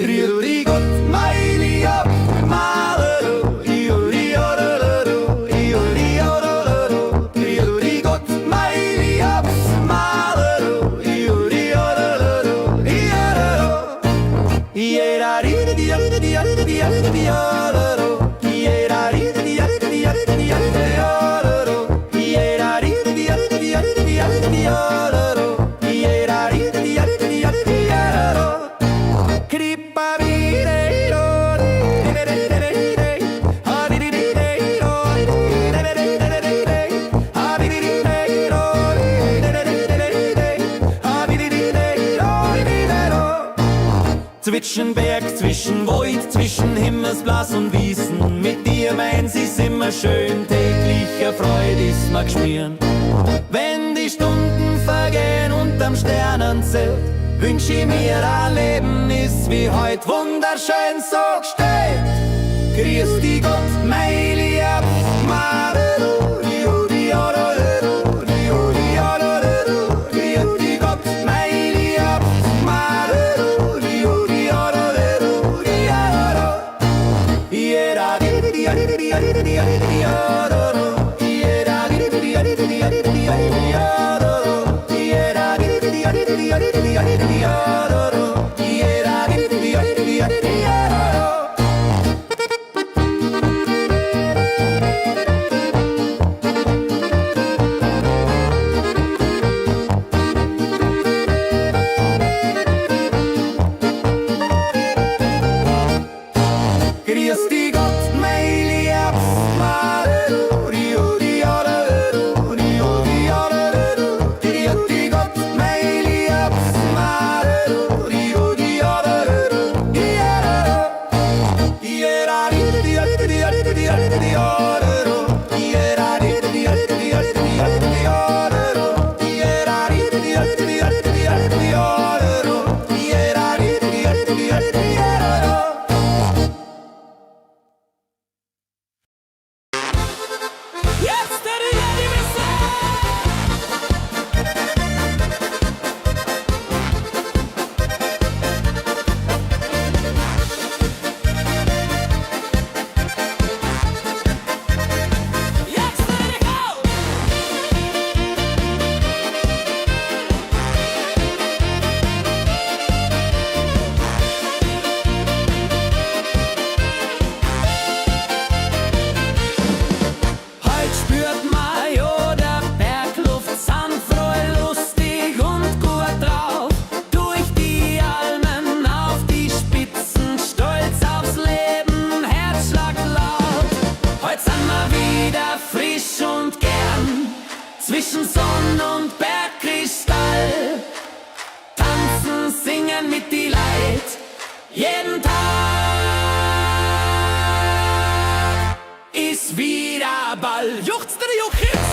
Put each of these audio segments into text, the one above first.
Rüdi Gott, meine ab, Malero, Iuri, Ororo, Iuri, Ororo, Rüdi Gott, meine ab, Malero, Iuri, Ororo, Iororo, Iera, Rüdi, Rüdi, Rüdi, Rüdi, Ororo, Iera, Rüdi, Rüdi, Rüdi, Rüdi, Ororo, Iera, Rüdi, Rüdi, Rüdi, Rüdi, Ororo, Iera, Rüdi, Rüdi, Rüdi, Ororo. Zwischen Berg, zwischen Wald, zwischen Himmelsblas und Wiesen, mit dir meins ist immer schön, tägliche Freude ist mir geschmieren. Wenn die Stunden vergehen unterm Sternenzelt, wünsch ich mir ein Leben ist wie heut wunderschön so gestellt. Grüß dich Gott, mein Lieb, Marero, Rudi, Ororo, Rudi, Ororo, grüß dich Gott, mein Lieb, Marero, Rudi, Ororo, Rudi, Ororo, Iera, Rudi, Rudi, Rudi, Rudi, Ororo, Iera, Rudi, Rudi, Rudi, Rudi, Ororo, Iera, Rudi, Rudi, Rudi, Rudi, Ororo, Iera, Rudi, Rudi, Rudi, Ororo. Grüß dich Gott, mein Lieb, Marero, Rudi, Ororo, Rudi, Ororo, grüß dich Gott, mein Lieb, Marero, Rudi, Ororo, Iera, Rudi, Rudi, Rudi, Rudi, Ororo, Iera, Rudi, Rudi, Rudi, Rudi, Ororo, Iera, Rudi, Rudi, Rudi, Rudi, Ororo, Iera, Rudi, Rudi, Rudi, Ororo. Zwischen Sonn und Bergkristall tanzen, singen mit die Leid jeden Tag ist wieder Ball. Juchzt der Juchitz!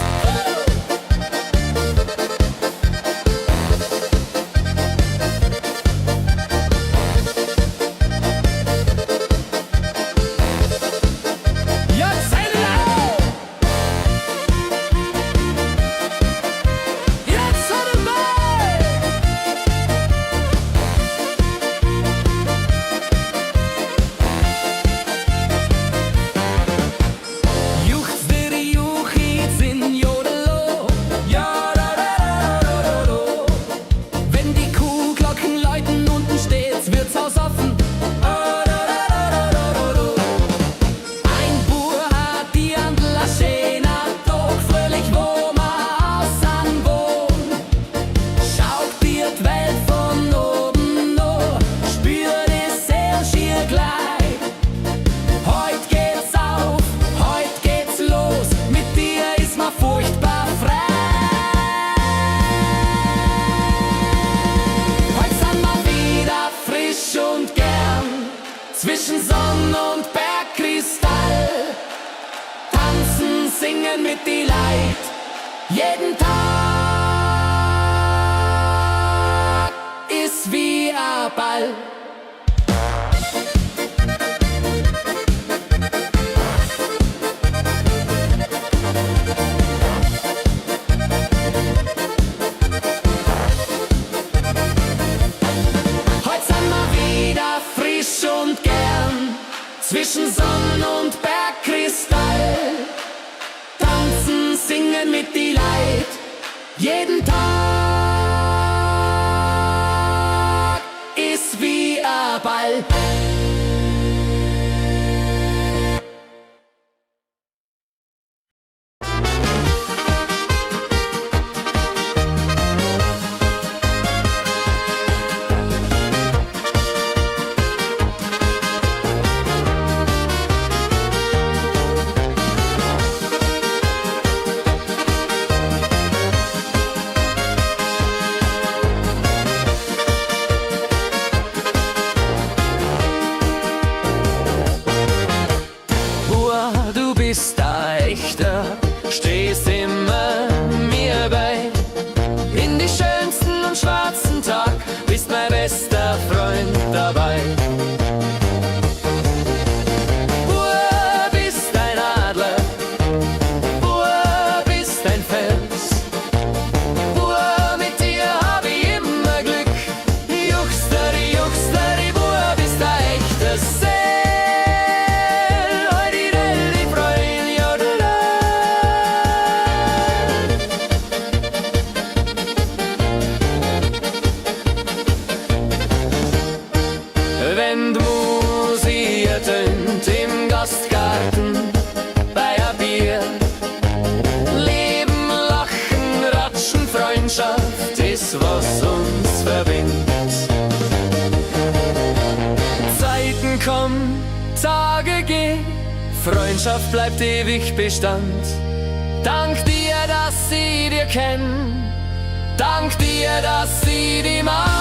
Zwischen Sonn und Bergkristall tanzen, singen mit die Leid jeden Tag ist wie ein Ball. Heute sind wir wieder frisch zwischen Sonn und Bergkristall. Tanzen, singen mit die Leid, jeden Tag ist wie ein Ball. Du bist ein Echter, stehst immer mir bei. In die schönsten und schwarzen Tag bist mein bester Freund dabei. Bur, bist ein Adler, Bur, bist ein Fels. Bur, mit dir hab ich immer Glück. Juchsteri, Bur, bist ein echter Seel. Wenn die Musik ertönt im Gastgarten bei ein Bier, Leben, Lachen, Ratschen, Freundschaft ist, was uns verbindet. Zeiten kommen, Tage gehen, Freundschaft bleibt ewig Bestand. Dank dir, dass ich dir kenn, dank dir, dass ich dich mag.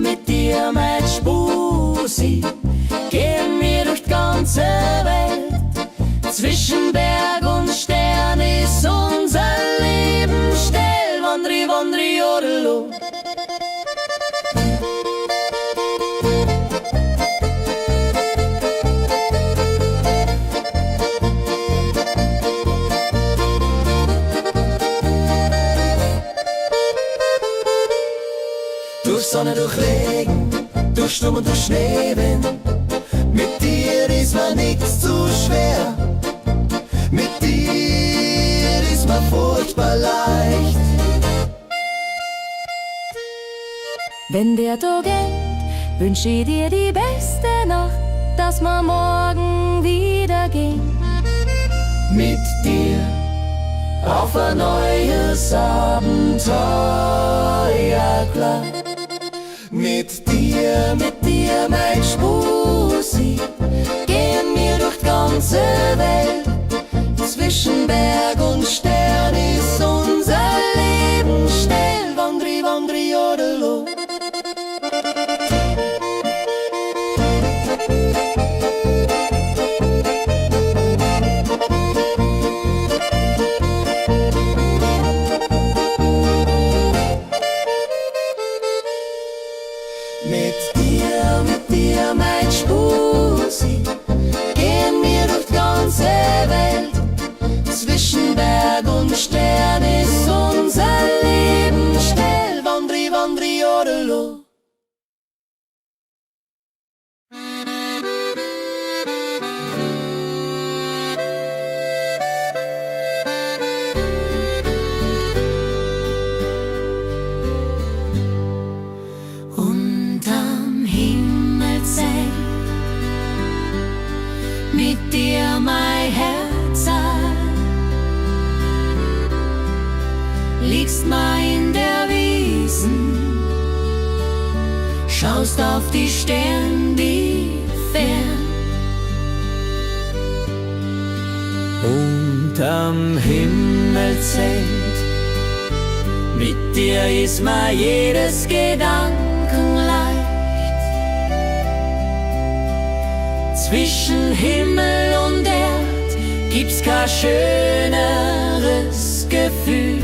Mit dir, mein Spusi, gehen wir durch die ganze Welt. Zwischen Berg und Stern ist unser Leben still. Wandri, wandri, jodelo. Durch Sonne, durch Regen, durch Sturm und durch Schneewind. Mit dir ist mir nichts zu schwer. Mit dir ist mir furchtbar leicht. Wenn der Tag endet, wünsch ich dir die beste Nacht, dass wir morgen wieder gehen. Mit dir auf ein neues Abenteuer, klar. Mit dir, mein Spusi, gehen wir durch die ganze Welt. Zwischen Berg und Stern ist unser Leben still. Wandri, wandri, jodelo. liegst mal in der Wiesen, schaust auf die Sterne, die fern. Unterm Himmelszelt, mit dir ist mir jedes Gedanken leicht. Zwischen Himmel und Erd gibt's kein schöneres Gefühl.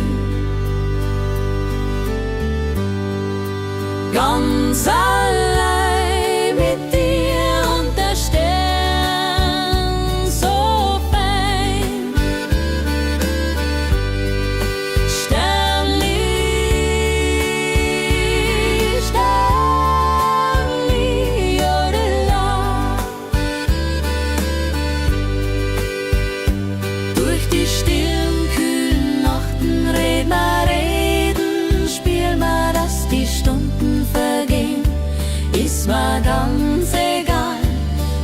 Ganz allein mit dir und der Stern so fein. Sternli, Sternli, jodela. Durch die stillen, kühlen Nachten reden, spiel mal, dass die Stunden vergehen, ist mir ganz egal.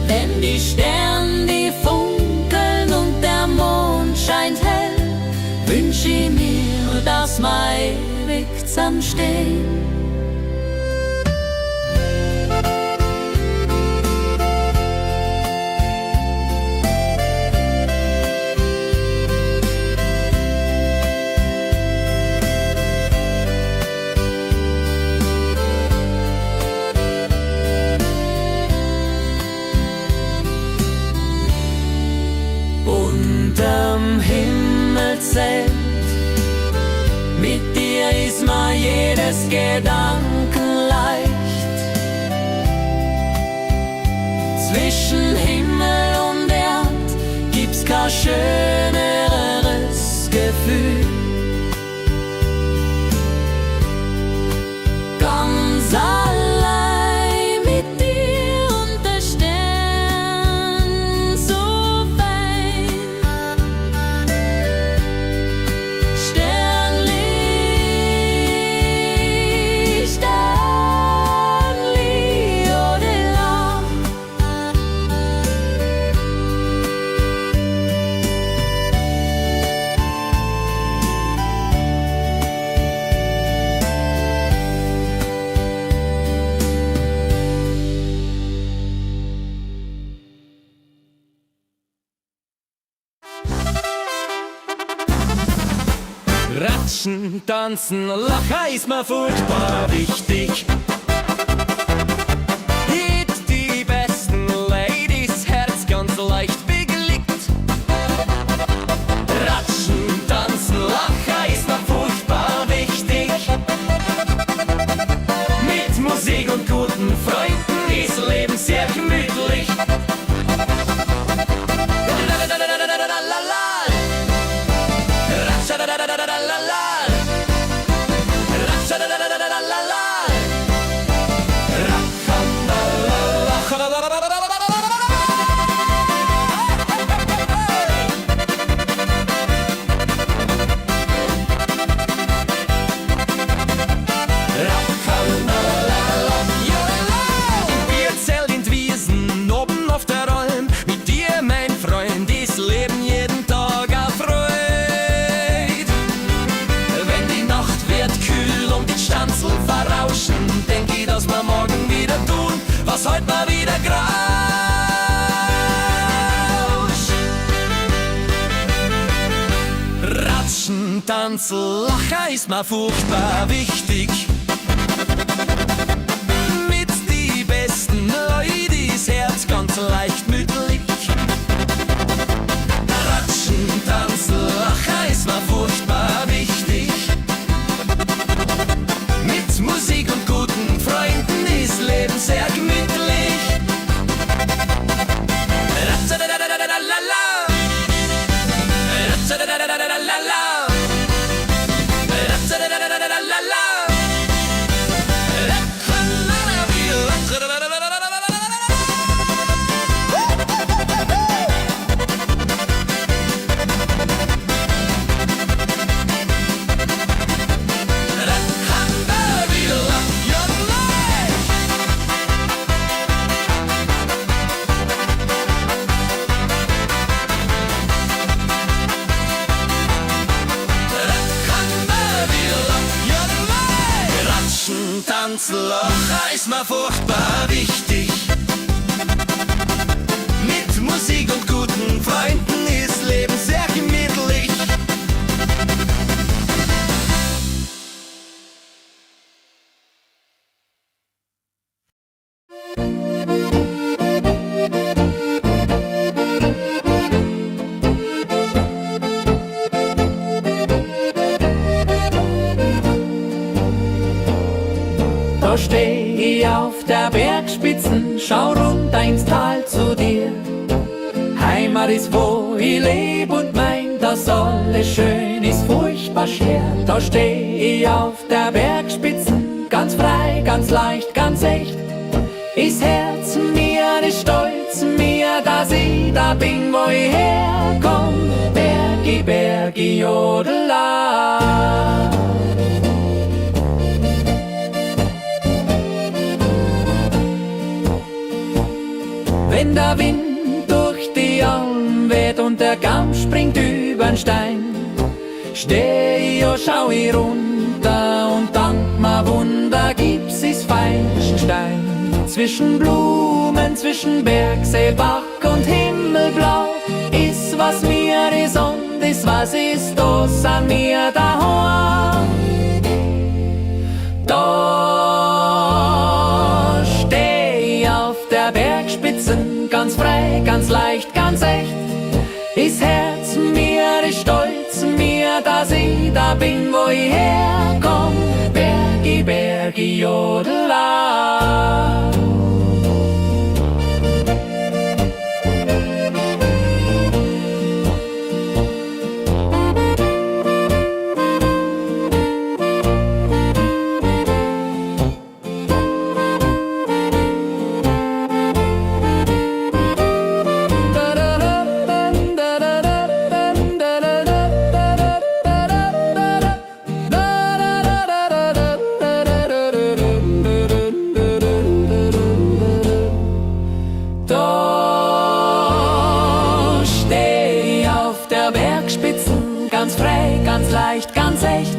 Denn die Sterne, die funkeln und der Mond scheint hell, wünsch ich mir, dass wir ewig zusammenstehen. Unterm Himmelszelt, mit dir ist mir jedes Gedanken leicht. Zwischen Himmel und Erd gibt's kein schöneres Gefühl. Ganz allein mit dir und der Stern so fein. Sternli, Sternli, jodela. Ratschen, tanzen, lachen ist mir furchtbar wichtig. Hit die besten Ladies, Herz ganz leicht beglückt. Ratschen, tanzen, lachen ist mir furchtbar wichtig. Mit Musik und guten Freunden ist Leben sehr gemütlich. Was heute mal wieder grauscht. Ratschen, tanzen, lachen ist mir furchtbar wichtig. Mit die besten Leute ist Herz ganz leicht mütterlich. Ratschen, tanzen, lachen ist mir furchtbar wichtig. Mit Musik und guten Freunden ist Leben sehr gemütlich. tanzen, lachen ist mir furchtbar wichtig. Mit Musik und guten Freunden ist Leben sehr gemütlich. Da steh ich auf der Bergspitzen, schau runter ins Tal zu dir. Heimat ist, wo ich leb und mein, dass alles schön ist, furchtbar schwer. Da steh ich auf der Bergspitzen, ganz frei, ganz leicht, ganz echt. Ist Herz mir, ist Stolz mir, dass ich da bin, wo ich herkomm. Bergi, Bergi, Jodela. Wenn der Wind durch die Alm weht und der Kamm springt übern Stein, steh ich und schau ich runter und dank ma Wunder gibt's is feinsten Stein. Zwischen Blumen, zwischen Bergsee, Bach und Himmelblau ist was mir is und is was ist, da sind wir daheim. Da steh ich auf der Bergspitzen, ganz frei, ganz leicht, ganz echt. Ist Herz mir, ist Stolz mir, dass ich da bin, wo ich herkomm. Bergi, Bergi, Jodela. Ganz frei, ganz leicht, ganz echt.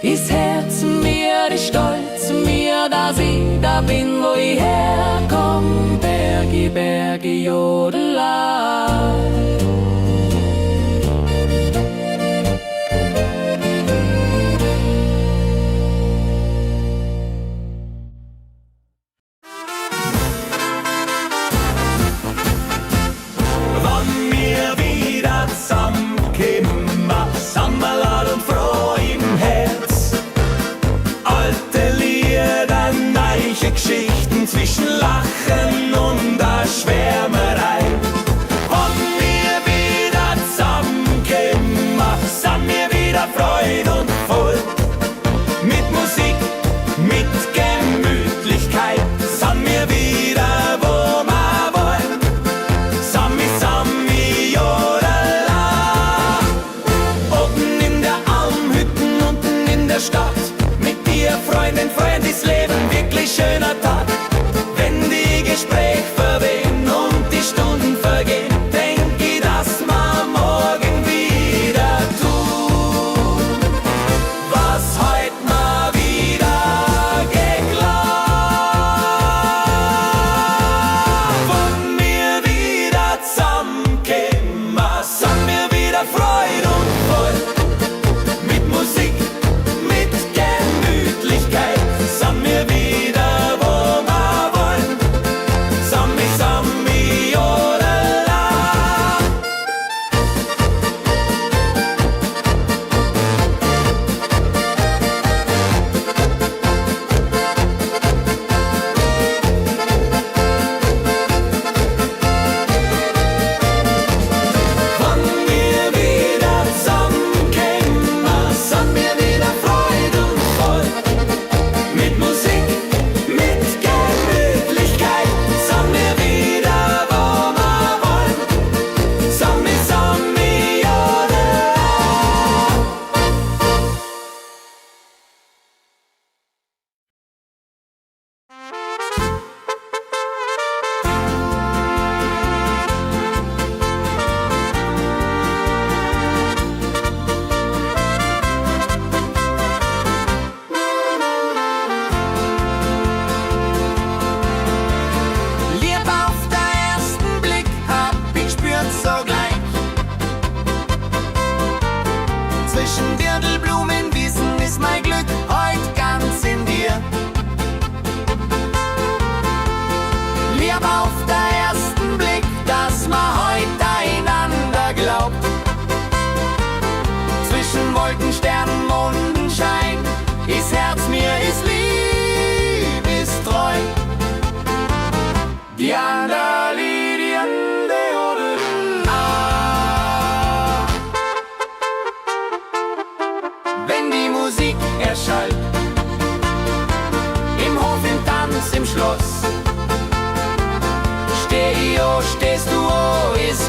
Ist Herz mir, ist Stolz mir, dass ich da bin, wo ich herkomm. Bergi, Bergi, Jodela. Wann wir wieder zusammenkommen, Sammerlad und froh im Herz. Alte Lieder, neue Geschichten zwischen Lachen und der Schwärmerei. Wann wir wieder zusammenkommen, sind wir wieder Freude und voll. Mit Musik, mit Gemütlichkeit, sind wir wieder, wo wir wollen. Sami, Sami, Jodela. Oben in der Almhütten, unten in der Stadt. Mit dir, Freundin, Freund, ist Leben wirklich schöner Tag. Wenn die Gespräche verwehen und die Stunden vergehen, denk ich, dass wir morgen wieder tun, was heut mal wieder geglaubt. Wenn wir wieder zusammenkommen, sind wir wieder Freude und voll. Mit Musik, mit Gemütlichkeit, sind wir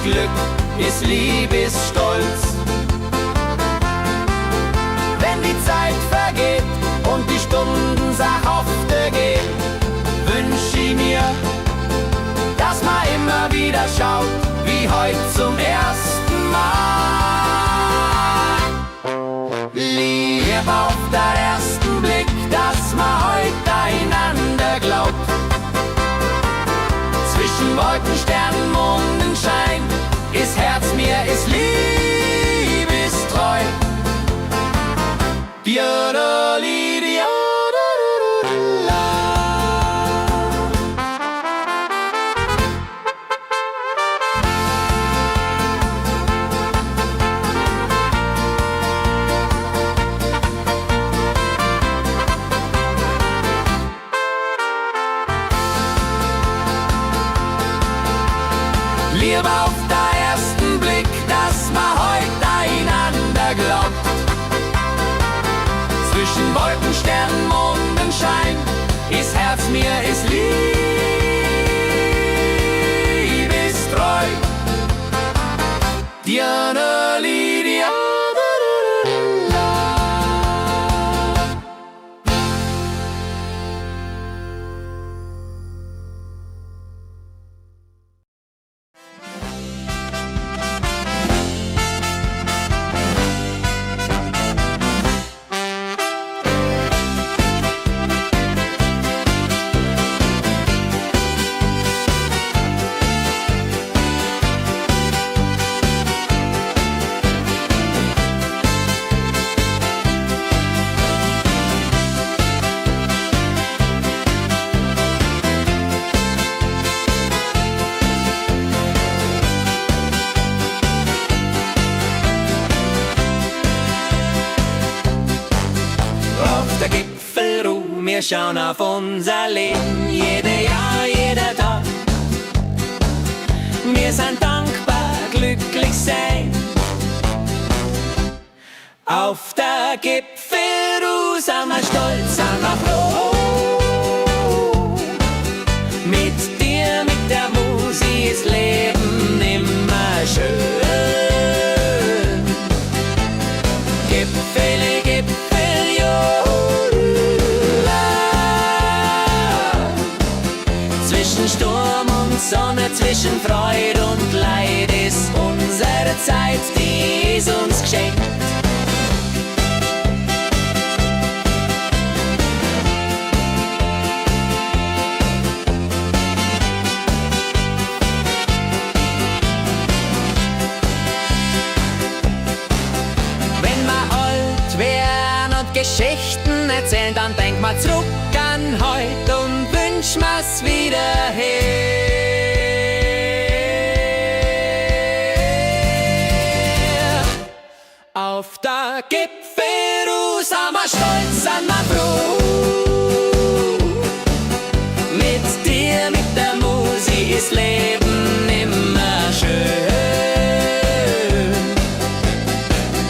Glück, ist Lieb, ist Stolz. Wenn die Zeit vergeht und die Stunden sachhafte gehen, wünsch ich mir, dass man immer wieder schaut, wie heute zum ersten Mal. Lieb auf den ersten Blick, dass man heute einander glaubt. Zwischen Wolken, Sternen, Mondenschein ist Herz mir, ist Lieb, ist treu. Liebe auf den ersten Blick, dass man heute einander glaubt. Zwischen Wolken, Sternen, Mondenschein ist Herz mir, ist Lieb, ist treu. Diana Lydia. Der Gipfelruhe, wir schauen auf unser Leben, jede Jahr, jeder Tag. Wir sind dankbar, glücklich sein. Auf der Gipfelruhe sind wir stolz, sind wir froh. Mit dir, mit der Musik ist Leben immer schön. Gipfel, Gipfel, jo. Zwischen Sturm und Sonne, zwischen Freude und Leid ist unsere Zeit, die ist uns geschenkt. Wenn wir alt wären und Geschichten erzählen, dann denk mal zurück an heute und wünsch mir's wieder her. Auf der Gipfelruhe sind wir stolz, sind wir froh. Mit dir, mit der Musik ist Leben immer schön.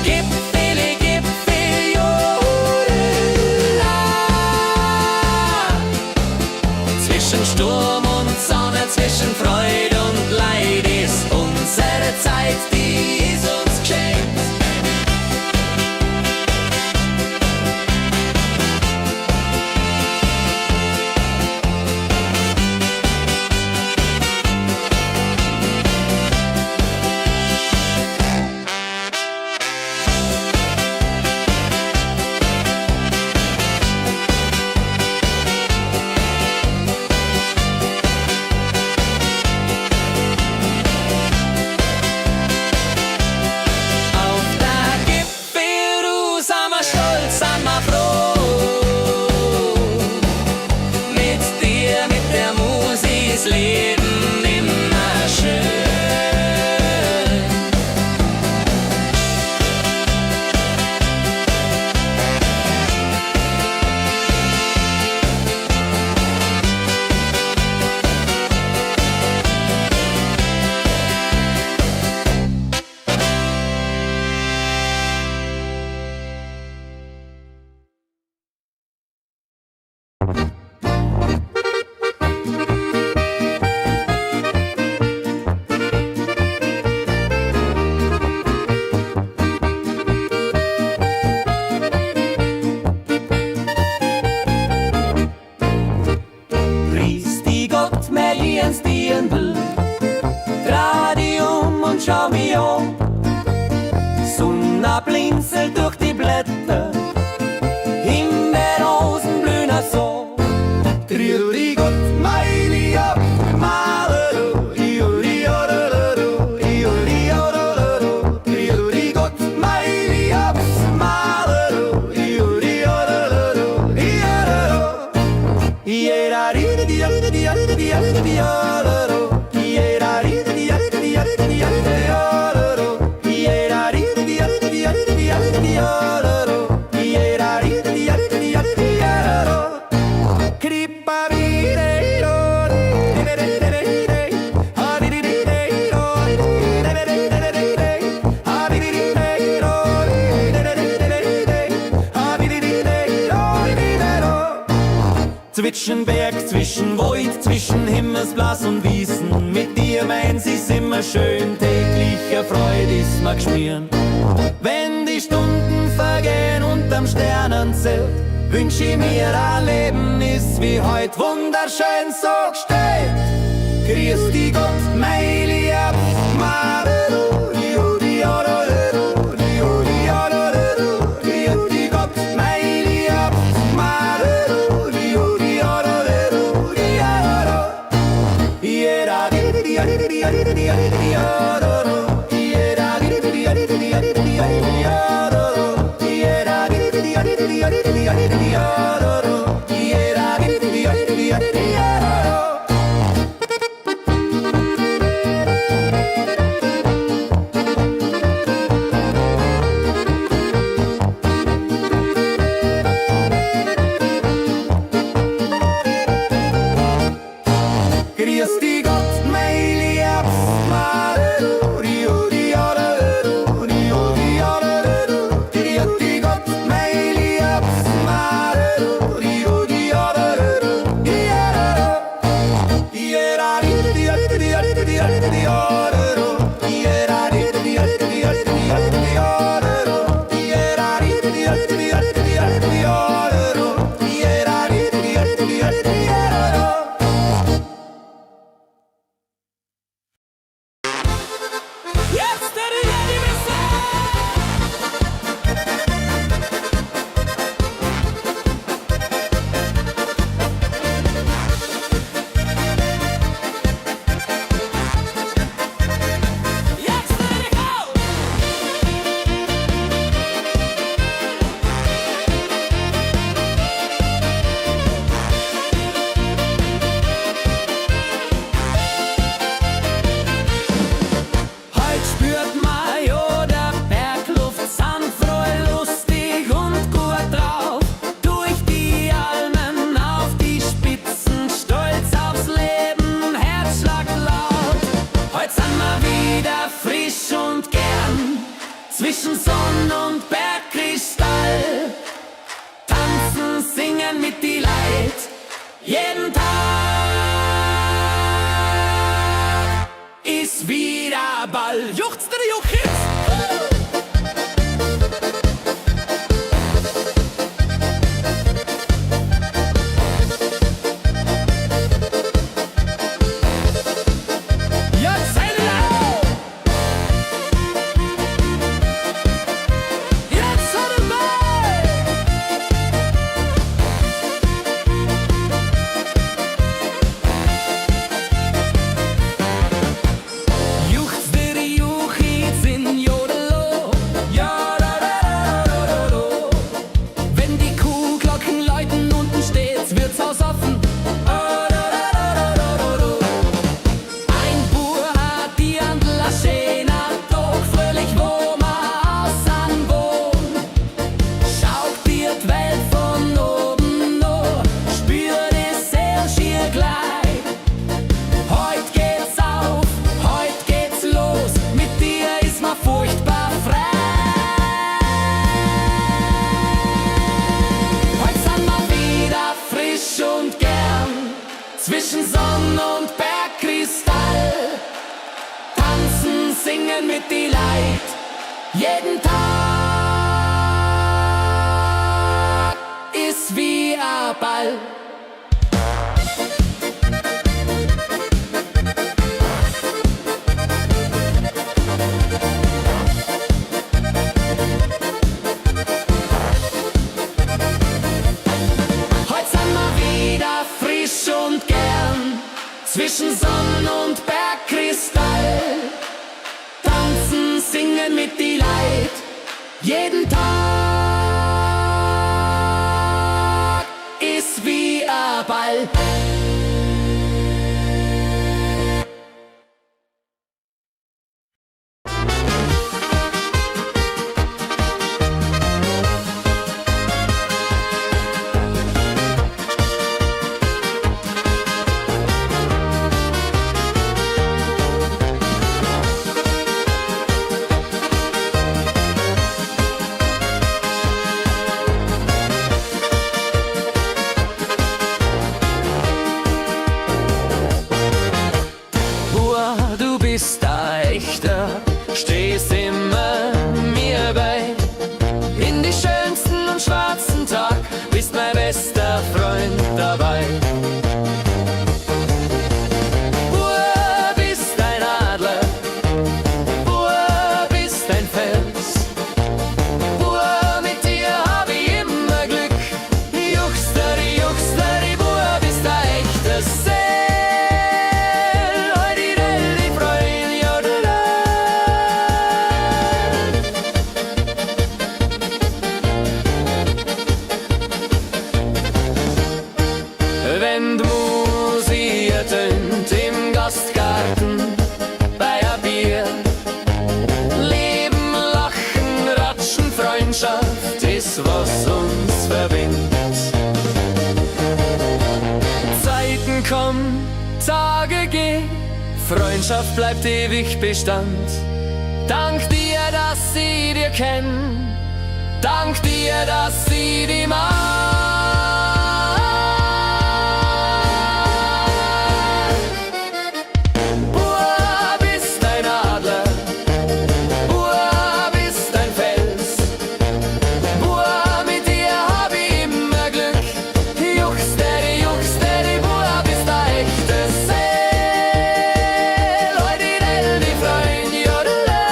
Gipfel, Gipfel, jodela. Zwischen Sturm und Sonne, zwischen Freude und Leid ist unsere Zeit, die ist uns geschenkt. Zwischen Berg, zwischen Wald, zwischen Himmelsblas und Wiesen. Mit dir meins ist immer schön, tägliche Freude ist mir geschmieren. Wenn die Stunden vergehen unterm Sternenzelt, wünsch ich mir ein Leben ist wie heut wunderschön so gestellt. Grüß dich Gott, mein Lieb, zwischen Sonn und Bergkristall. Tanzen, singen mit die Leid, jeden Tag ist wieder Ball. Juchzt der Juchitz! Zwischen Sonn und Bergkristall, tanzen, singen mit die Leid, jeden Tag ist wie ein Ball. Heute sind wir wieder frisch und gern, zwischen Sonn und Bergkristall, tanzen, singen mit die Leid, jeden Tag ist wie ein Ball. wenn die Musik ertönt im Gastgarten bei a Bier. Leben, Lachen, Ratschen, Freundschaft ist, was uns verbindet. Zeiten kommen, Tage gehen, Freundschaft bleibt ewig Bestand. Dank dir, dass sie dir kennen, dank dir, dass sie die mag. Bub ist ein Adler, Bub ist ein Fels, Bub, mit dir hab ich immer Glück. Juchsteady, Bub ist ein echtes Seel. Heute die Freund, jodele.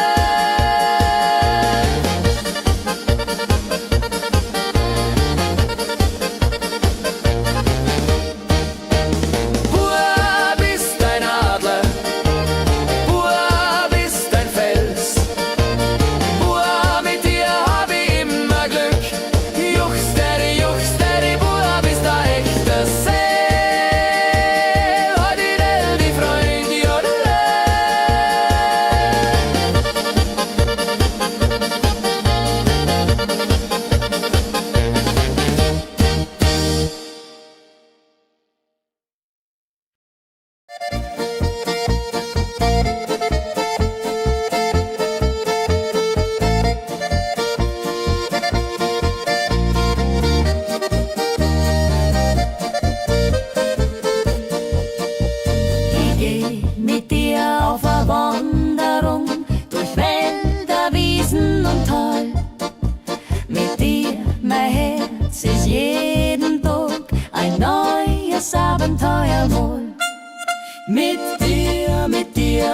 Bub ist ein Adler, Bub ist ein Fels, Bub, mit dir hab ich immer Glück. Juchsteady, Bub ist ein echtes Seel. Heute die Freund, jodele. Ich geh mit dir auf eine Wanderung durch Wälder, Wiesen und Tal. Mit dir, mein Herz, ist jeden Tag ein neues Abenteuer wohl. Mit dir,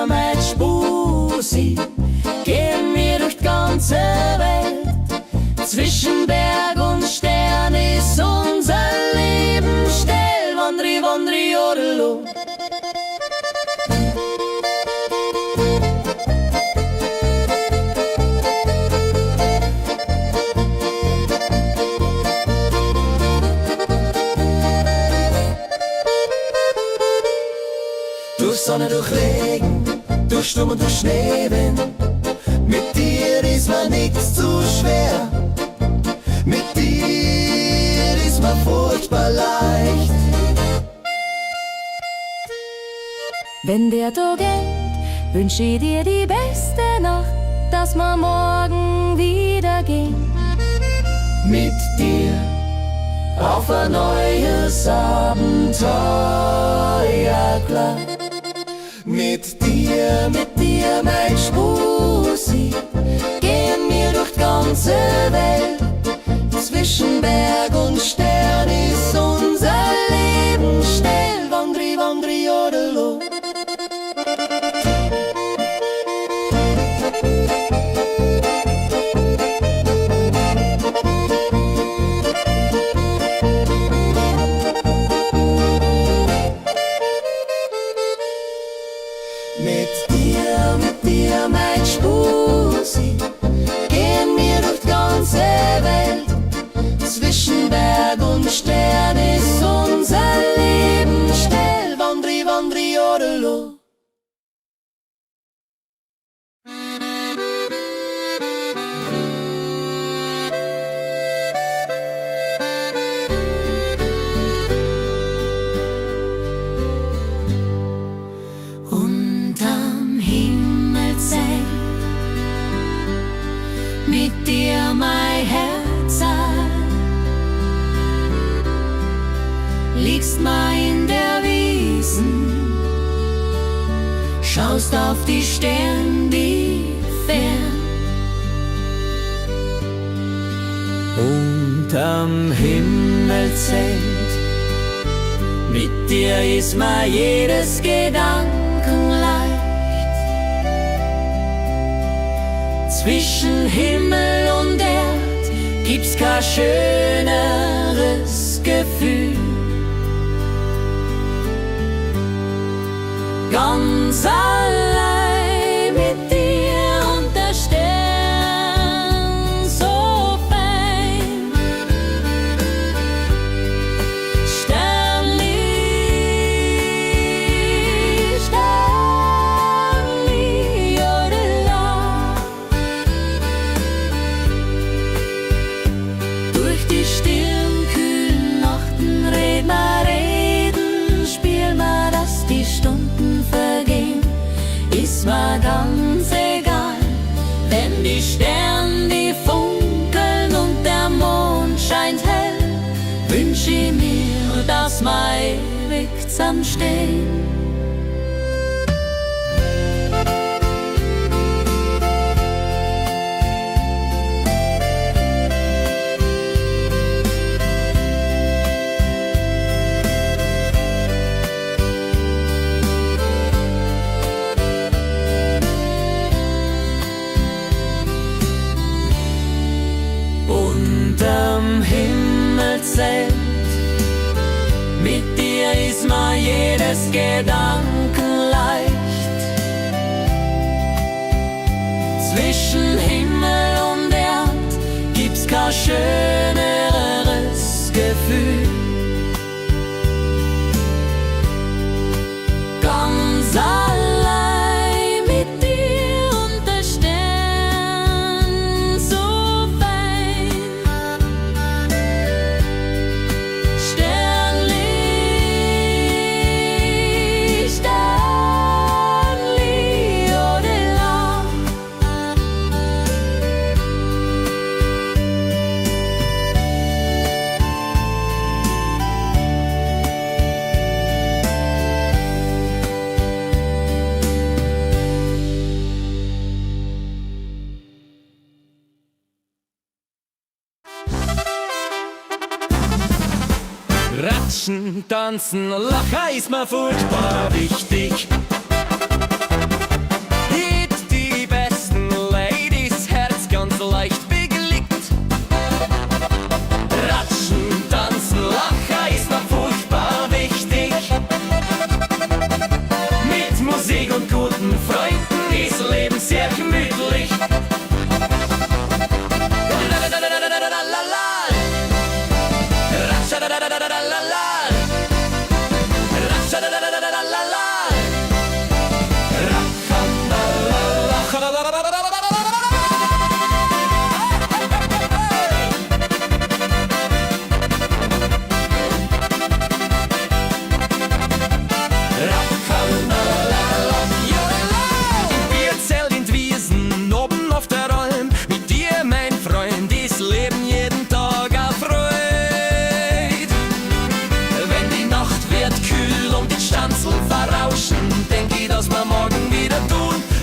mein Spusi, gehen wir durch die ganze Welt. Zwischen Berg und Stern ist unser Leben still. Wandri, wandri, jodelo. Durch Sonne, durch Regen, durch Sturm und durch Schneewind. Mit dir ist mir nichts zu schwer. Mit dir ist mir furchtbar leicht. Wenn der Tag endet, wünsch ich dir die beste Nacht, dass wir morgen wieder gehen. Mit dir auf ein neues Abenteuer, klar. Mit dir, Mein Spusi, gehen wir durch die ganze Welt. Zwischen Berg und Stern ist unser Leben still. Wandri, wandri, jodelo. Mit dir, mein Spusi, gehen wir durch die ganze Welt. Zwischen Berg und Stern ist unser Leben still. Wandri, wandri, jodelo. Unterm Himmelszelt, mit dir mein Herz, liegst mal in der Wiesen, schaust auf die Sterne, die fern. unterm Himmelszelt. Mit dir ist mir jedes Gedanken leicht. Zwischen Himmel und Erd gibt's kein schöneres Gefühl. Ganz allein mit dir und der Stern so fein. Sternlicht wünsch ich mir, dass wir ewig zusammenstehen. Unterm Himmelszelt, mit dir ist mir jedes Gedanken leicht. Zwischen Himmel und Erd gibt's kein schöneres Gefühl. Ganz allein mit dir und der Stern so fein. Sternli, Sternli, odela. Ratschen, tanzen, lachen ist mir furchtbar wichtig. Hit die besten Ladies, Herz ganz leicht beglückt. Ratschen, tanzen, lachen ist mir furchtbar wichtig. Mit Musik und guten Freunden ist Leben sehr gemütlich.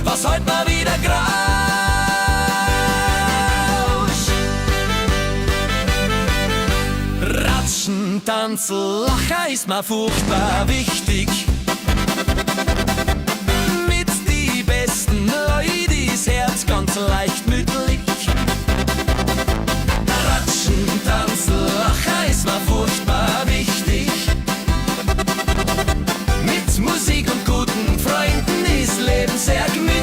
Was heute mal wieder grauscht. Ratschen, tanzen, lachen ist mir furchtbar wichtig. Mit die besten Leute ist Herz ganz leicht mütterlich. Ratschen, tanzen, lachen ist mir furchtbar wichtig. Mit Musik und guten Freunden ist Leben sehr gemütlich.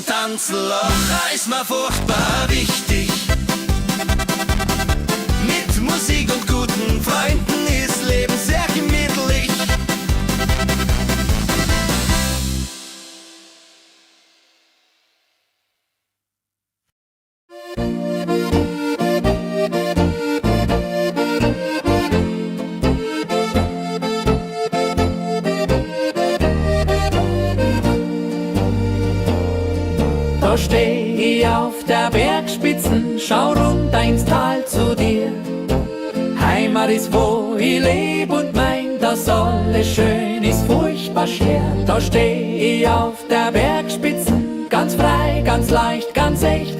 Tanzloch ist mir furchtbar wichtig. Mit Musik und guten Freunden ist Leben sehr gemütlich. Da steh ich auf der Bergspitzen, schau runter ins Tal zu dir. Heimat ist, wo ich leb und mein, dass alles schön ist, furchtbar schwer. Da steh ich auf der Bergspitzen, ganz frei, ganz leicht, ganz echt.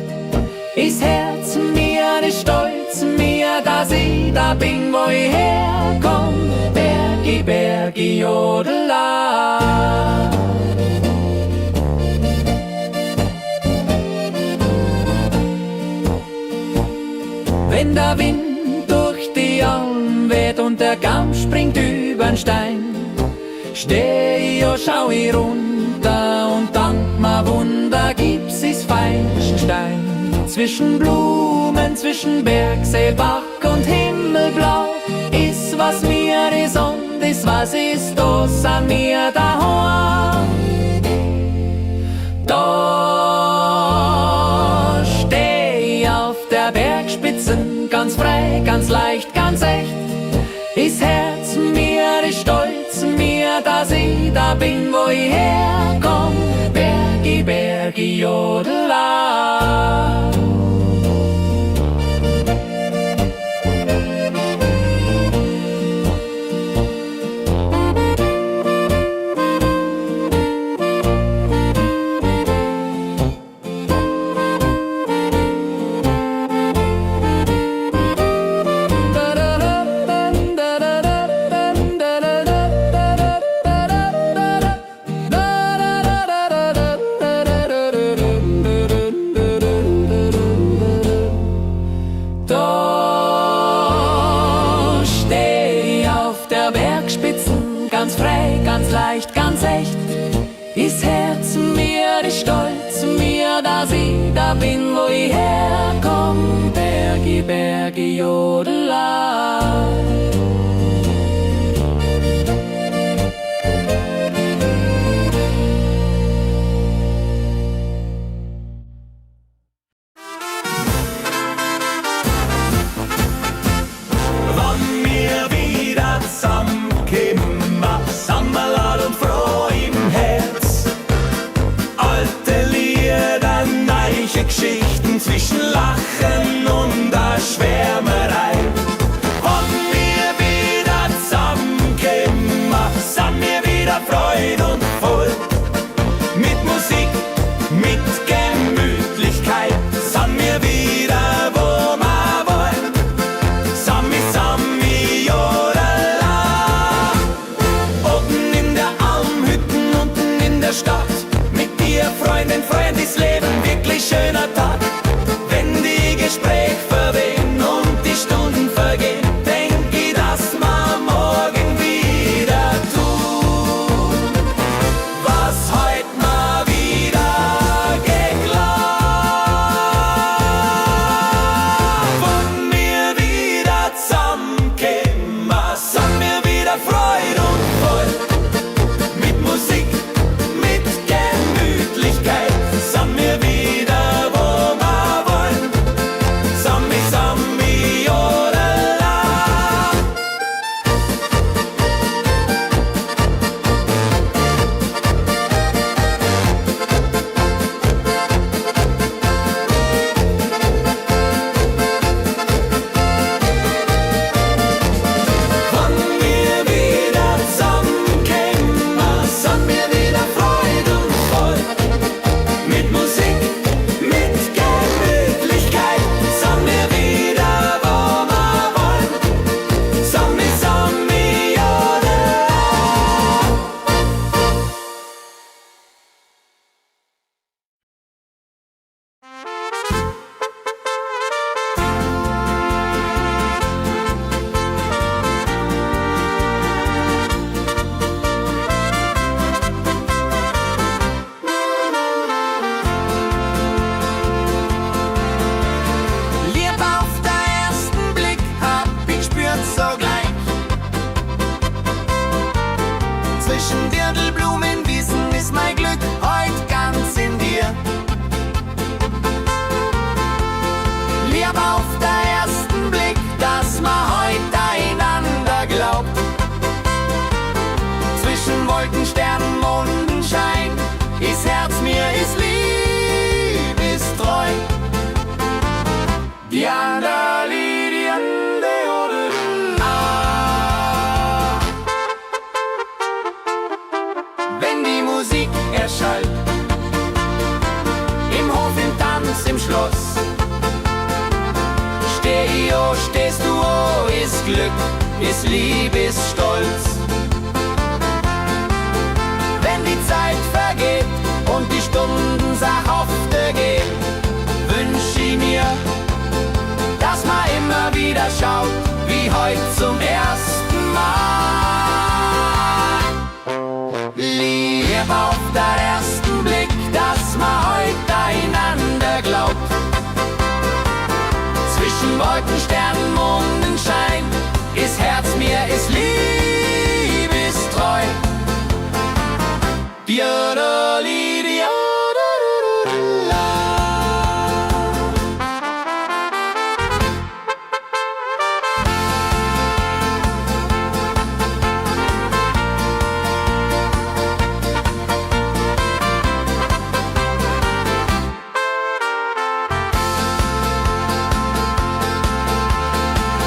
Ist Herz mir, ist stolz mir, dass ich da bin, wo ich herkomm. Bergi, Bergi, jodela. Wenn der Wind durch die Alm weht und der Kamm springt übern Stein, Steh ich, schau ich runter und dank ma Wunder gibt's is Feilenstein. Zwischen Blumen, zwischen Bergsee, Bach und Himmelblau ist was mir is und is was ist, da sind mir daheim. Da steh ich auf der Bergspitzen, ganz frei, ganz leicht, ganz echt. Ist Herz mir, ist stolz mir, dass ich da bin, wo ich herkomm. Bergi, Bergi, Jodela. Ganz frei, ganz leicht, ganz echt. Ist Herz mir, ist stolz mir, dass ich da bin, wo ich herkomm. Bergi, Bergi, Jodela. Geschichten zwischen Lachen und der Schwärmerei. Wenn wir wieder zusammenkommen, sind wir wieder Freude und voll. Mit Musik, mit Gemütlichkeit, sind wir wieder, wo wir wollen. Sami, Sami, Jodela. Oben in der Almhütten, unten in der Stadt. Mit dir, Freundin, Freund, ist Leben wirklich schöner Tag. Wenn die Gespräche verwehen und die Stunden vergehen, denk ich, dass wir morgen wieder tun, was heut mal wieder geglaubt. Wenn wir wieder zusammenkommen, sind wir wieder Freude und voll. Mit Musik, mit Gemütlichkeit, sind wir wieder, wo wir wollen. Sami, Sami, Jodela. Wenn wir wieder zusammenkommen, sind wir wieder Freude und voll. Mit Musik, mit Gemütlichkeit, sind wir wieder, wo wir wollen. Sami, Sami, Jodela. Liebe auf den ersten Blick hab ich gespürt sogleich. Zwischen Dirndlblumenwiesen ist mein Glück heut ganz in dir. Liebe auf den ersten Blick, dass man heut einander glaubt. Zwischen Wolken, Sternen, Mondenschein ist Herz mir, ist lieb, ist treu. Diandali, Diande, Jodela. Wenn die Musik erschallt, im Hof, im Tanz, im Schloss, steh ich, oh, stehst du, oh, ist Glück, ist Lieb, ist Stolz. Wenn die Zeit vergeht und die Stunden sachhafte gehen, wünsch ich mir, dass man immer wieder schaut, wie heut zum ersten Mal. Lieb auf den ersten Blick, dass man heute einander glaubt. Zwischen Wolken, Sternen, Mondenschein ist Herz mir, ist liebestreu.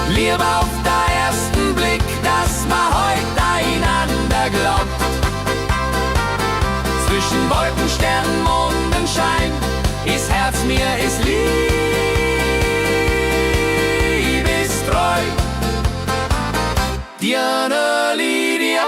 Lieb auf den ersten Blick, dass man heute einander glaubt. Zwischen Wolken, Sternen, Mondenschein ist Herz mir, ist liebestreu. Diana Lydia.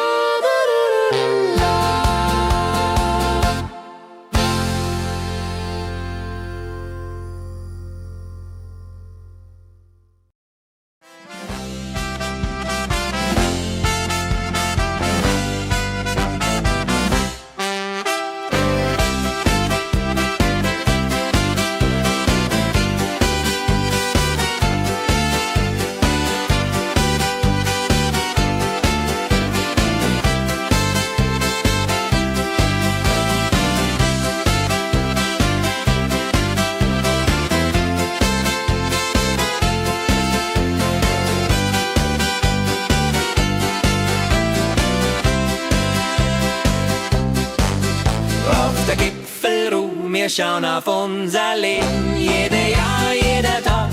Der Gipfelruhe, wir schauen auf unser Leben, jeder Jahr, jeder Tag.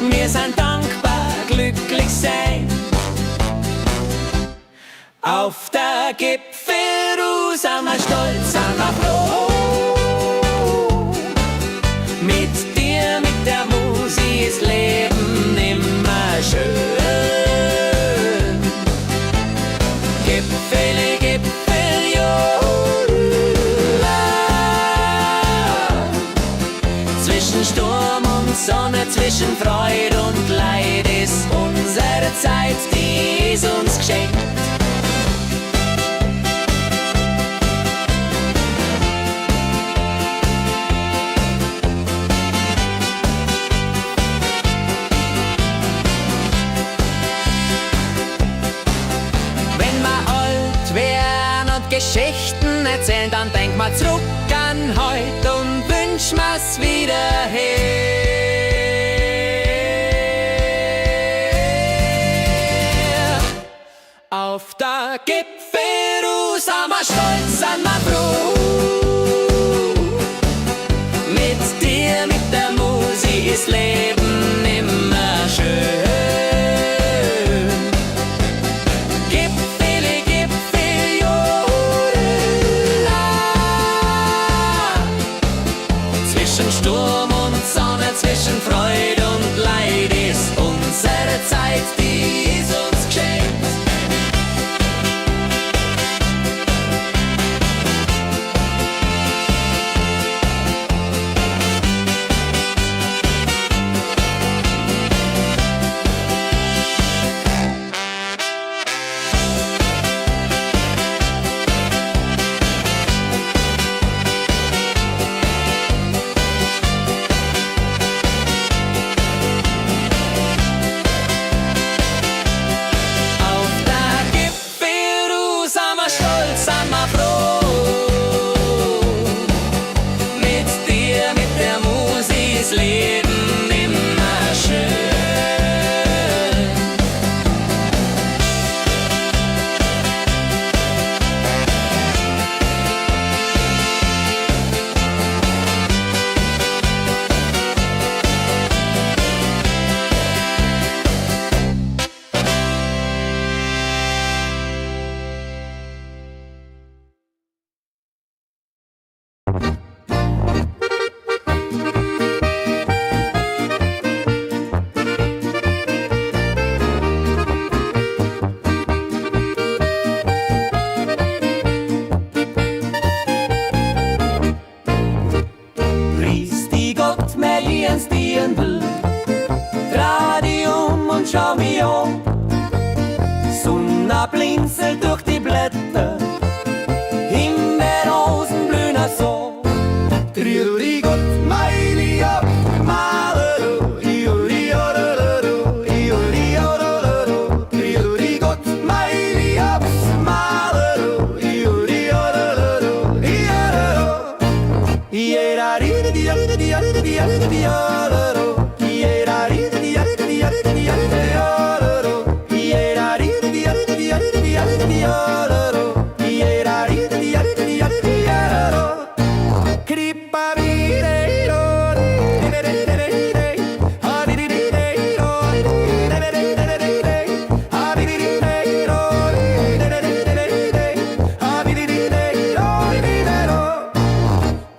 Wir sind dankbar, glücklich sein. Auf der Gipfelruhe sind wir stolz, sind wir froh. Mit dir, mit der Musik ist Leben immer schön. Gipfel, Gipfel, jo. Zwischen Sturm und Sonne, zwischen Freude und Leid ist unsere Zeit, die ist uns geschenkt. Wenn wir alt werden und Geschichten erzählen, dann denk mal zurück an heute und wünsch mir's wieder her. Auf der Gipfelruhe sind wir stolz, sind wir froh. Mit dir, mit der Musik ist Leben immer schön. Gipfel, Gipfel, jodela. Zwischen Sturm und Sonne, zwischen Freude und Leid ist unsere Zeit, die ist uns geschenkt. schau mich an. Sonne blinzelt durch die Blätter,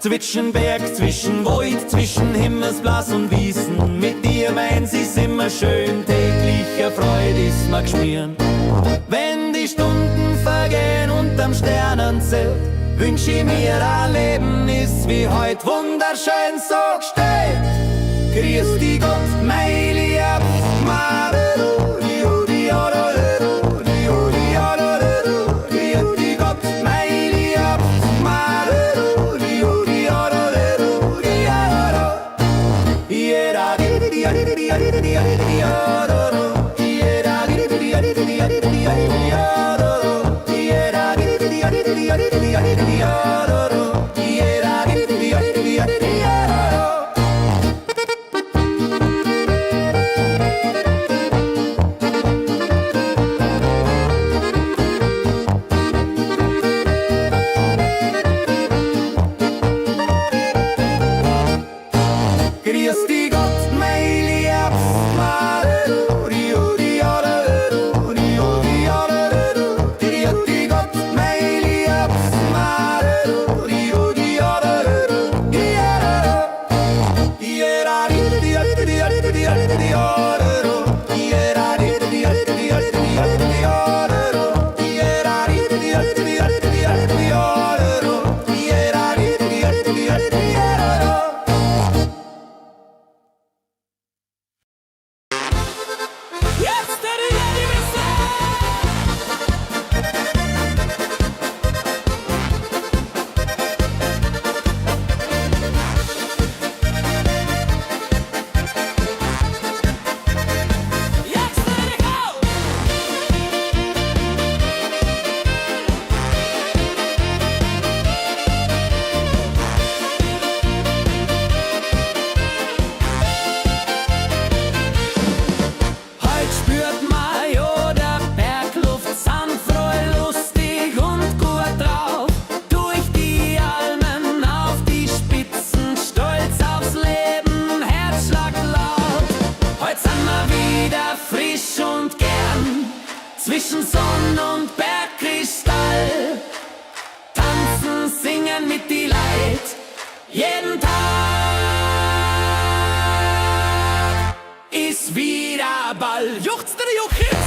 Zwischen Berg, zwischen Wald, zwischen Himmelsblas und Wiesen. Mit dir meins ist immer schön, tägliche Freude ist mir geschmieren. Wenn die Stunden vergehen unterm Sternenzelt, wünsch ich mir ein Leben ist wie heut wunderschön so gestellt. Grüß dich Gott, mein Lieb, zwischen Sonn und Bergkristall. Tanzen, singen mit die Leid, jeden Tag ist wieder Ball. Juchzt der Juchitz!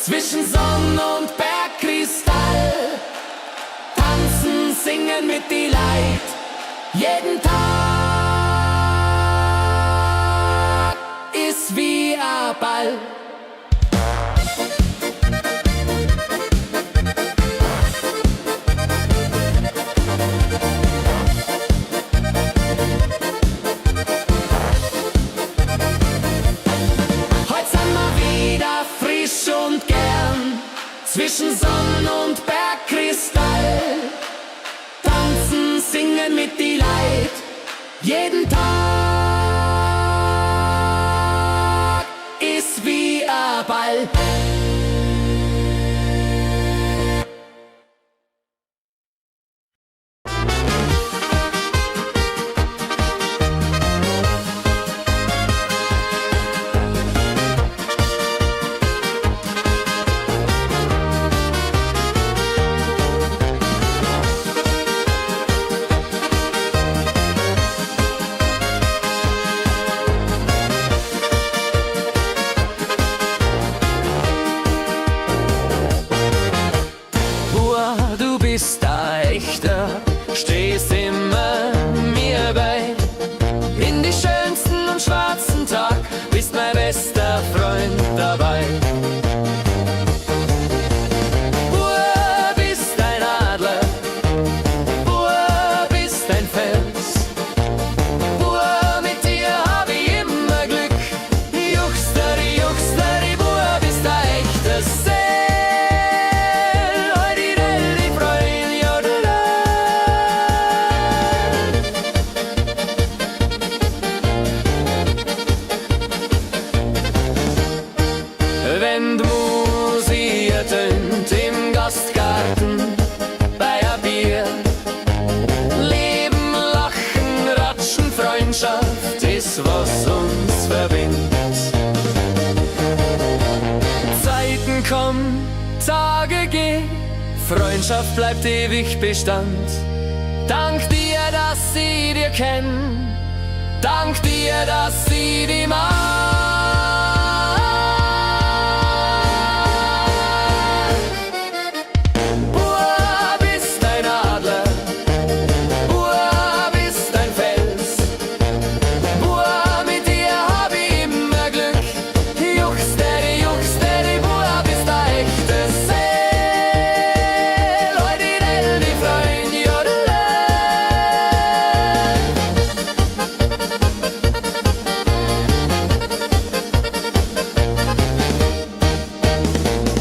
Zwischen Sonn und Bergkristall, tanzen, singen mit die Leid, jeden Tag ist wie ein Ball. Heute sind wir wieder frisch und gern, zwischen Sonn und Bergkristall, tanzen, singen mit die Leid, jeden Tag ist wie ein Ball. Gemeinschaft ist, was uns verbindet. Zeiten kommen, Tage gehen, Freundschaft bleibt ewig Bestand. Dank dir, dass sie dir kennen, dank dir, dass sie die mag. Bub bist ein Adler, Bub bist ein Fels, Bub, mit dir hab ich immer Glück. Juchsteady, Bub bist ein echtes Seel. Heute die Freund, jodele.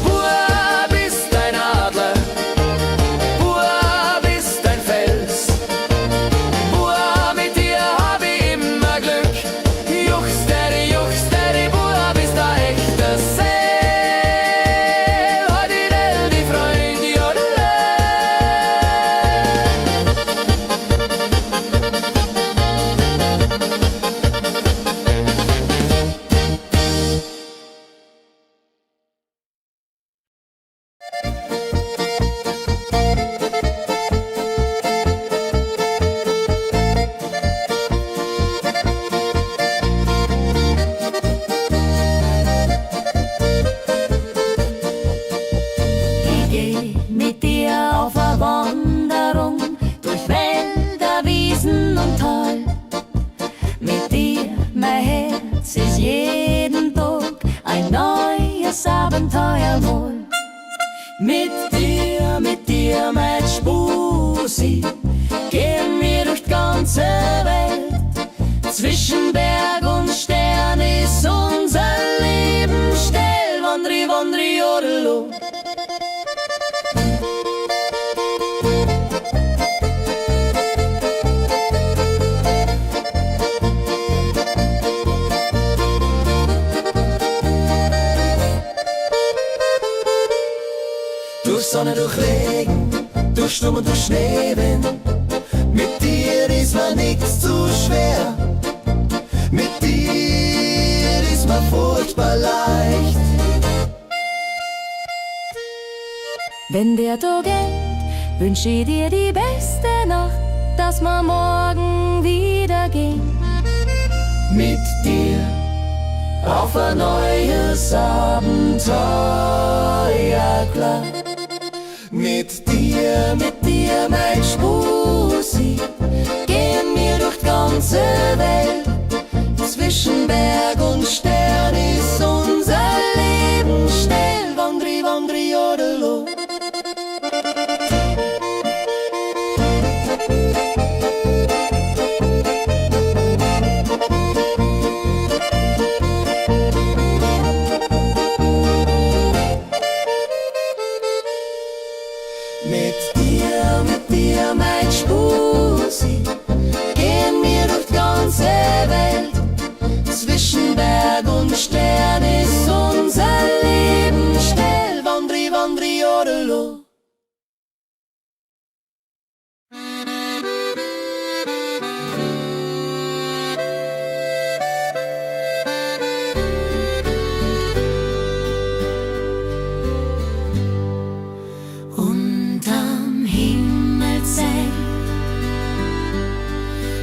Bub bist ein Adler, Bub bist ein Fels, Bub, mit dir hab ich immer Glück. Juchsteady, Bub bist ein echtes Seel. Heute die Freund, jodele. Ich geh mit dir auf eine Wanderung durch Wälder, Wiesen und Tal. Mit dir, mein Herz, ist jeden Tag ein neues Abenteuer wohl. Mit dir, mein Spusi, gehen wir durch die ganze Welt. Zwischen Berg und Stern ist unser Leben still. Wandri, wandri, jodelo. Durch Sonne, durch Regen, durch Sturm und durch Schneewind. Mit dir ist mir nichts zu schwer. Mit dir ist mir furchtbar leicht. Wenn der Tag endet, wünsch ich dir die beste Nacht, dass wir morgen wieder gehen. Mit dir auf ein neues Abenteuer, klar. Mit dir, Mein Spusi, gehen wir durch die ganze Welt. Zwischen Berg und Stern ist unser Leben still. Wandri, wandri, jodelo. Mit dir, mein Spusi, gehen wir durch die ganze Welt. Zwischen Berg und Stern ist unser Leben still. Wandri, wandri, jodelo. Unterm Himmelszelt,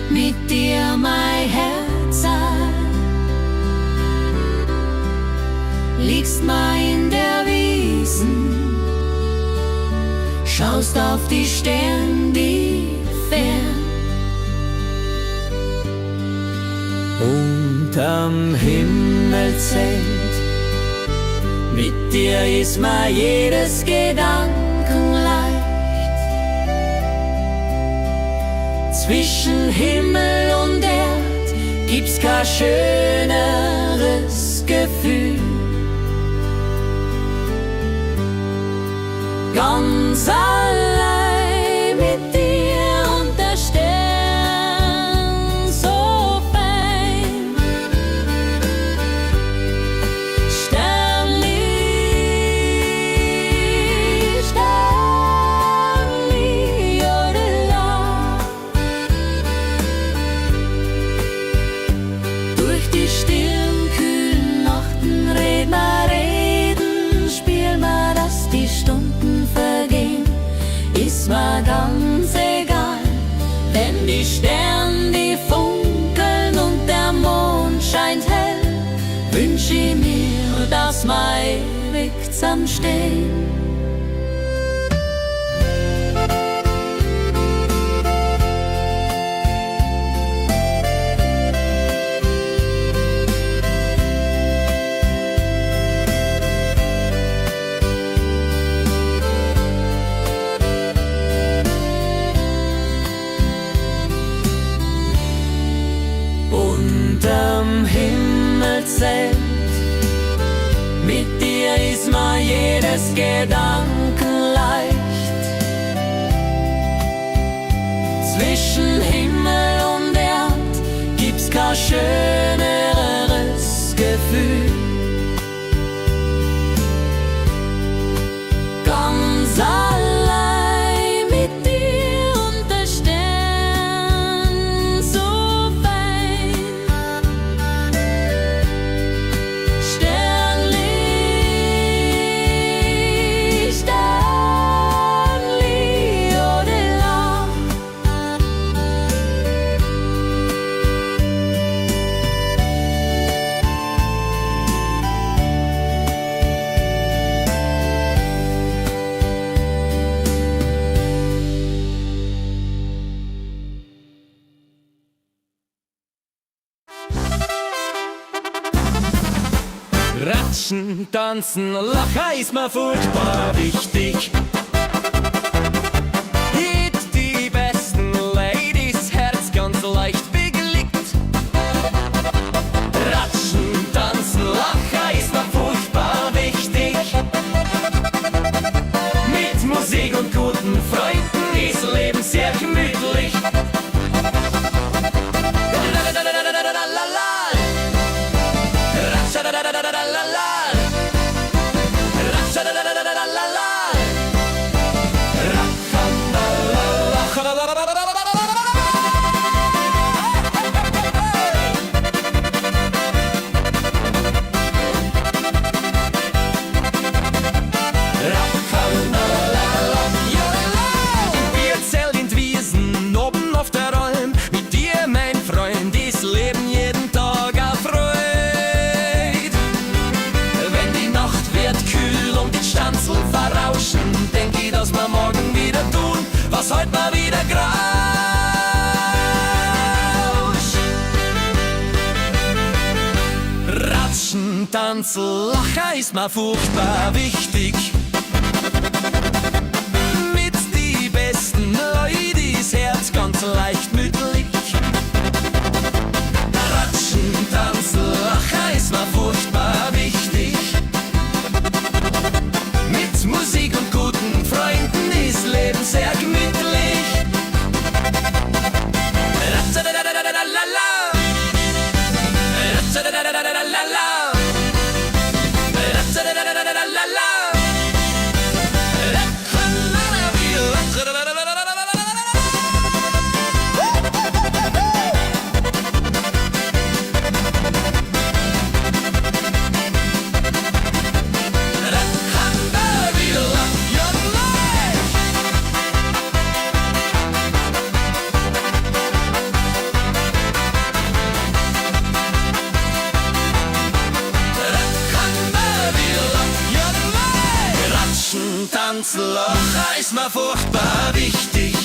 mit dir mein Herz, liegst mal in der Wiesen, schaust auf die Sterne, die fern. unterm Himmelszelt. Mit dir ist mir jedes Gedanken leicht. Zwischen Himmel und Erd gibt's kein schöneres Gefühl. Ganz allein mit dir und der Stern so fein. Sternli, Sternli, jodela. wünsch ich mir, dass wir ewig zusammenstehen. Unterm Himmelszelt, mit dir ist mir jedes Gedanken leicht. Zwischen Himmel und Erd gibt's kein schöneres Gefühl. Ganz allein mit dir und der Stern so fein. Sternli, Sternli, Jodela. Ratschen, tanzen, lachen ist mir furchtbar wichtig. Hit die besten Ladies, Herz ganz leicht bewegt. Ratschen, tanzen, lachen ist mir furchtbar wichtig. Mit Musik und guten Freunden ist Leben sehr gemütlich. Wir zählen in Wiesen, oben auf der Alm. Mit dir, mein Freund, ist Leben jeden Tag erfreut. Wenn die Nacht wird kühl und die Stanzeln verrauschen, denk ich, dass wir morgen wieder tun, was heute mal wieder grauscht. Ratschen, tanzen, lachen ist mir furchtbar wichtig. Mit die besten Leute ist Herz ganz leicht mütterlich. Ratschen, tanzen, lachen ist mir furchtbar wichtig. Mit Musik und guten Freunden ist Leben sehr gemütlich. Ratschadadadadadadala. Ratschadadadadadadala. Ratschadadadadadadala. Tanzen, lachen ist mir furchtbar wichtig.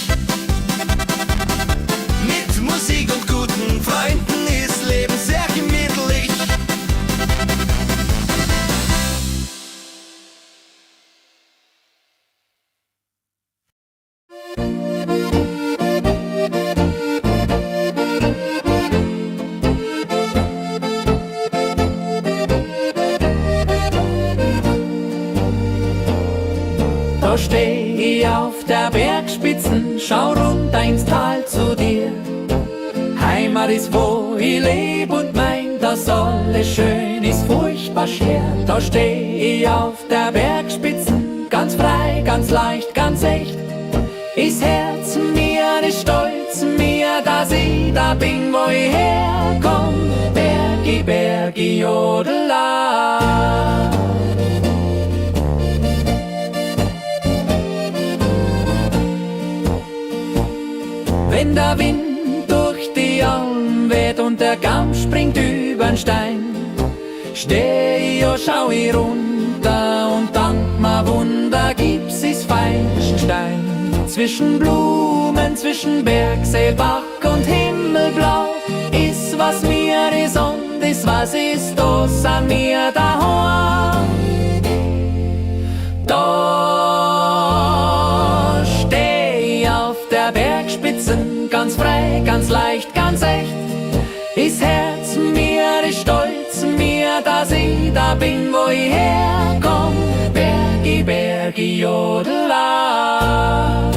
Mit Musik und guten Freunden ist Leben sehr gemütlich. Da steh ich auf der Bergspitzen, schau runter ins Tal zu dir. Heimat ist, wo ich leb und mein, dass alles schön ist, furchtbar schwer. Da steh ich auf der Bergspitzen, ganz frei, ganz leicht, ganz echt. Ist Herz mir, ist stolz mir, dass ich da bin, wo ich herkomm. Bergi, Bergi, Jodela. Wenn der Wind durch die Alm weht und der Kamm springt übern Stein, Steh ich, schau ich runter und dank ma Wunder gibt's is Feigenstein. Zwischen Blumen, zwischen Bergsee, Bach und Himmelblau ist was mir is und is was ist das an mir daheim. Da steh ich auf der Bergspitzen, ganz frei, ganz leicht, ganz echt. Is Herz mir, is stolz mir, dass ich da bin, wo ich herkomm. Bergi, Bergi, Jodela.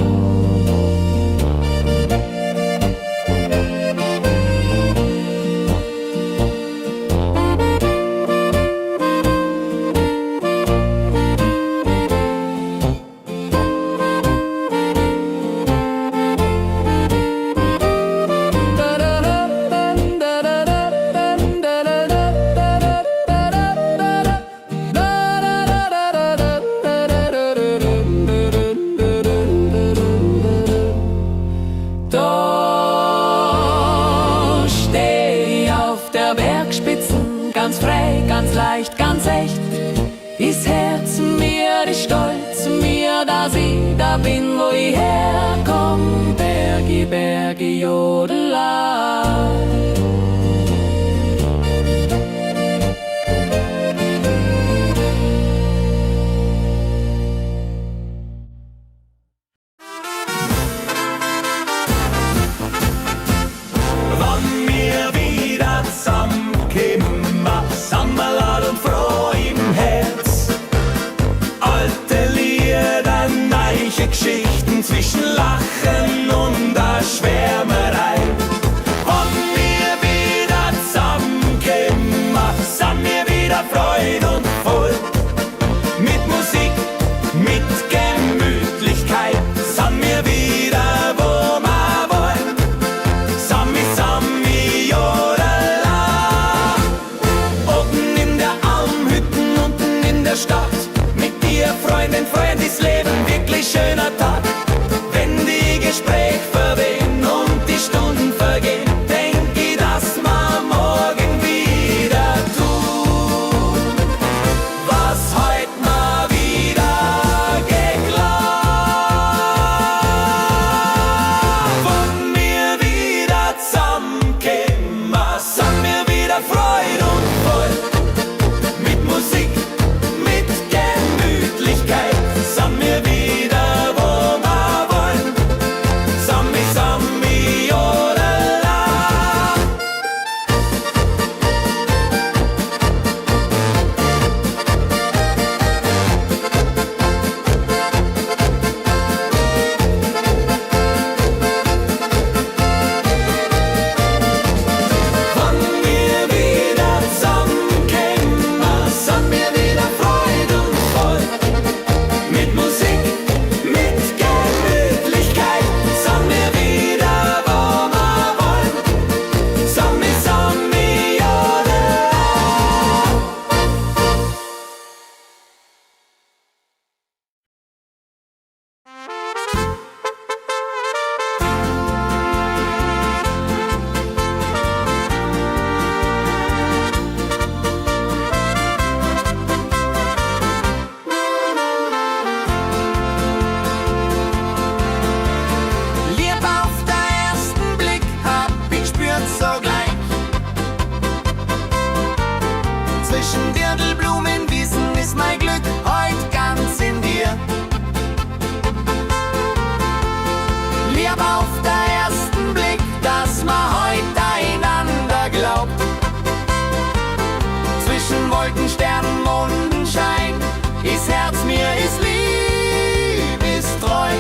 Ganz frei, ganz leicht, ganz echt. Ist Herz mir, ist stolz mir, dass ich da bin, wo ich herkomm. Bergi, Bergi, Jodela. Wann wir wieder zusammenkommen, Sammerlad und froh im Herz. Alte Lieder, neue Geschichten zwischen Lachen und der Schwärmerei. Wann wir wieder zusammenkommen, sind wir wieder Freude und voll. Mit Musik, mit Gemütlichkeit, sind wir wieder, wo wir wollen. Sammi, Sammi, Jodela. Oben in der Almhütten, unten in der Stadt. Mit dir, Freundin, Freund, ist Leben wirklich schöner Tag. Wenn die Gespräche verwehen und die Stunden vergehen, denk ich, dass wir morgen wieder tun, was heut mal wieder geklappt. Wenn wir wieder zusammenkommen, sind wir wieder Freude und voll. Mit Musik, mit Gemütlichkeit, sind wir wieder, wo wir wollen. Sammi, Sammi, Jodela. Wann wir wieder zusammenkommen, sind wir wieder Freude und voll. Mit Musik, mit Gemütlichkeit, sind wir wieder, wo wir wollen. Sammi, Sammi, Jodela. Liebe auf den ersten Blick hab ich gespürt sogleich. Zwischen Dirndlblumenwiesen ist mein Glück heut ganz in dir. Liebe auf den ersten Blick, dass man heut einander glaubt. Zwischen Wolken, Sternen, Mondenschein ist Herz mir, ist lieb, ist treu.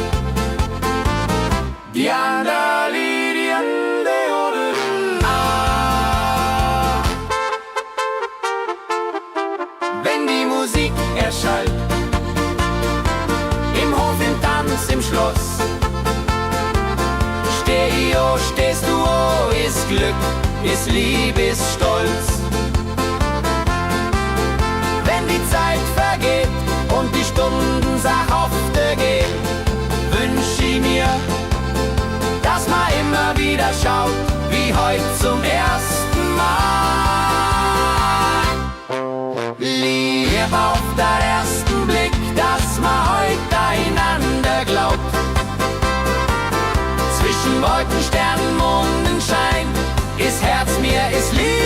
Wenn die Musik erschallt, im Hof, im Tanz, im Schloss, steh ich, oh, stehst du, oh, ist Glück, ist Lieb, ist Stolz. Wenn die Zeit vergeht und die Stunden sachhafte gehen, wünsch ich mir, dass man immer wieder schaut, wie heut zum ersten Mal. auf den ersten Blick, dass man heute einander glaubt. Zwischen Wolken, Sternen, Mondenschein ist Herz mir, ist liebestreu.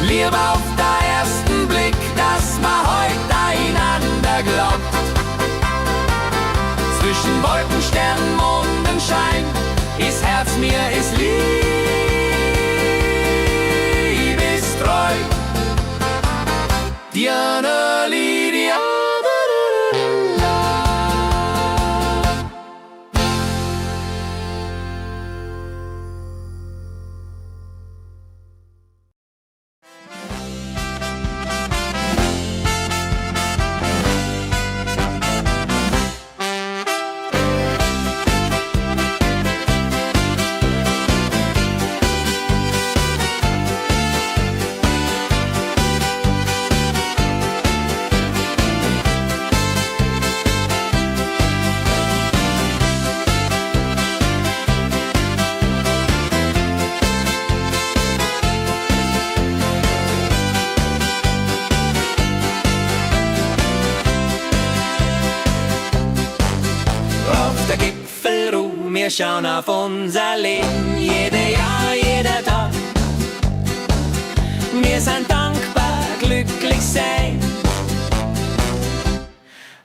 Liebe auf den ersten Blick, dass man heute einander glaubt. Zwischen Wolken, Sternen, Mondenschein ist Herz mir, ist liebestreu. Diana Lydia. Der Gipfelruhe, wir schauen auf unser Leben, jeder Jahr, jeder Tag. Wir sind dankbar, glücklich sein.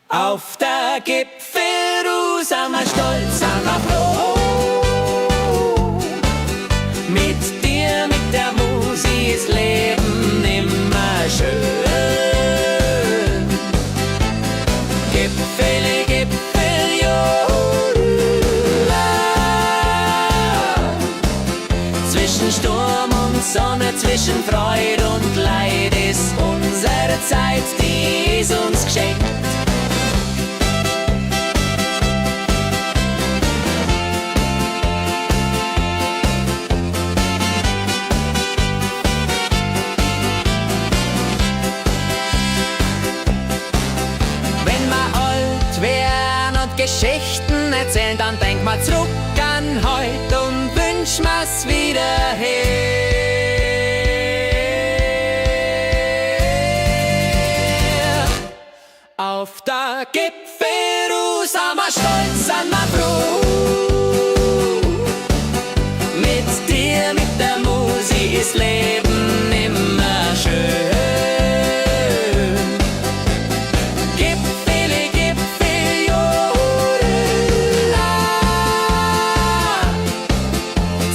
Auf der Gipfelruhe sind wir stolz, sind wir froh. Mit dir, mit der Musik ist Leben immer schön. Gipfel, Gipfel, jo. Zwischen Sturm und Sonne, zwischen Freude und Leid ist unsere Zeit, die ist uns geschenkt. Wenn wir alt werden und Geschichten erzählen, dann denk mal zurück an heute und wünsch mir's wieder her. Auf der Gipfelruhe sind wir stolz, sind wir froh. Mit dir, mit der Musik ist Leben immer schön. Gipfel, Gipfel, jodela.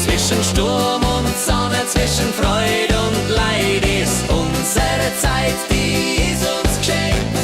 Zwischen Sturm und Sonne, zwischen Freude und Leid ist unsere Zeit, die ist uns geschenkt.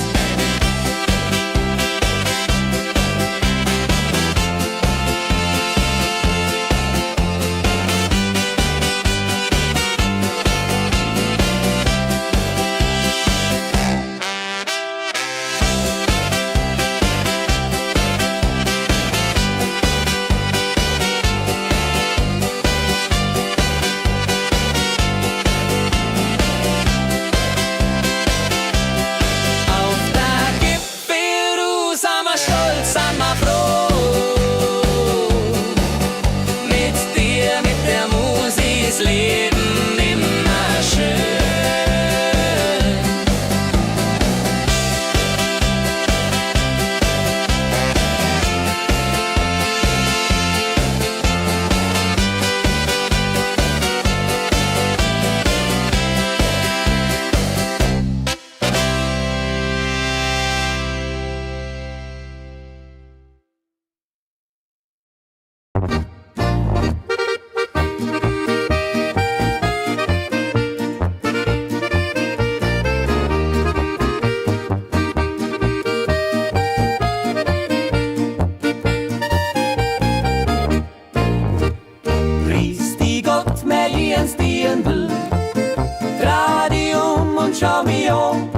schau mich an.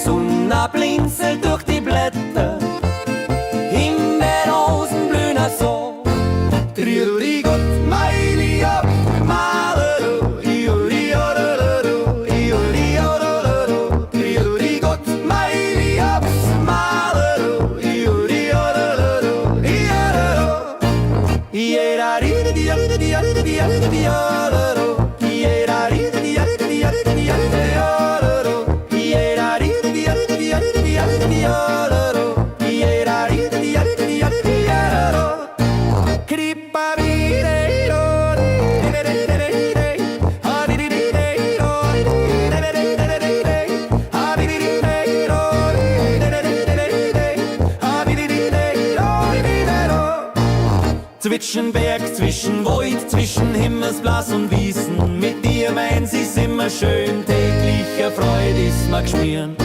Sonne blinzelt durch die Blätter, Zwischen Berg, zwischen Wald, zwischen Himmelsblas und Wiesen. Mit dir meins ist immer schön, tägliche Freude ist mir geschmieren.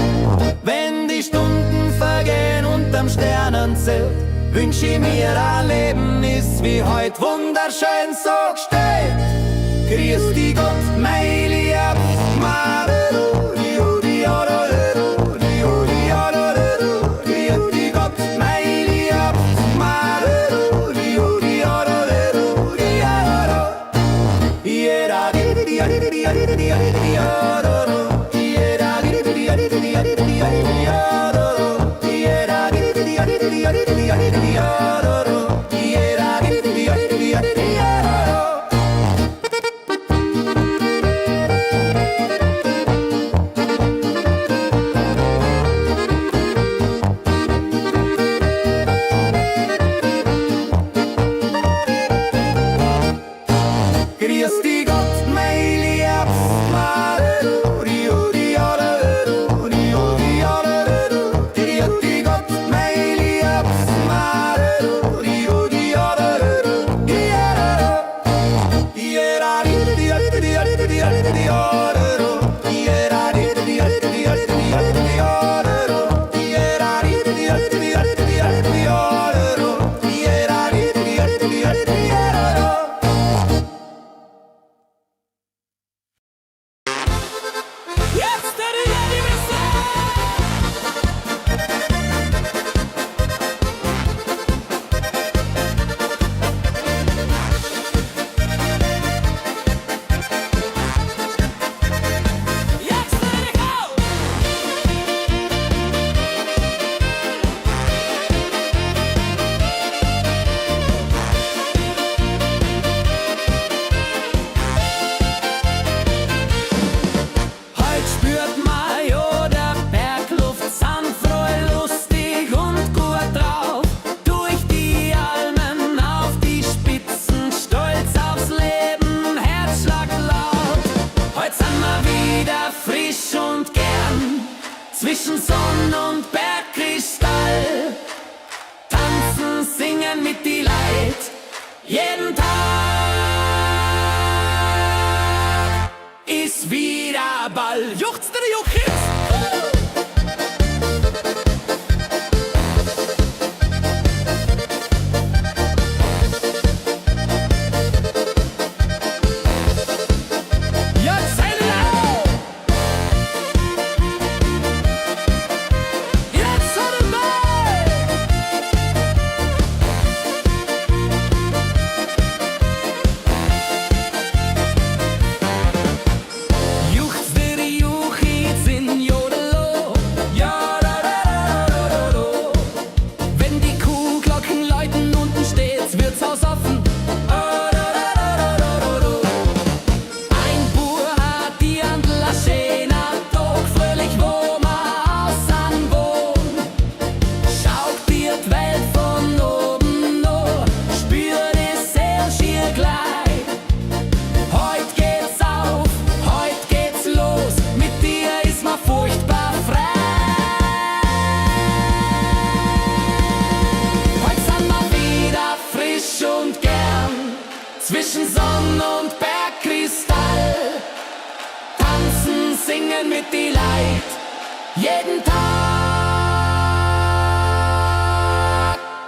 Wenn die Stunden vergehen unterm Sternenzelt, wünsch ich mir ein Leben ist wie heut wunderschön so gestellt. Grüß dich Gott, mein Lieb, zwischen Sonn und Bergkristall. Tanzen, singen mit die Leid, jeden Tag ist wieder Ball. Juchzt der Juchitz! Zwischen Sonn und Bergkristall, tanzen, singen mit die Leid, jeden Tag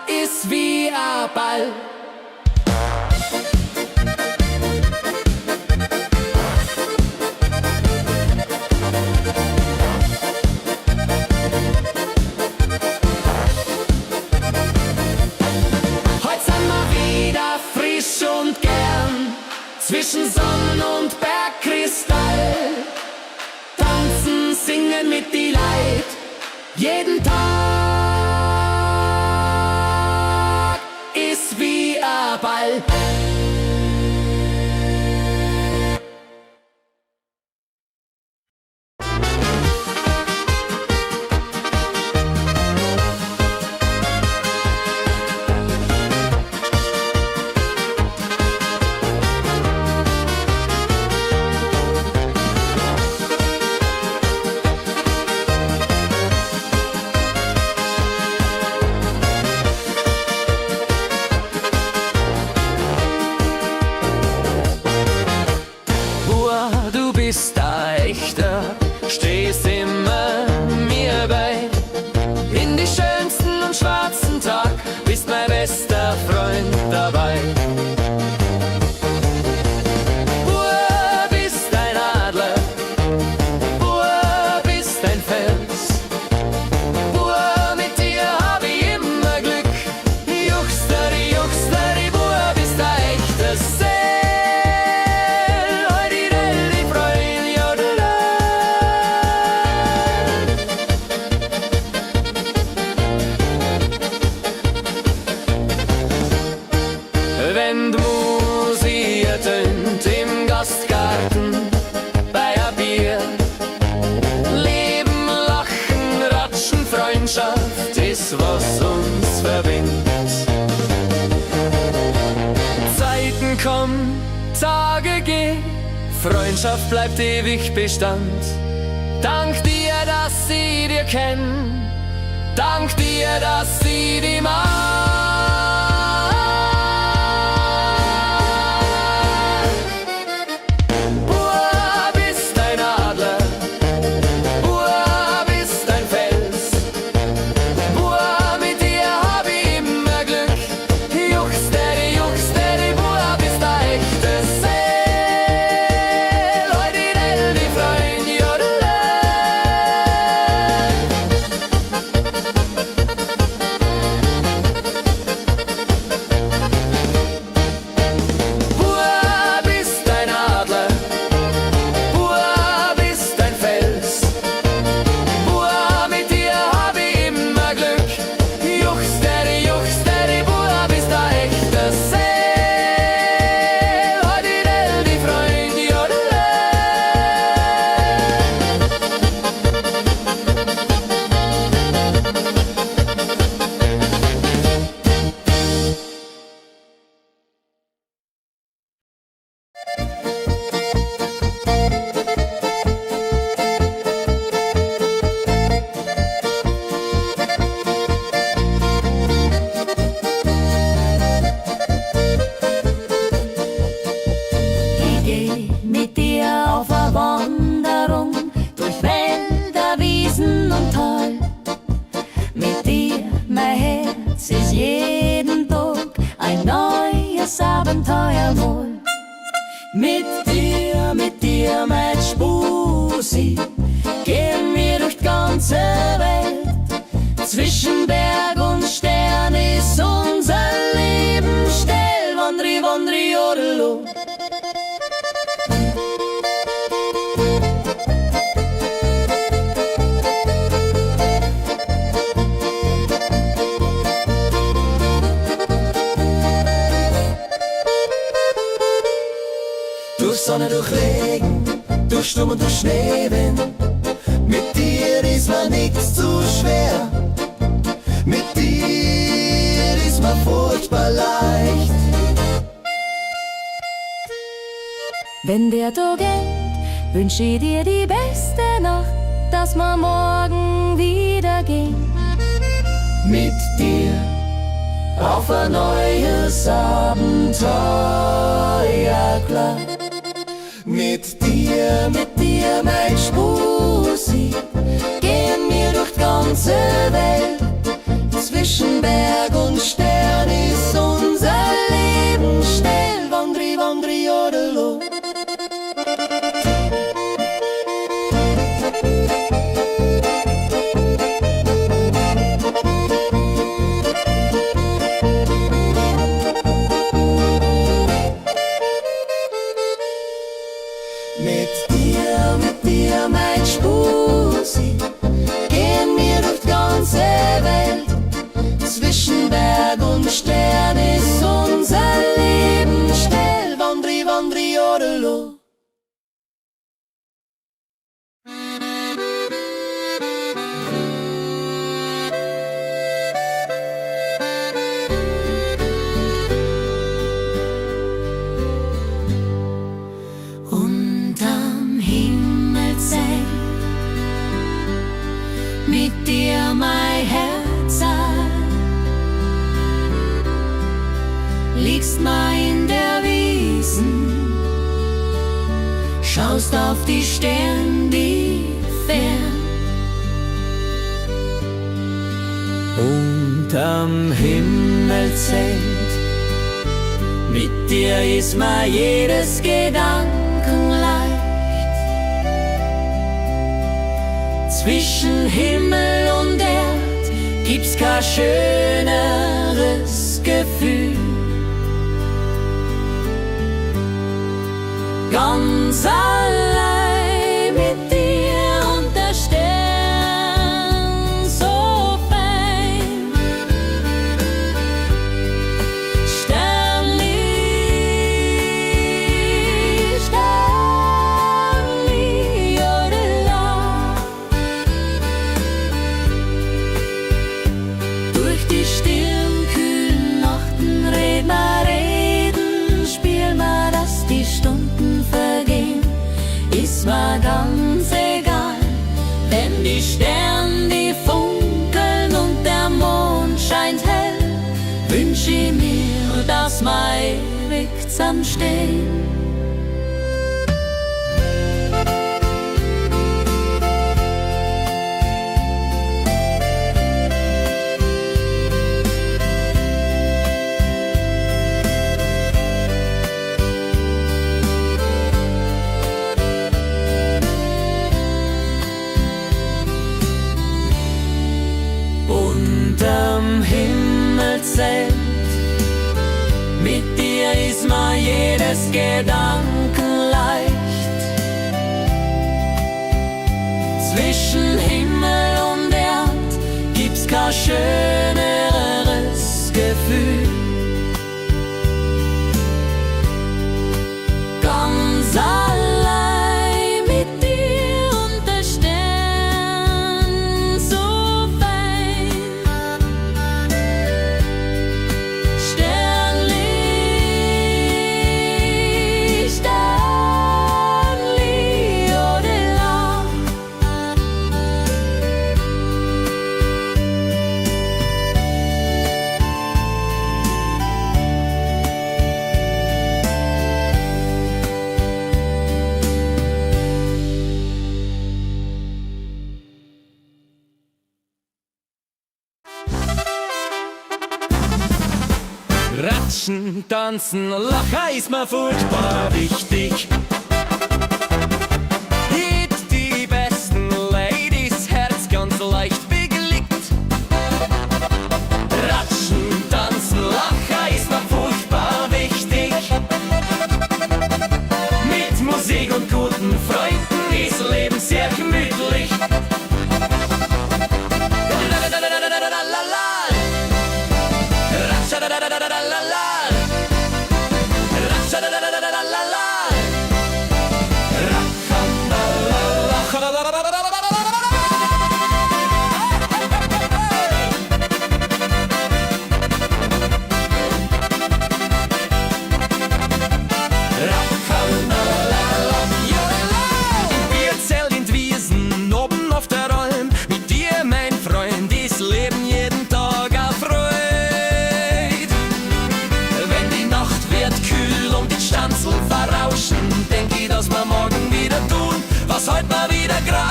ist wie ein Ball. Zwischen Sonn und Bergkristall, tanzen, singen mit die Leid, jeden Tag ist wie ein Ball. Freundschaft ist, was uns verbindet. Zeiten kommen, Tage gehen, Freundschaft bleibt ewig Bestand. Dank dir, dass sie dir kennen, dank dir, dass sie die mag. Bub bist ein Adler, Bub bist ein Fels, Bub, mit dir hab ich immer Glück. Juchsteri, Bub bist ein echtes Seel. Heute die Freund, jodele. Bub bist ein Adler, Bub bist ein Fels, Bub, mit dir hab ich immer Glück. Juchsteri, Bub bist ein echtes Seel. Heute die Freund, jodele. Ich geh mit dir auf eine Wanderung durch Wälder, Wiesen und Tal. Mit dir, mein Herz, ist jeden Tag ein neues Abenteuer wohl. Mit dir, mein Spusi, gehen wir durch die ganze Welt. Zwischen Berg und Stern ist unser Leben still. Wandri, wandri, jodelo. Durch Sonne, durch Regen, durch Sturm und durch Schneewind. Mit dir ist mir nichts zu schwer. Mit dir ist mir furchtbar leicht. Wenn der Tag endet, wünsch ich dir die beste Nacht, dass wir morgen wieder gehen. Mit dir auf ein neues Abenteuer, klar. Mit dir, Mein Spusi, gehen wir durch die ganze Welt. Zwischen Berg und Stern ist unser Leben still. Wandri, wandri, jodelo. Mit dir, mein Spusi, gehen wir durch die ganze Welt. Zwischen Berg und Stern ist unser Leben still. Wandri, wandri, jodelo. Unterm Himmelszelt, mit dir mein Herz, liegst mal in der Wiesen, schaust auf die Sterne, die fern. unterm Himmelszelt. Mit dir ist mir jedes Gedanken leicht. Zwischen Himmel und Erd gibt's kein schöneres Gefühl. Ganz allein mit dir und der Stern so fein. Sternli, Sternli, jodela. dass wir ewig zusammenstehen. Unterm Himmelszelt, mit dir ist mir jedes Gedanken leicht. Zwischen Himmel und Erd gibt's kein schöneres Gefühl. Ganz allein mit dir und der Stern so fein. Sternli, Sternli, odela. Ratschen, tanzen, lachen ist mir furchtbar wichtig. Hit die besten Ladies, Herz ganz leicht bewegt. Ratschen, tanzen, lachen ist mir furchtbar wichtig. Mit Musik und guten Freunden ist Leben sehr gemütlich. Wir zählen in Wiesen, oben auf der Alm. Mit dir, mein Freund, ist Leben jeden Tag erfreut. Wenn die Nacht wird kühl und die Stanzel verrauschen, denk ich, dass wir morgen wieder tun, was heute mal wieder grauscht.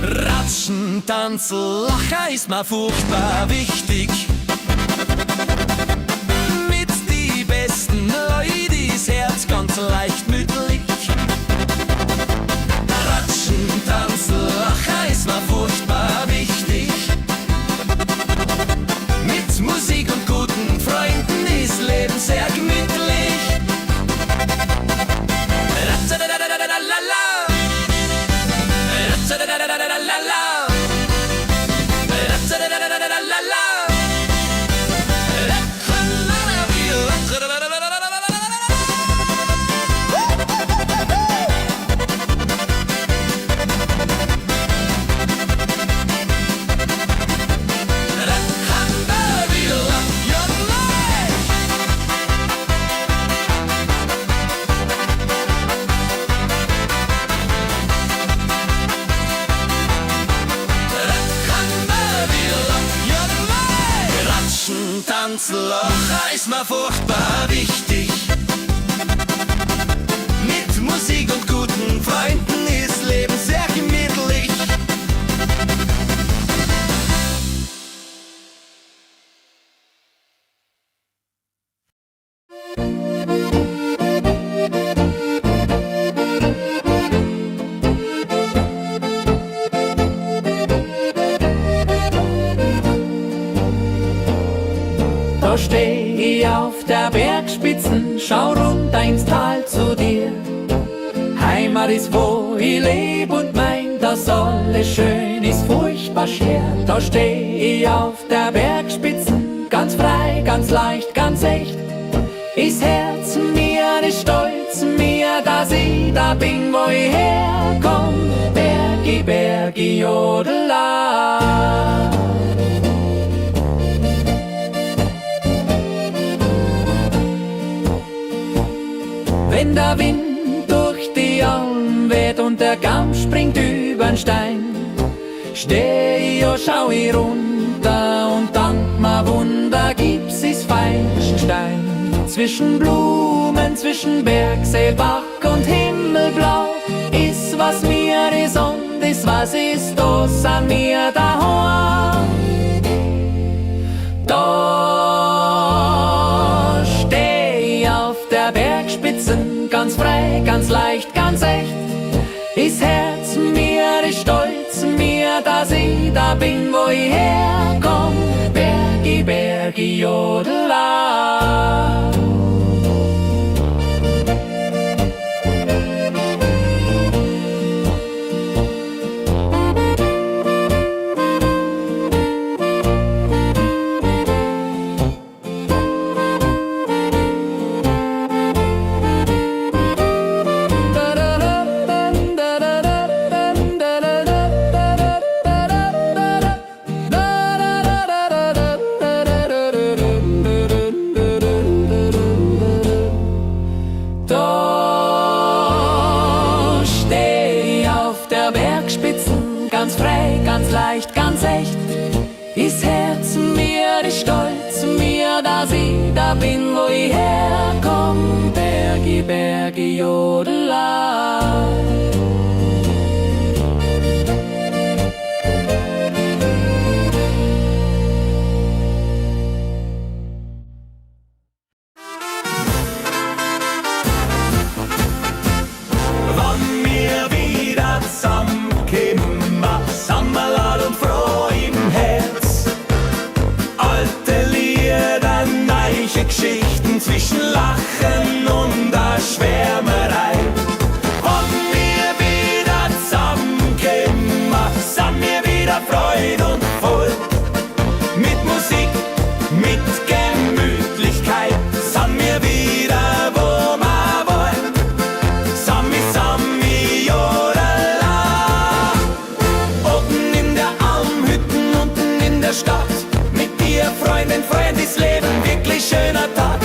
Ratschen, tanzen, lachen ist mir furchtbar wichtig. Mit die besten Leute ist Herz ganz leicht mütterlich. Ratschen, tanzen, lachen ist mir furchtbar wichtig. Mit Musik und guten Freunden ist Leben sehr gemütlich. Ratschadadadadadala. Ratschadadadadadala. Ratschadadadadadala. Tanzen, lachen ist mir furchtbar wichtig. Mit Musik und guten Freunden ist Leben sehr gemütlich. Da steh ich auf der Bergspitzen, schau runter ins Tal zu dir. Heimat ist, wo ich leb und mein, dass alles schön ist, furchtbar schwer. Da steh ich auf der Bergspitzen, ganz frei, ganz leicht, ganz echt. Ist Herz mir, ist stolz mir, dass ich da bin, wo ich herkomm. Bergi, Bergi, jodela. Wenn der Wind durch die Alm weht und der Kamm springt übern Stein, steh ich Studio schau ich runter und dank ma Wunder gibt's is Feigenstein. Zwischen Blumen, zwischen Bergsee, Bach und Himmelblau ist was mir is und is was ist, da sind wir daheim. Da steh ich auf der Bergspitzen, ganz frei, ganz leicht, ganz echt. Ist Herz mir, ist stolz mir, dass ich da bin, wo ich herkomm. Bergi, Bergi, Jodela. Ganz frei, ganz leicht, ganz echt. Ist Herz mir, ist stolz mir, dass ich da bin, wo ich herkomm. Bergi, Bergi, Jodela. Geschichten zwischen Lachen und der Schwärmerei. Wenn wir wieder zusammenkommen, sind wir wieder Freude und voll. Mit Musik, mit Gemütlichkeit, sind wir wieder, wo wir wollen. Sami, Sami, Jodela. Oben in der Almhütten, unten in der Stadt. Mit dir, Freundin, Freund, ist Leben wirklich schöner Tag.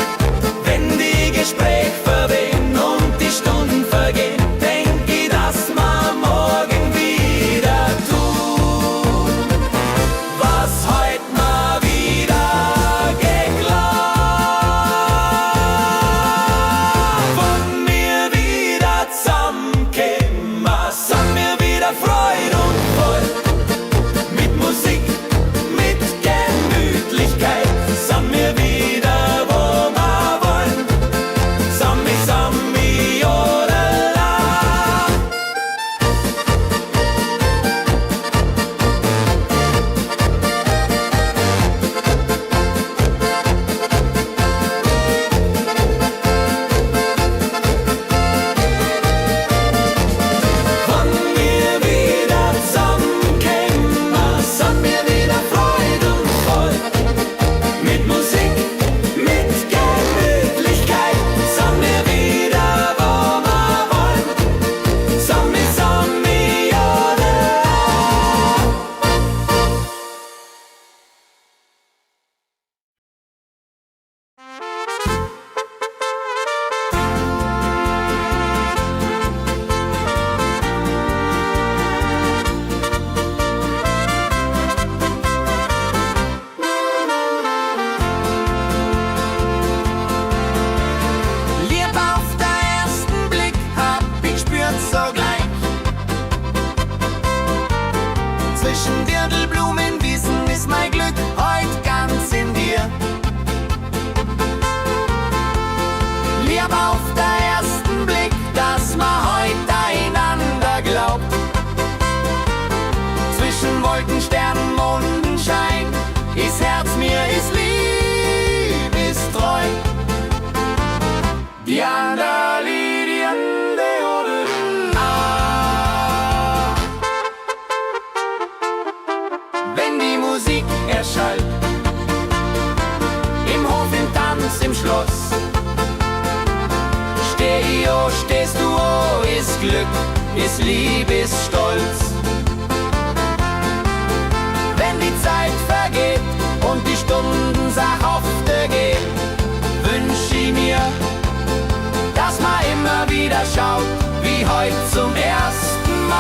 Wenn die Gespräche verwehen und die Stunden vergehen, denk ich, dass wir morgen wieder tun, was heut mal wieder geglaubt. Wenn wir wieder zusammenkommen, sind wir wieder Freude und voll. Mit Musik, mit Gemütlichkeit, sind wir wieder, wo wir wollen. Sami, Sami, Jodela. Wenn wir wieder zusammenkommen, sind wir wieder Freude und voll. Mit Musik, mit Gemütlichkeit, sind wir wieder, wo wir wollen. Sami, Sami, Jodela. Liebe auf den ersten Blick hab ich gespürt sogleich. Zwischen Dirndlblumenwiesen ist mein Glück heut ganz in dir. Liebe auf den ersten Blick, dass man heut einander glaubt. Zwischen Wolken, Sternen, Mondenschein ist Herz mir, ist lieb, ist treu. Diandali, Diande, ah. Wenn die Musik erschallt, im Hof, im Tanz, im Schloss, steh ich, oh, stehst du, oh, ist Glück, ist Lieb, ist Stolz. Wenn die Zeit vergeht und die Stunden sachhafte gehen, wünsch ich mir, dass man immer wieder schaut, wie heut zum ersten Mal.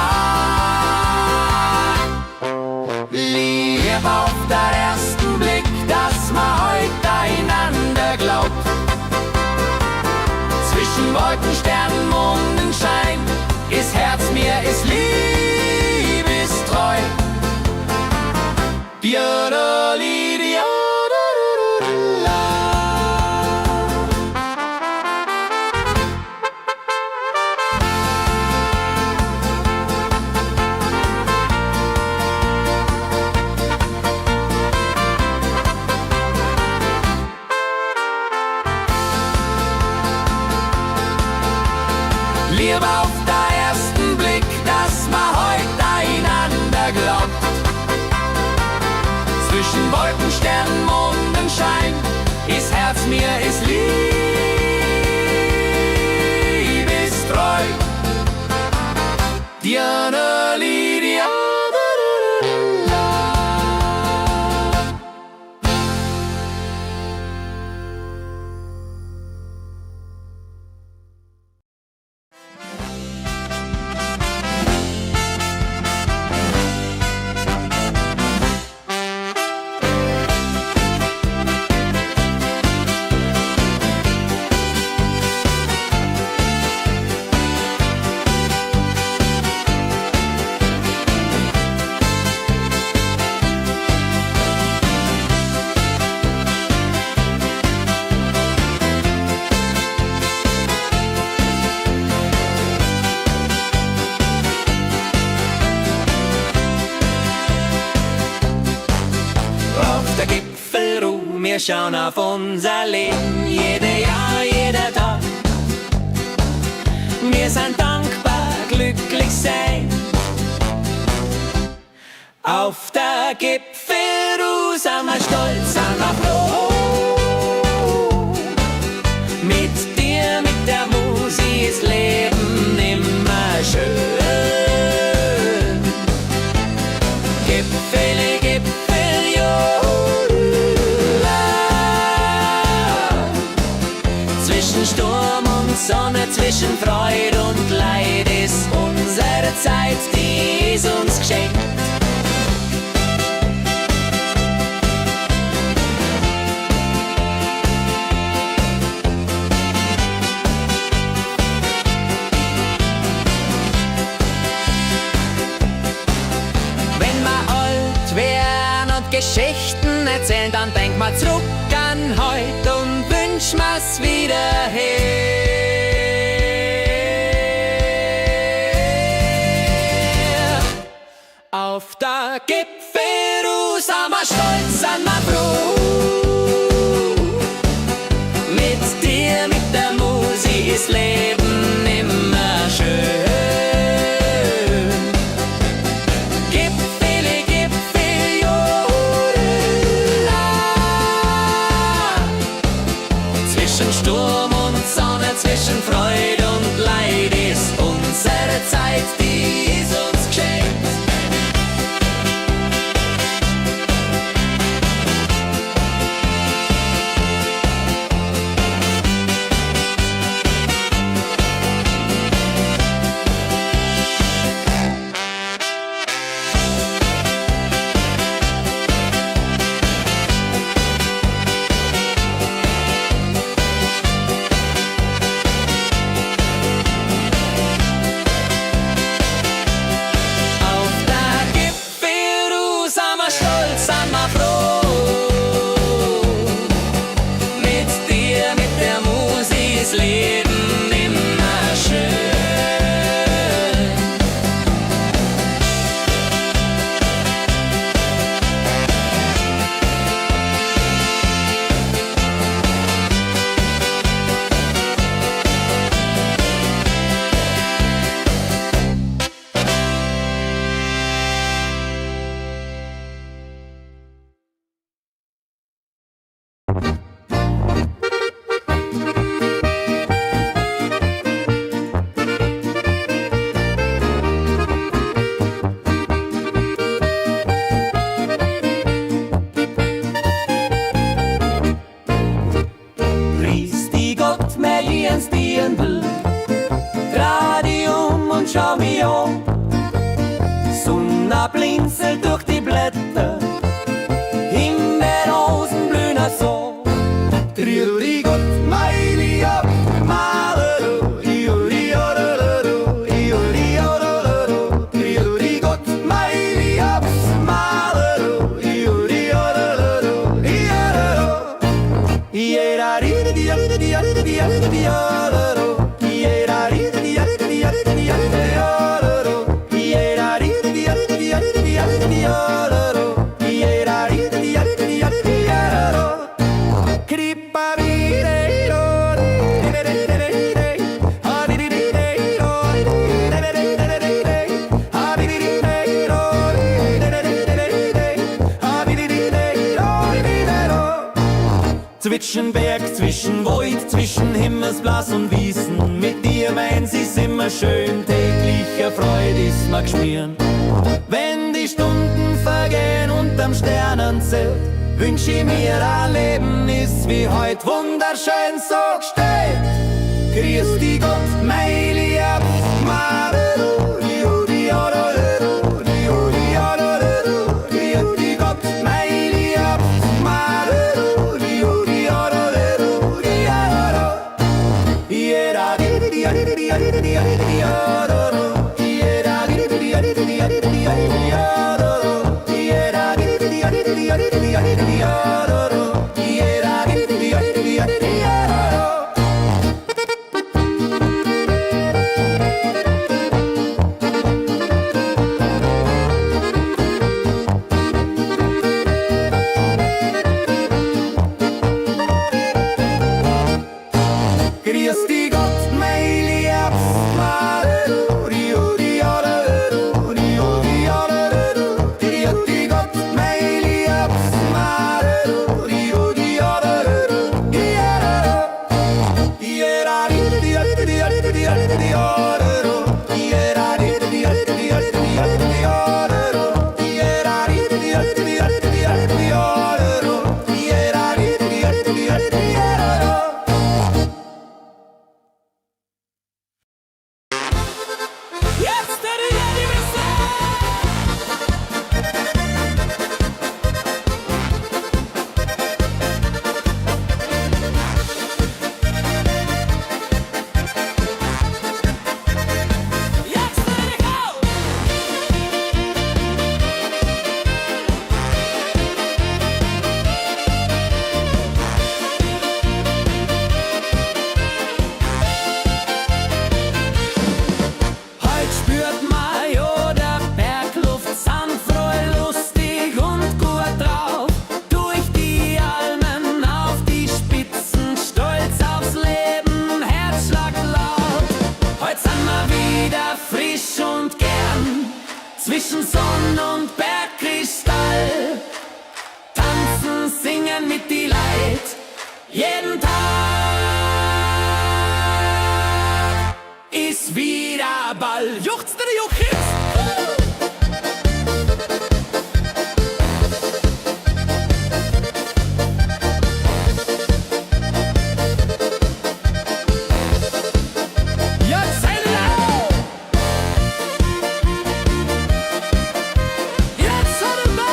Diana Lydia. Wir schauen auf unser Leben, jede Jahr, jeder Tag. Wir sind dankbar, glücklich sein. Auf der Gipfelruhe sind wir stolz, sind wir froh. Mit dir, mit der Musik ist Leben immer schön. Gipfel, Gipfel, jo. Zwischen Sturm und Sonne, zwischen Freude und Leid ist unsere Zeit, die ist uns geschenkt. Wenn wir alt werden und Geschichten erzählen, dann denk mal zurück an heute und wünsch mir's wieder her. Auf der Gipfelruhe sind wir stolz, sind wir froh. Mit dir, mit der Musik ist Leben immer schön. Gipfel, Gipfel, jodela. Zwischen Sturm und Sonne, zwischen Freude und Leid ist unsere Zeit, die ist uns geschenkt. Schau mich an, Sonne blinzelt durch die Blätter, Himbeerrosen blühen so. Triori Gott, meine ab, Malero, Iori Ororo, Iori Ororo, Triori Gott, meine ab, Malero, Iori Ororo, Ioro, Iera Ride, Diaride, Diaride, Diaride, Diaroro, Iera Ride, Diaride, Diaride, Diaride. Zwischen Berg, zwischen Wald, zwischen Himmelsblas und Wiesen, mit dir dir meins ist immer schön, tägliche Freude ist mir geschmieren. Wenn die Stunden vergehen unterm Sternenzelt, wünsch ich mir ein Leben ist wie heut wunderschön so gestellt. Grüß dich Gott, mein Lieb, grüß dich Gott, mein Lieb, grüß dich Gott, mein Liebs, grüß dich Gott, mein Liebs, Heut spürt man ja der Bergluft sanfroh, lustig und gut drauf. Durch die Almen auf die Spitzen, stolz aufs Leben, Herzschlag laut. Heut sind wir wieder frisch und gern, zwischen Sonn und Bergkristall. Tanzen, singen mit die Leid, jeden Tag ist wieder Ball. Juchzt der Juchitz! Jetzt seid ihr auf! Jetzt seid ihr bei!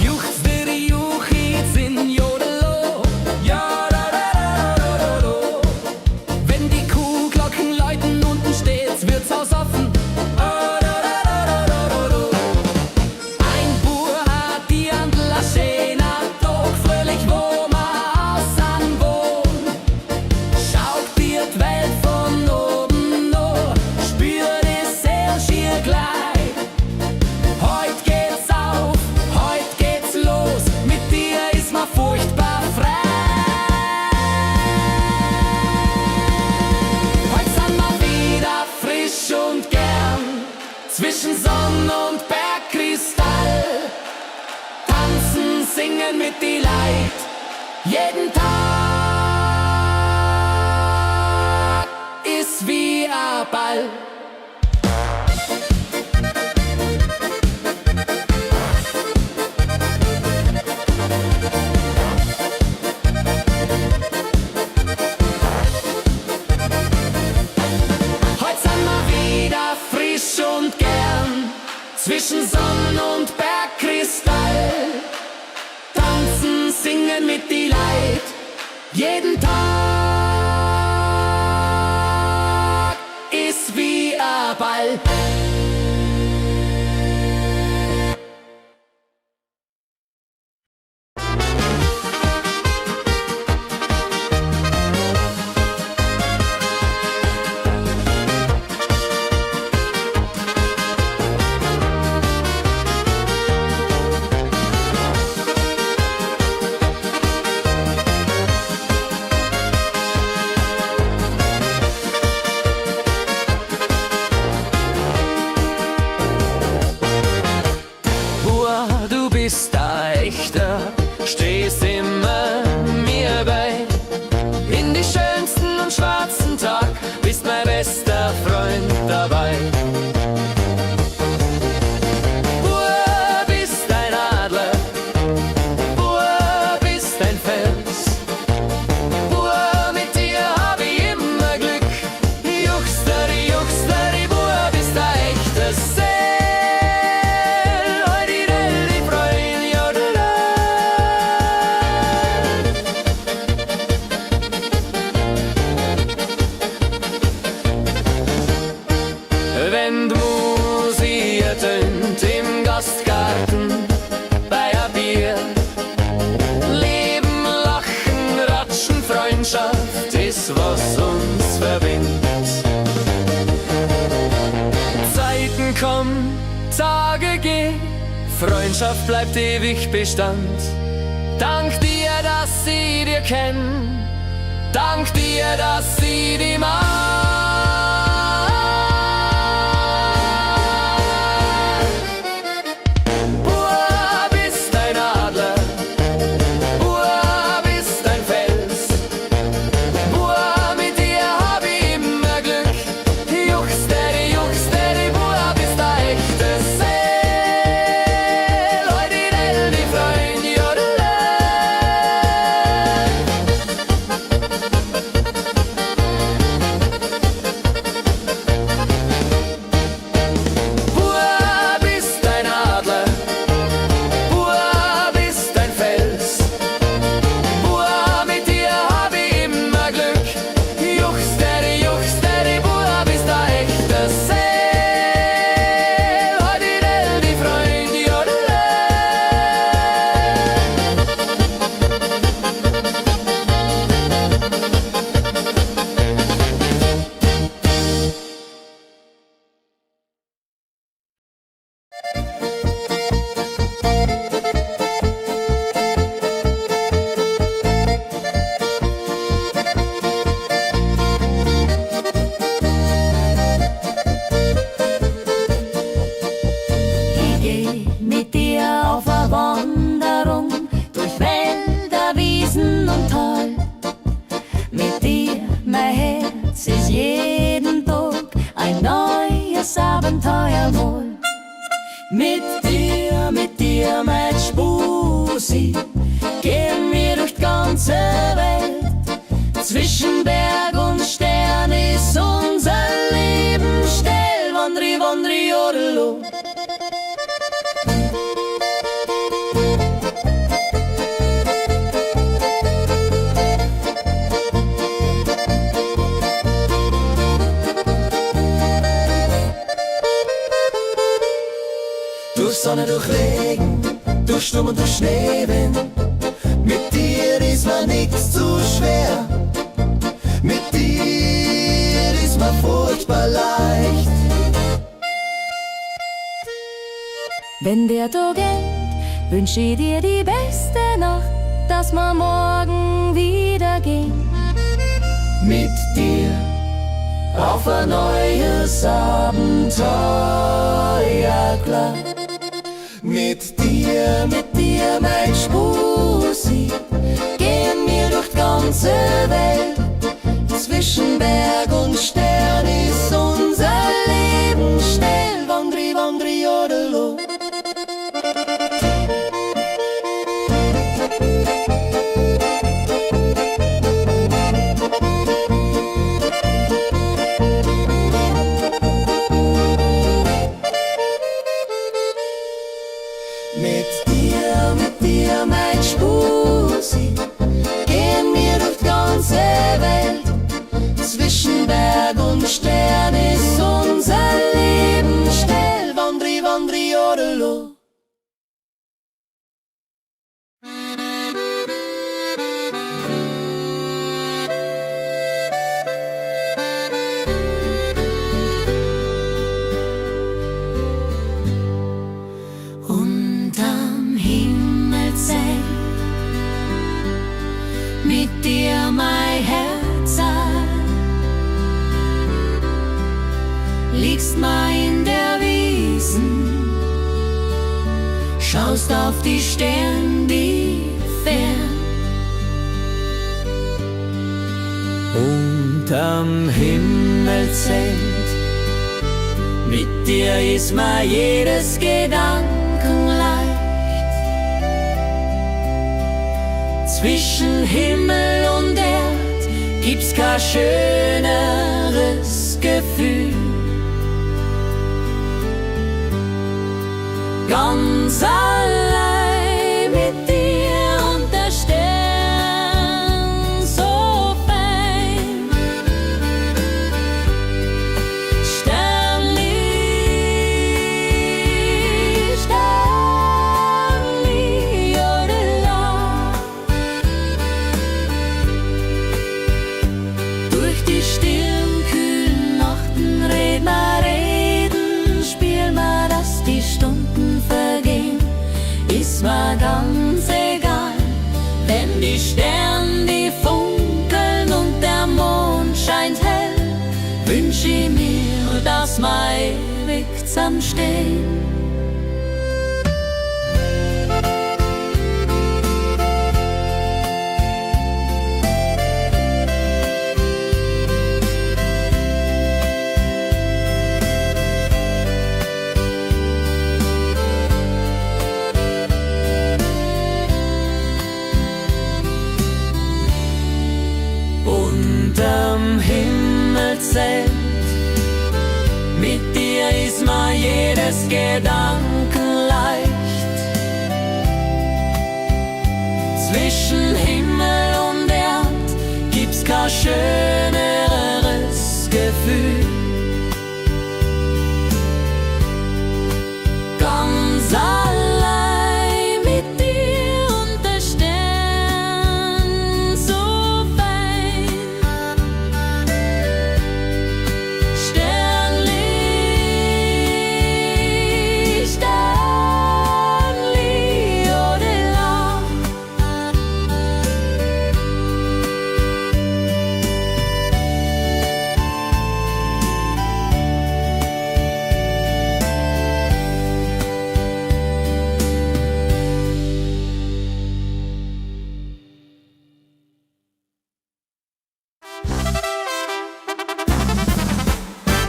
Juchzt der Juchitz in Jodelo, ja da da da da da. Wenn die Kuhglocken läuten, unten steht's Wirtshaus offen. Oh, da da da da da da. Ein Bur hat die Andl a schöner Tag, fröhlich wo ma außen wohn. Schaut dir die Welt von oben no, spürt es sehr schier gleich. Heut geht's auf, heut geht's los, mit dir ist ma furchtbar frei. Heut sind wir wieder frisch und gern, zwischen Sonn und Bergkristall. Tanzen, singen mit die Leid, jeden Tag ist wie ein Ball. Heut sind wir wieder frisch und gern, zwischen Sonn und Bergkristall. Tanzen, singen mit die Leid, jeden Tag ist wie ein Ball. Freundschaft bleibt ewig Bestand. Dank dir, dass sie dir kenn. Dank dir, dass sie die mag. Bub bist ein Adler, Bub bist ein Fels. Bub, mit dir hab ich immer Glück. Juchsteady, Bub bist ein echtes Seel. Heute die Freund, jodele. Bub bist ein Adler, Bub bist ein Fels. Bub, mit dir hab ich immer Glück. Juchsteady, Bub bist ein echtes Seel. Heute die Freund, jodele. Ich geh mit dir auf eine Wanderung durch Wälder, Wiesen und Tal. Mit dir, mein Herz, ist jeden Tag ein neues Abenteuer wohl. Mit dir, mein Spusi, gehen wir durch die ganze Welt. Zwischen Berg und Stern ist unser Leben still. Wandri, wandri, jodelo. Durch Sonne, durch Regen, durch Sturm und durch Schneewind. Mit dir ist mir nichts zu schwer. Mit dir ist mir furchtbar leicht. Wenn der Tag endet, wünsch ich dir die beste Nacht, dass wir morgen wieder gehen. Mit dir auf ein neues Abenteuer, klar. Mit dir, Mein Spusi, gehen wir durch die ganze Welt. Zwischen Berg und Stern ist unser Leben still. Wandri, wandri, jodelo. Mit dir, mein Spusi, gehen wir durch die ganze Welt. Zwischen Berg und Stern ist unser Leben still. Wandri, wandri, jodelo. Unterm Himmelszelt, mit dir mein Herz, liegst mal in der Wiesen, schaust auf die Sterne, die fern. unterm Himmelszelt. Mit dir ist mir jedes Gedanken leicht. Zwischen Himmel und Erd gibt's kein schöneres Gefühl. Ganz allein mit dir und der Stern so fein. Sternli, Sternli, jodela. Durch die stillen, kühlen Nachten reden, spiel mal, dass die Stunden vergehen. Denn die Sterne, die funkeln und der Mond scheint hell, wünsch ich mir, dass wir ewig zusammenstehen. Unterm Himmelszelt, mit dir ist mir jedes Gedanken leicht. Zwischen Himmel und Erd gibt's kein schöneres Gefühl. Ganz allein mit dir und der Stern so fein. Sternli, Sternli, odela.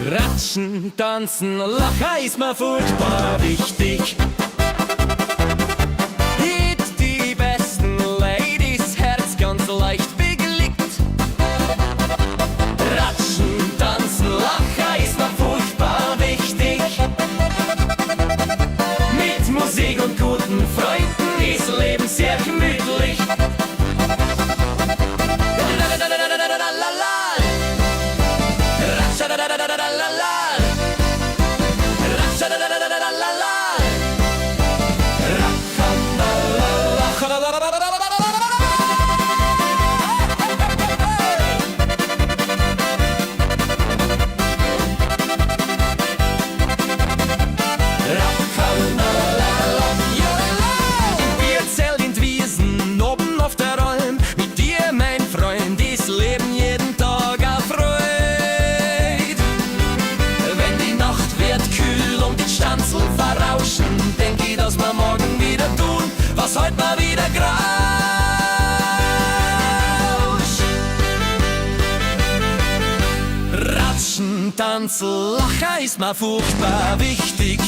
Ratschen, tanzen, lachen ist mir furchtbar wichtig. Hit die besten Ladies, Herz ganz leicht bewegt. Ratschen, tanzen, lachen ist mir furchtbar wichtig. Mit Musik und guten Freunden ist Leben sehr gemütlich. Was heute mal wieder grauscht. Ratschen, tanzen, lachen ist mir furchtbar wichtig.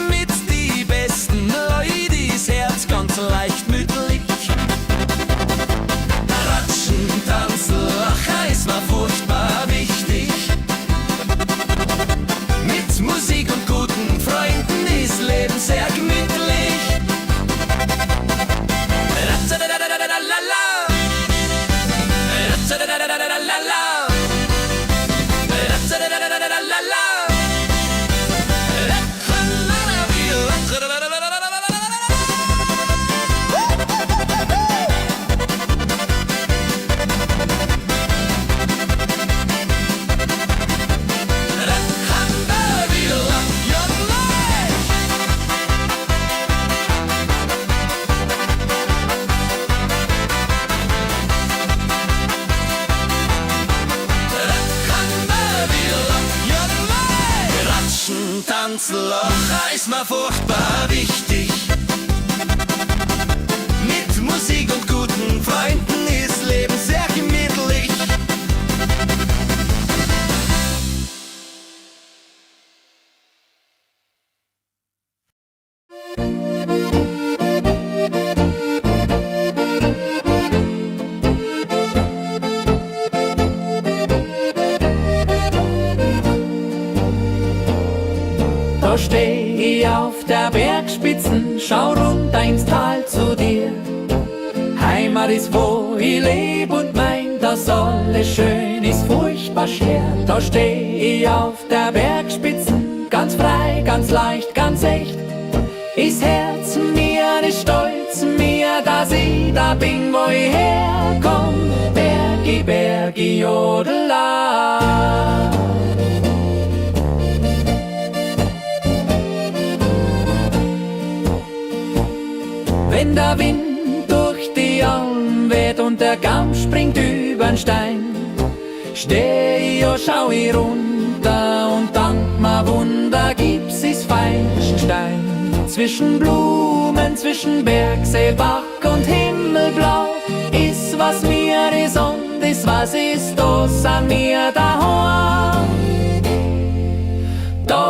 Mit die besten Leute ist Herz ganz leicht mütterlich. Ratschen, tanzen, lachen ist mir furchtbar wichtig. Mit Musik und guten Freunden ist Leben sehr gemütlich. Tanzloch ist mir furchtbar wichtig. Mit Musik und guten Freunden ist Leben sehr gemütlich. Da steh ich auf der Bergspitzen, schau runter ins Tal zu dir. Heimat ist, wo ich leb und mein, dass alles schön ist, furchtbar schwer. Da steh ich auf der Bergspitzen, ganz frei, ganz leicht, ganz echt. Ist Herz mir nicht stolz, mir, dass ich da bin, wo ich herkomm. Bergi, Bergi, jodela. Wenn wenn der Wind durch die Alm weht und der Kamm springt übern Stein, steh ich und schau ich runter und dank ma Wunder gibt's is Feistenstein. Zwischen Blumen, zwischen Bergsee, Bach und Himmelblau ist was mir is und is was ist, da sind wir daheim. Da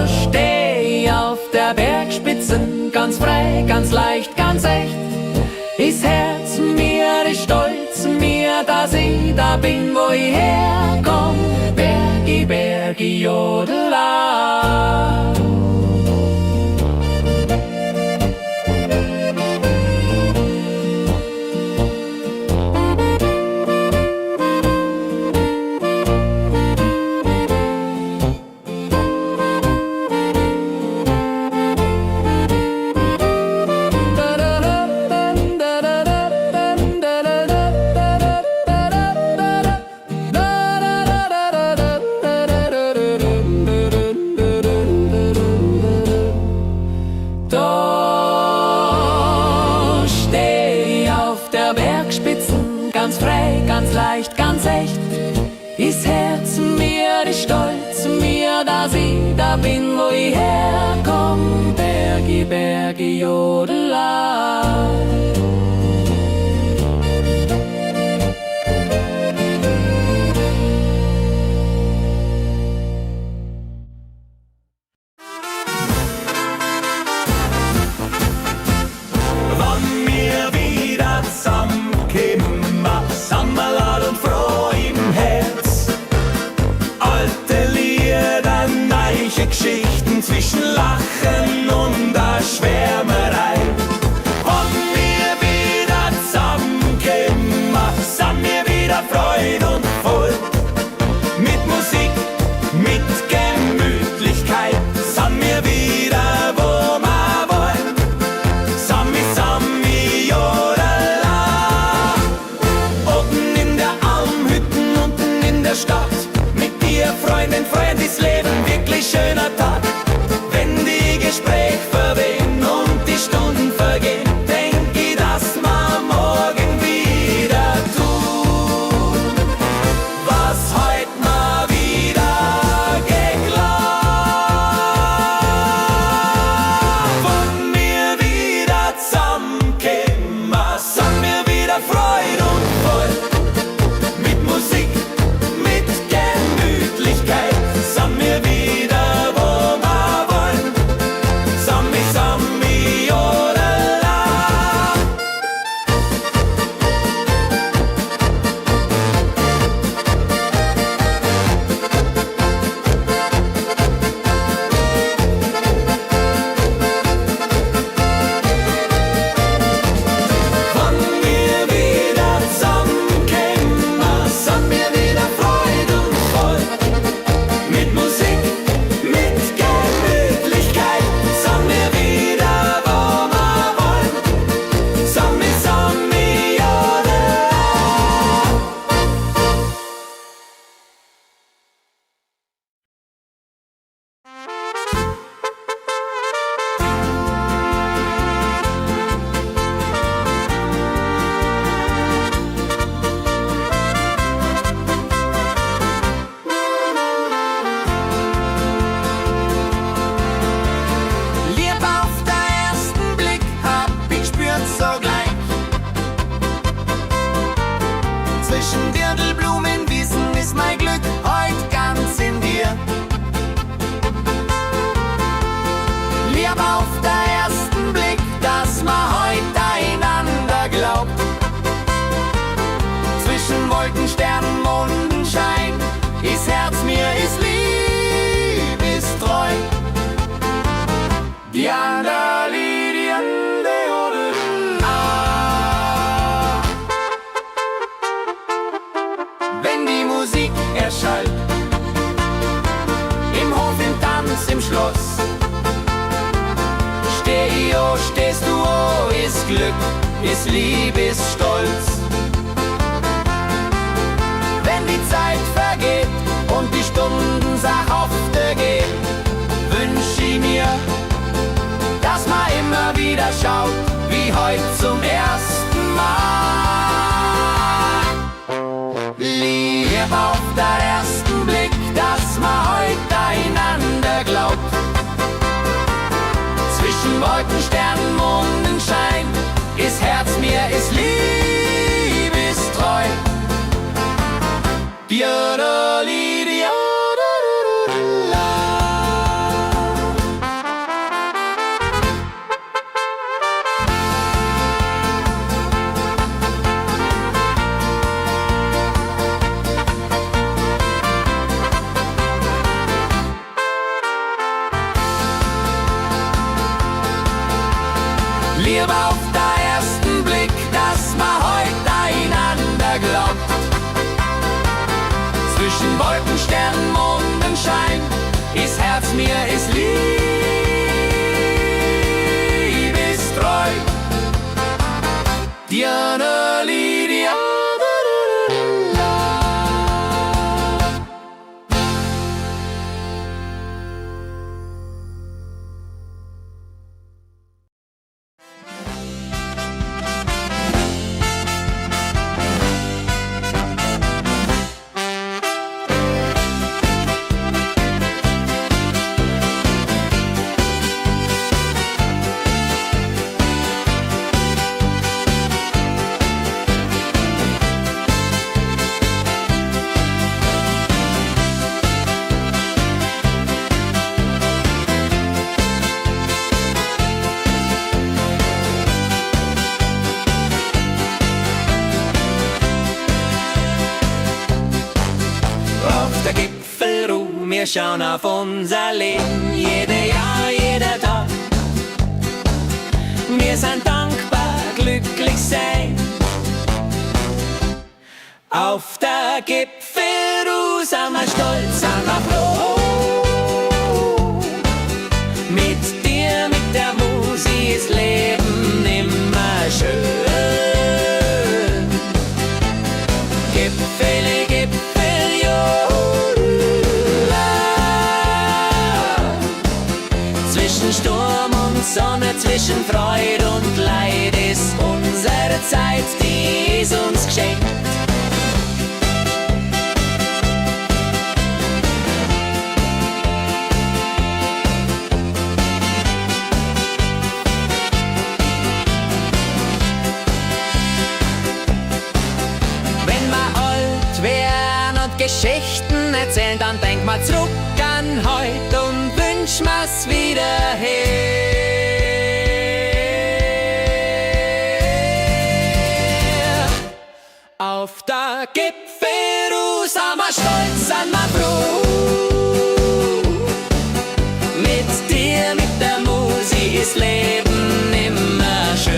steh ich auf der Bergspitzen, ganz frei, ganz leicht, ganz echt. Ist Herz mir, ist stolz mir, dass ich da bin, wo ich herkomm. Bergi, Bergi, Jodela. Ganz frei, ganz leicht, ganz echt. Ist Herz mir, ist stolz mir, dass ich da bin, wo ich herkomm. Bergi, Bergi, Jodela. Wann wir wieder zusammenkommen, Sammerlad und froh im Herz. Alte Lieder, neue Geschichten zwischen Lachen und der Schwärmerei. Wann wir wieder zusammenkommen, sind wir wieder Freude und voll. Mit Musik, mit Gemütlichkeit, sind wir wieder, wo wir wollen. Sami, Sami, Jodela. Oben in der Almhütten, unten in der Stadt. Mit dir, Freundin, Freund, ist Leben wirklich schöner Tag. Wenn die Gespräche verwehen und die Stunden vergehen, denk ich, dass wir morgen wieder tun, was heut mal wieder geglaubt. Wenn wir wieder zusammenkommen, sind wir wieder Freude und voll. Mit Musik, mit Gemütlichkeit, sind wir wieder, wo wir wollen. Sami, Sami, Jodela. Wann wir wieder zusammenkommen, sind wir wieder Freude und voll. Mit Musik, mit Gemütlichkeit, sind wir wieder, wo wir wollen. Sami, Sami, Jodela. Liebe auf den ersten Blick hab ich gespürt sogleich. Zwischen Dirndlblumenwiesen ist mein Glück heut ganz in dir. Liebe auf den ersten Blick, dass man heut einander glaubt. Zwischen Wolken, Sternen, Mondenschein ist Herz mir, ist lieb, ist treu. Die Andali, die Ande, wenn die Musik erschallt, im Hof, im Tanz, im Schloss, steh ich, oh, stehst du, oh, ist Glück, ist Lieb, ist Stolz. Wenn die Zeit vergeht und die Stunden sachhafte gehen, wünsch ich mir, dass man immer Liebe auf den ersten Blick, dass man heute einander glaubt. Zwischen Wolken, Sternen, Mondenschein ist Herz mir, ist liebestreu. Diana Lydia. Wir schauen auf unser Leben, jede Jahr, jeder Tag. Wir sind dankbar, glücklich sein. Auf der Gipfelruhe sind wir stolz, sind wir froh. Mit dir, mit der Musik ist Leben immer schön. Gipfel, Gipfel, jo. Zwischen Sturm und Sonne, zwischen Freude und Leid ist unsere Zeit, die ist uns geschenkt. Wenn wir alt werden und Geschichten erzählen, dann denk mal zurück an heute und wünsch mir's wieder her. Auf der Gipfelruhe sind wir stolz, sind wir froh. Mit dir, mit der Musik ist Leben immer schön.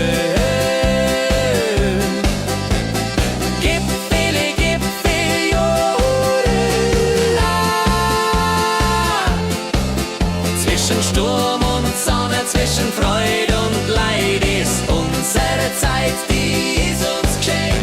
Gipfel, Gipfel, jodela. Zwischen Sturm und Sonne, zwischen Freude und Leid ist unsere Zeit, die ist uns geschenkt.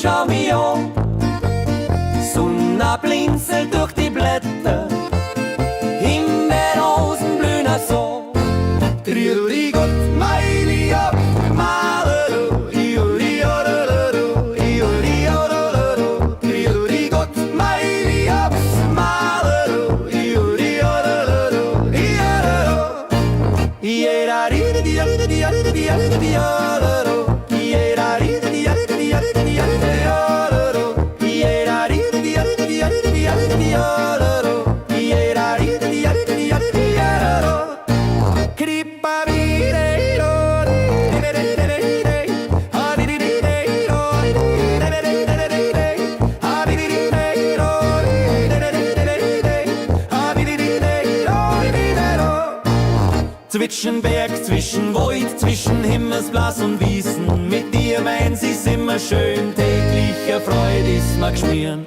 Schau mich an, Sonne blinzelt durch die Blätter, Himbeerrosen blühen so. Trilli Gott, Meili ab, Malero, Ioli odoloro, Ioli odoloro. Trilli Gott, Meili ab, Malero, Ioli odoloro, Ioloro. Iera rida di di di di di odoro, Iera rida di di di di di. Zwischen Berg, zwischen Wald, zwischen Himmelsblas und Wiesen. Mit dir, meins, ist immer schön, tägliche Freude ist mir geschmieren.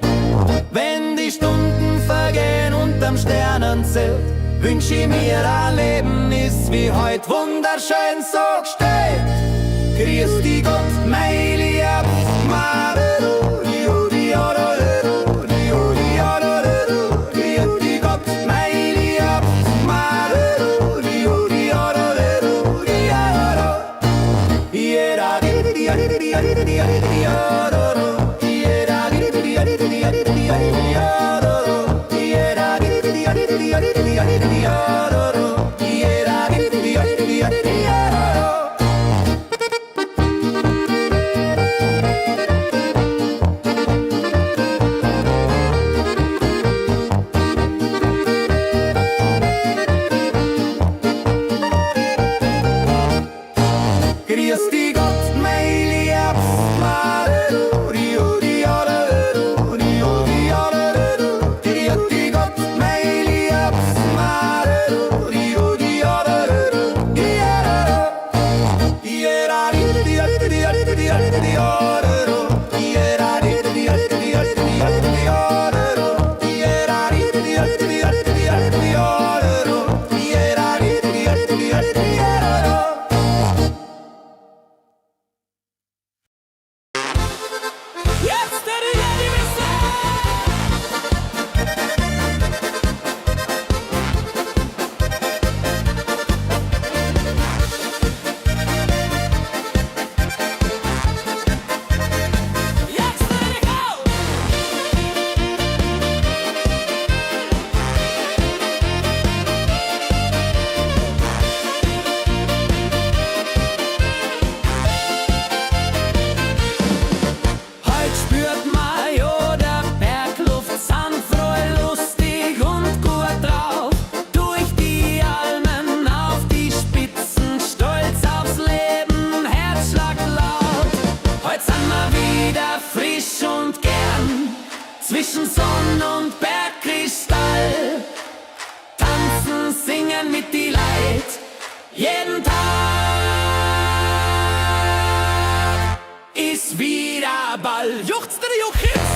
Wenn die Stunden vergehen unterm Sternenzelt, wünsch ich mir ein Leben ist wie heut wunderschön so gestellt. Grüß dich Gott, mein Lieb, grüß dich Gott, mein Lieb, grüß dich Gott, mein Lieb, zwischen Sonn und Bergkristall, tanzen, singen mit die Leid, jeden Tag ist wieder Ball. Juchzt der Juchitz!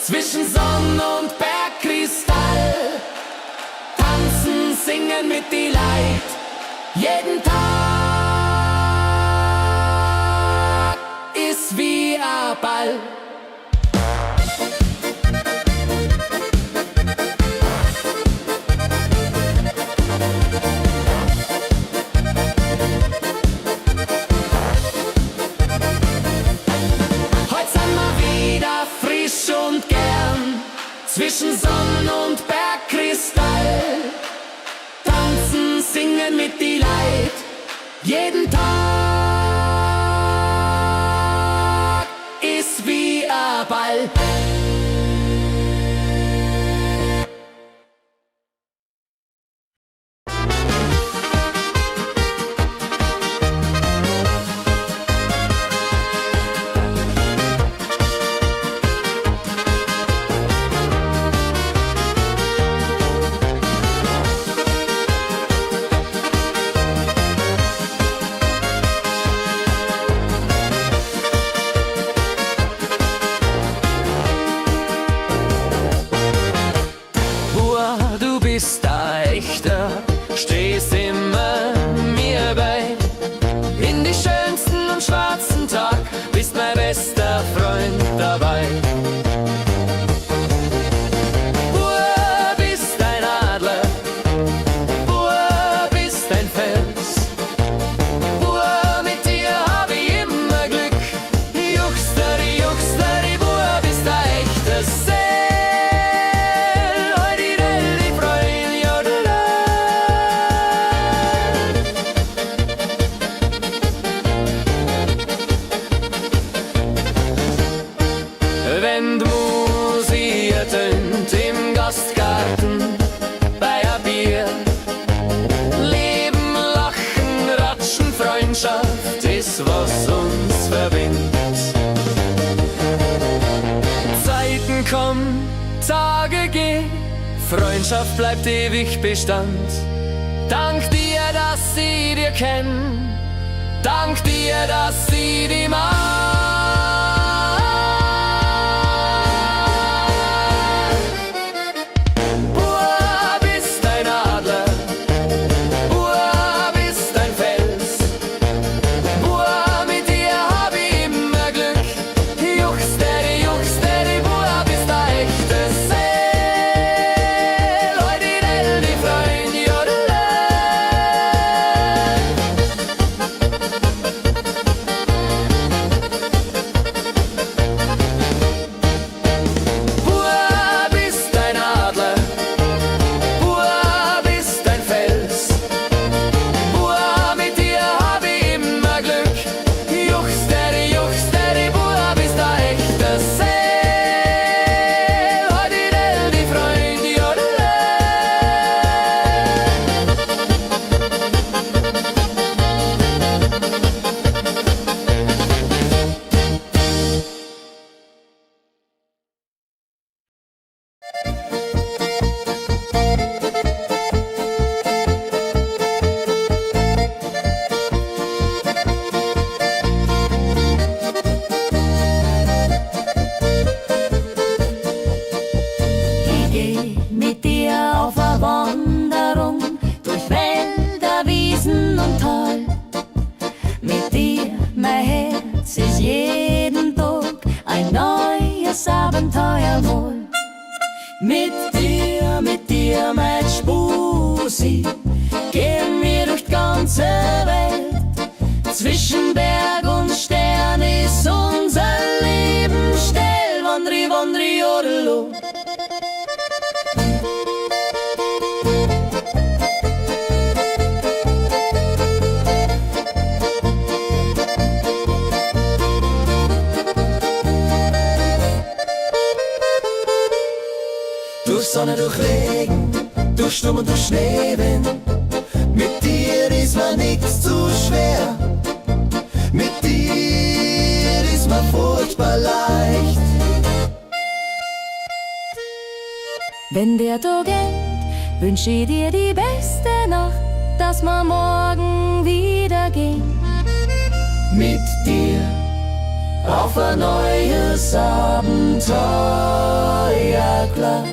Zwischen Sonn und Bergkristall, tanzen, singen mit die Leid, jeden Tag ist wie ein Ball. Zwischen Sonn und Bergkristall, tanzen, singen mit die Leid, jeden Tag ist wie ein Ball. Bub, bist ein Fels. Bub, mit dir hab ich immer Glück. Juchsteri, Bub, bist ein echtes Seel. Heu die Welt, die Freund, jodela. Wenn die Musik ertönt im Gastgarten bei a Bier, Leben, Lachen, Ratschen, Freundschaft ist, was uns verbindet. Zeiten kommen, Tage gehen, Freundschaft bleibt ewig Bestand. Dank dir, dass sie dir kennen, dank dir, dass sie die mag. Bub, bist ein Adler, Bub, bist ein Fels. Bub, mit dir hab ich immer Glück. Juchsteri, Bub, bist ein echtes Seel. Heu die Welt, die Freund, jodela. Bub, bist ein Adler, Bub, bist ein Fels. Bub, mit dir hab ich immer Glück. Juchsteri, Bub, bist ein echtes Seel. Heu die Welt, die Freund, jodela. Ich geh mit dir auf a Wanderung durch Wälder, Wiesen und Tal. Mit dir, mein Herz, ist jeden Tag ein neues Abenteuer wohl. Mit dir, mein Spusi, gehen wir durch die ganze Welt. Zwischen Berg und Stern ist unser Leben still. Wandri, jodelo. Durch Sonne, durch Regen, durch Sturm und durch Schneewind. Mit dir ist mir nichts zu schwer. Mit dir ist mir furchtbar leicht. Wenn der Tag endet, wünsch ich dir die beste Nacht, dass wir morgen wieder gehen. Mit dir auf ein neues Abenteuer, klar.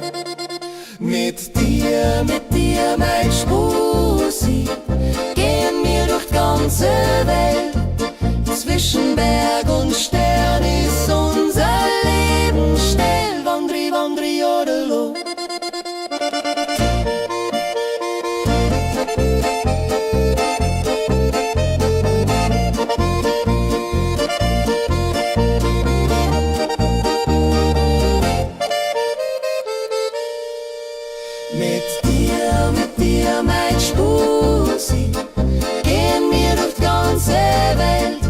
Mit dir, Mein Spusi, gehen wir durch die ganze Welt. Zwischen Berg und Stern ist unser Leben still. Wandri, jodelo. Mit dir, mein Spusi, gehen wir durch die ganze Welt.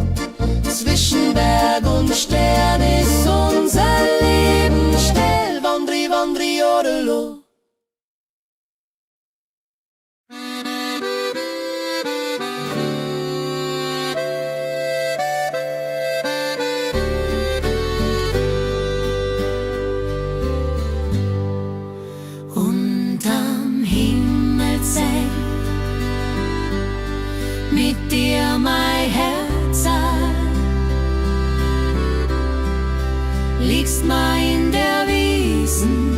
Zwischen Berg und Stern ist unser Leben still. Wandri, jodelo. Unterm Himmelszelt, mit dir mein Herz, liegst mal in der Wiesen,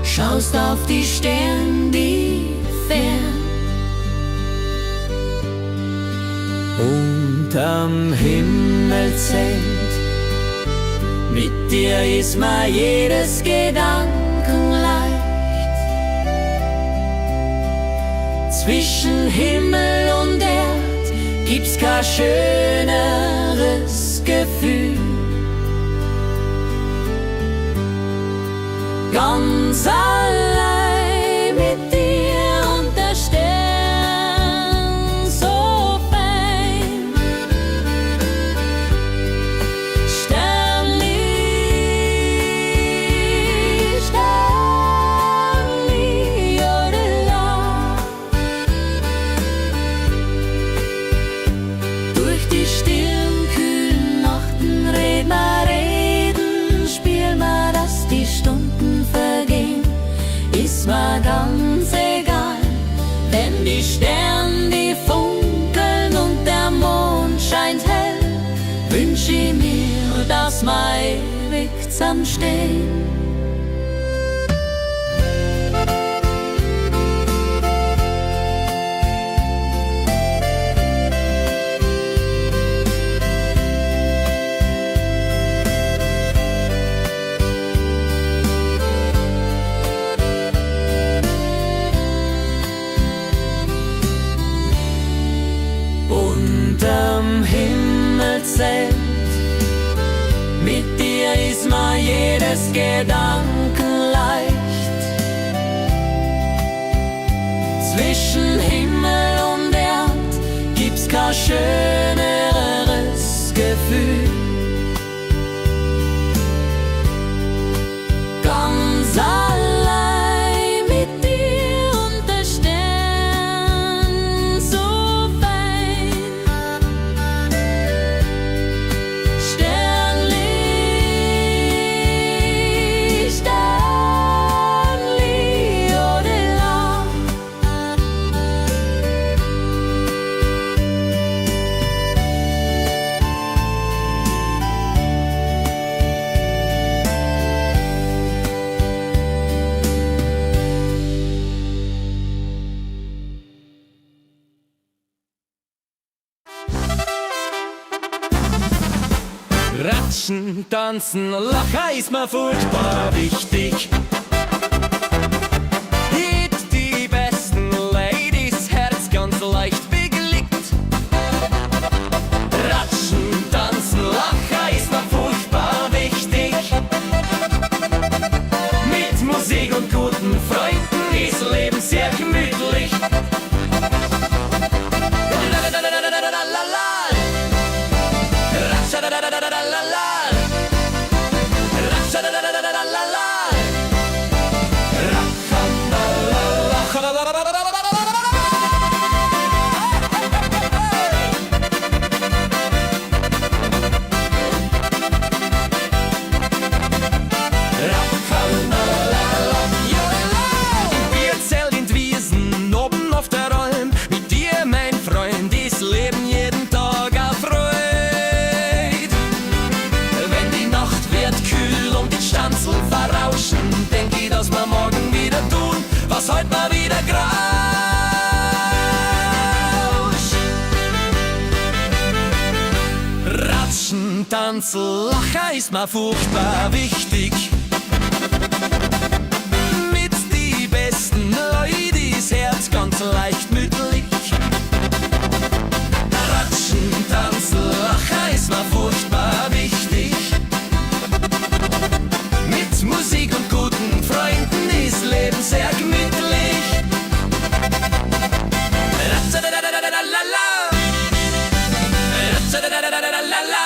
schaust auf die Sterne, die fern. unterm Himmelszelt. Mit dir ist mir jedes Gedanken leicht. Zwischen Himmel und Erd gibt's kein schöneres Gefühl. Ganz allein mit dir und der Stern so fein. Sternli, Sternli, jodela. Durch die stillen, kühlen Nachten reden wir, spielen wir, dass die Stunden vergehen, ist mir ganz egal. Denn die Sterne, die funkeln und der Mond scheint hell, wünsch ich mir, dass wir ewig zusammenstehen. Unterm Himmelszelt, mit dir ist mir jedes Gedanken leicht. Zwischen Himmel und Erd gibt's kein schöneres Gefühl. Ganz allein mit dir und der Stern so fein. Sternli, Sternli, jodela. Ratschen, tanzen, lachen ist mir furchtbar wichtig. Hit die besten Ladies, Herz ganz leicht bewegt. Ratschen, tanzen, lachen ist mir furchtbar wichtig. Mit Musik und guten Freunden ist Leben sehr gemütlich. Wir zählen in Wiesen, oben auf der Alm. Mit dir, mein Freund, ist Leben jeden Tag erfreut. Wenn die Nacht wird kühl und die Stanzeln verrauschen, denk ich, dass wir morgen wieder tun, was heute mal wieder grauscht. Ratschen, tanzen, lachen ist mir furchtbar wichtig. Mit die besten Leute ist Herz ganz leicht mütterlich. Ratschen, tanzen, lachen ist mir furchtbar wichtig. Mit Musik und guten Freunden ist Leben sehr gemütlich. Ratschadadadadadala. Ratschadadadadadala.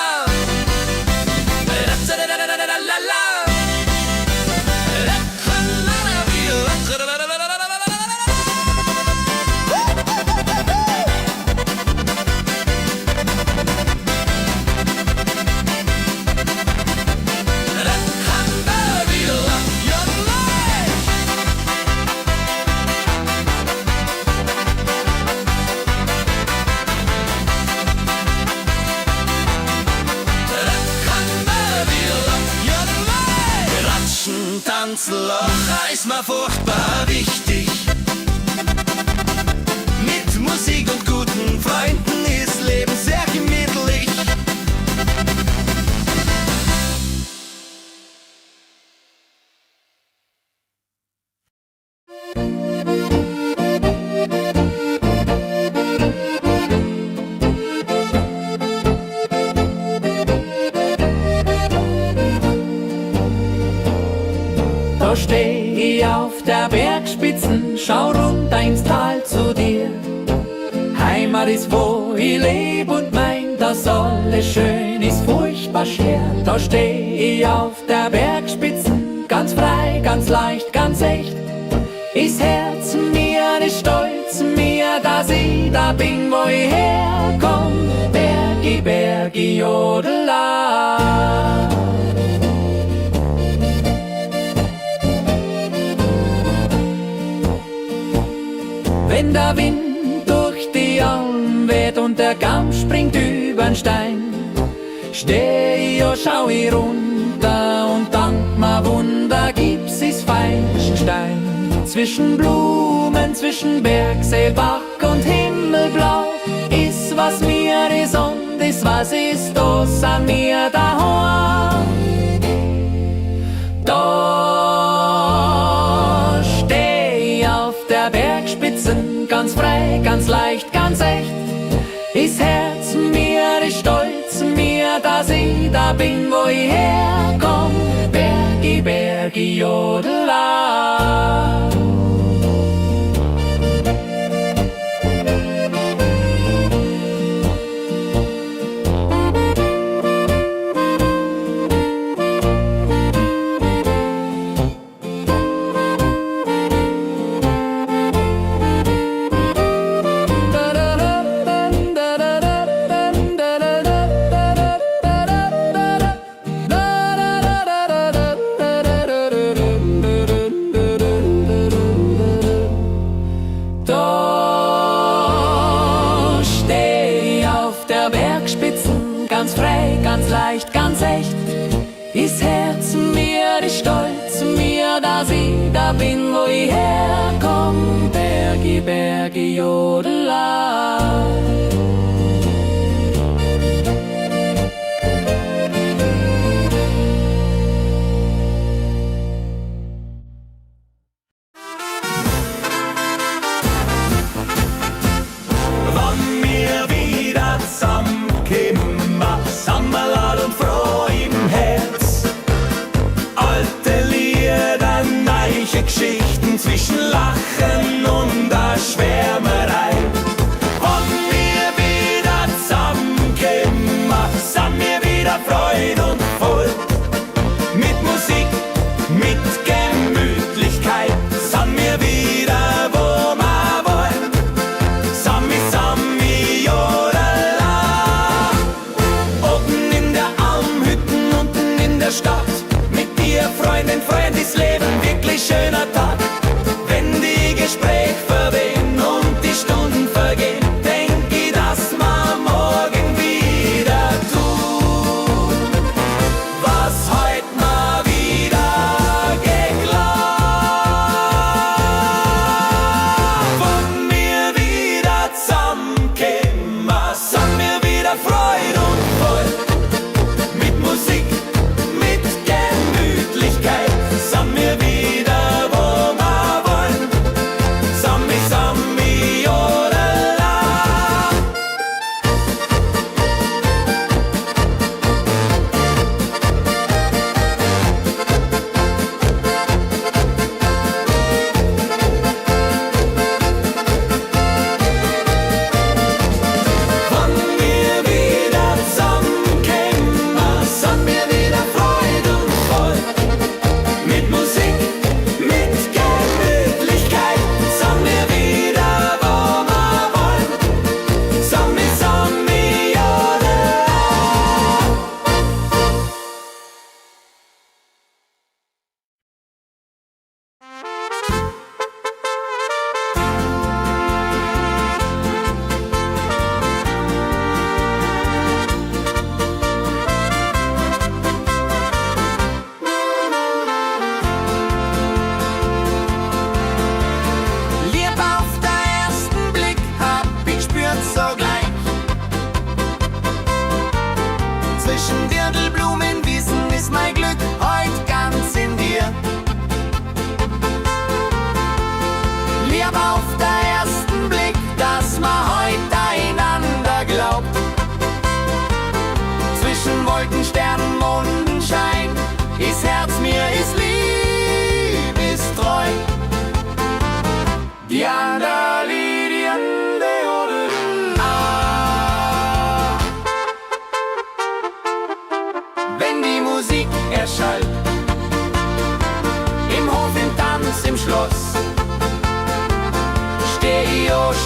Ratschadadadadadala. Tanzloch ist mir furchtbar wichtig. Mit Musik und guten Freunden ist Leben sehr gemütlich. ins Tal zu dir. Heimat ist, wo ich leb und mein, dass alles schön ist, furchtbar schwer. Da steh ich auf der Bergspitze, ganz frei, ganz leicht, ganz echt. Ist Herz mir, ist Stolz mir, dass ich da bin, wo ich herkomm. Bergi, Bergi, Jodela. Wenn der Wind durch die Alm weht und der Kamm springt übern Stein, steh ich und schau ich runter und dank ma Wunder gibt's is Feigenstein. Zwischen Blumen, zwischen Bergsee, Bach und Himmelblau ist was mir is und is was ist das an mir daheim. Da steh ich auf der Bergspitzen, ganz frei, ganz leicht, ganz echt. Ist Herz mir, ist Stolz mir, dass ich da bin, wo ich herkomm. Bergi, Bergi, Jodela. Ganz frei, ganz leicht, ganz echt. Ist Herz mir, ist Stolz mir, dass ich da bin, wo ich herkomm. Bergi, Bergi, Jodela. Wann wir wieder zusammenkommen, Sammerlad und froh im Herz. Alte Lieder, neue Geschichten zwischen Lachen und der Schwärmerei.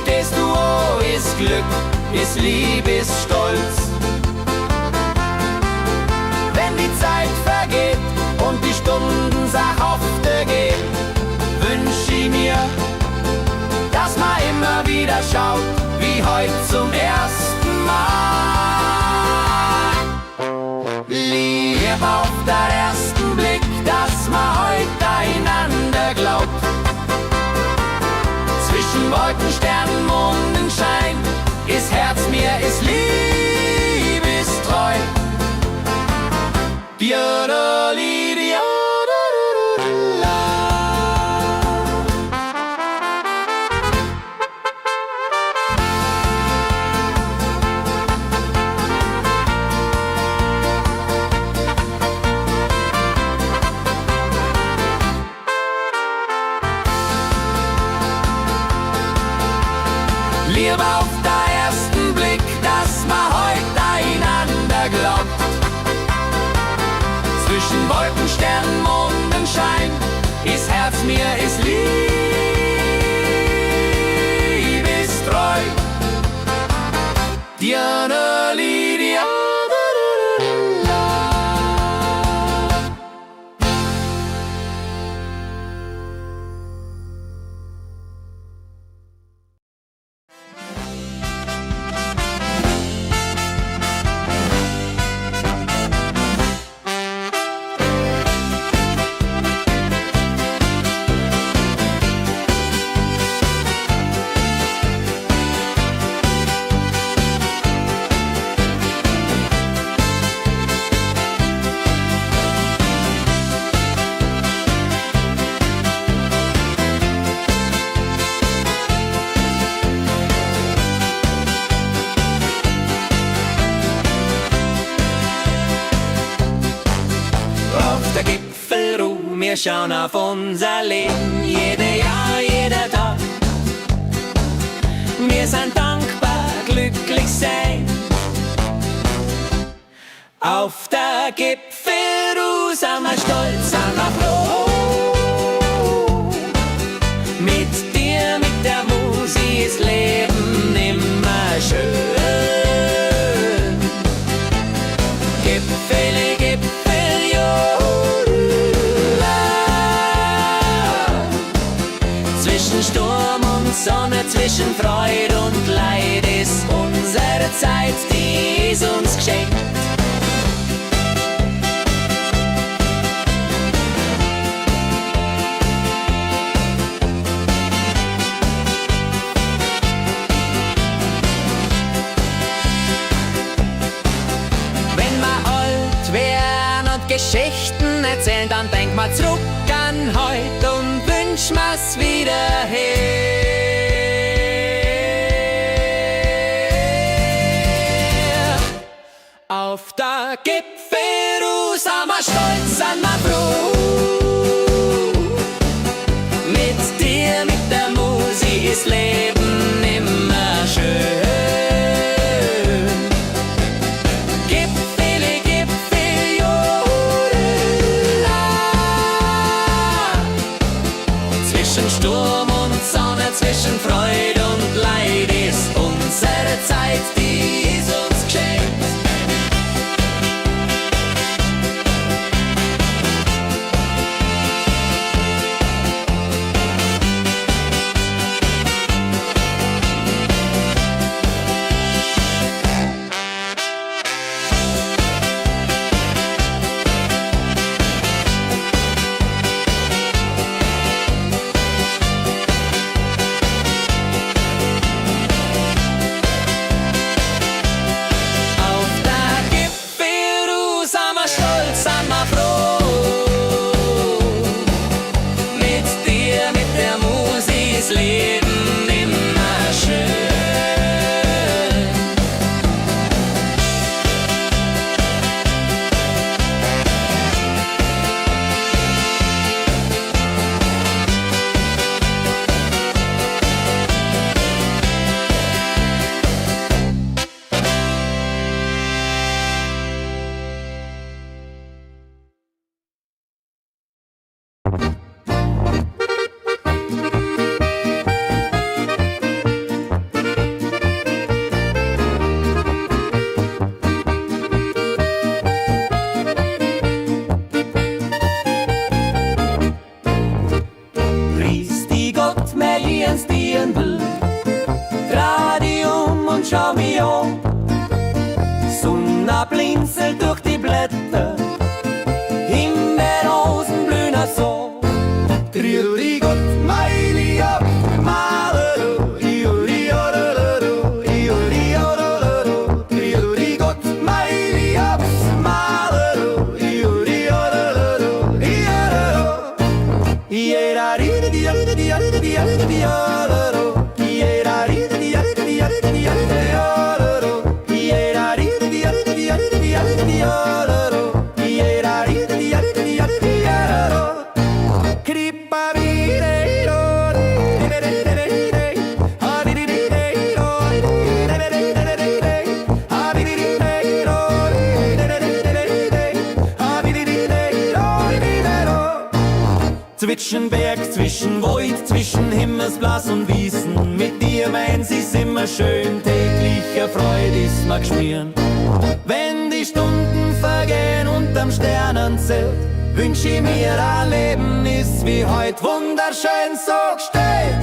stehst du an, ist Glück, ist Liebe, ist Stolz. Wenn die Zeit vergeht und die Stunden sachhafte gehen, wünsch ich mir, dass man immer wieder schaut, wie heute zum ersten Mal. Lieb auf den ersten Blick, dass man heute einander glaubt. Zwischen Wolken, Sternen, Mondenschein ist Herz mir, ist Liebe, ist treu. Liebe auf den ersten Blick, dass man heute einander glaubt. Zwischen Wolken, Sternen, Mondenschein ist Herz mir, ist Liebe, ist treu. Diana Lydia. Der Gipfelruhe, wir schauen auf unser Leben, jede Jahr, jeder Tag. Wir sind dankbar, glücklich sein. Auf der Gipfelruhe sind wir stolz, sind wir froh. Mit dir, mit der Musik ist Leben immer schön. Gipfel, Gipfel, jo. Zwischen Sturm und Sonne, zwischen Freude und Leid ist unsere Zeit, die ist uns geschenkt. Wenn wir alt werden und Geschichten erzählen, dann denk mal zurück an heute und wünsch mir's wieder her. Auf der Gipfelruhe sind wir stolz, sind wir froh. Mit dir, mit der Musik ist Leben immer schön. Gipfel, Gipfel, jodela. Zwischen Sturm und Sonne, zwischen Freude und Leid ist unsere Zeit, die ist uns geschenkt. gehen will. Dreh dich um und schau mich an. Sonne blinzelt durch die Blätter, Himbeerrosen blühen so. Grüß Gott, mein Lieb, Malero, Iuri, Ororo, Iuri, Ororo. Grüß Gott, mein Lieb, Malero, Iuri, Ororo, Iororo. Iera, Rida, Dia, Dia, Dia, Dia, Ororo. Iera, Rida, Dia, Dia, Dia, Dia, Ororo. Iera, Rida, Dia, Dia, Dia, Dia, Ororo. Iera, Rida, Dia, Dia, Dia, Ororo. Kripa vireiro, zwischen Berg, zwischen Wald, zwischen Himmelsblas und Wiesen. Mit dir meins ist immer schön, tägliche Freude ist mir geschmieren. Wenn die Stunden vergehen unterm Sternenzelt, wünsch ich mir ein Leben ist wie heut wunderschön so gestellt.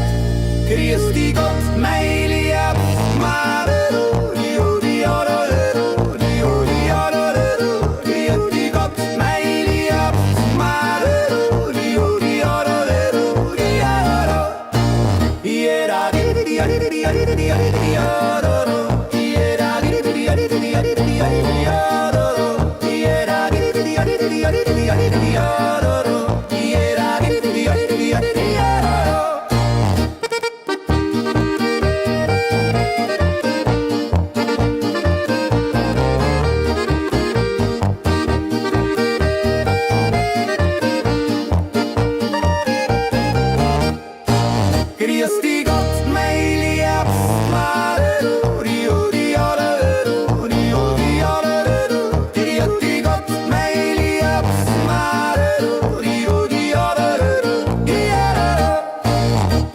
Grüß dich Gott, mein Lieb, Marero, Iudi, Ororo, Iudi, Ororo. Grüß dich Gott, mein Lieb, Marero, Iudi, Ororo, Iororo. Iera, Iedi, Iedi, Iedi, Iedi, Ororo. Iera, Iedi, Iedi, Iedi, Iedi, Ororo. Iera, Iedi, Iedi, Iedi, Iedi, Ororo. Iera, Iedi, Iedi, Iedi, Ororo. Grüß dich Gott, mein Lieb, Marero, Iudi, Ororo, Iudi, Ororo. Grüß dich Gott, mein Lieb, Marero, Iudi, Ororo, Iororo.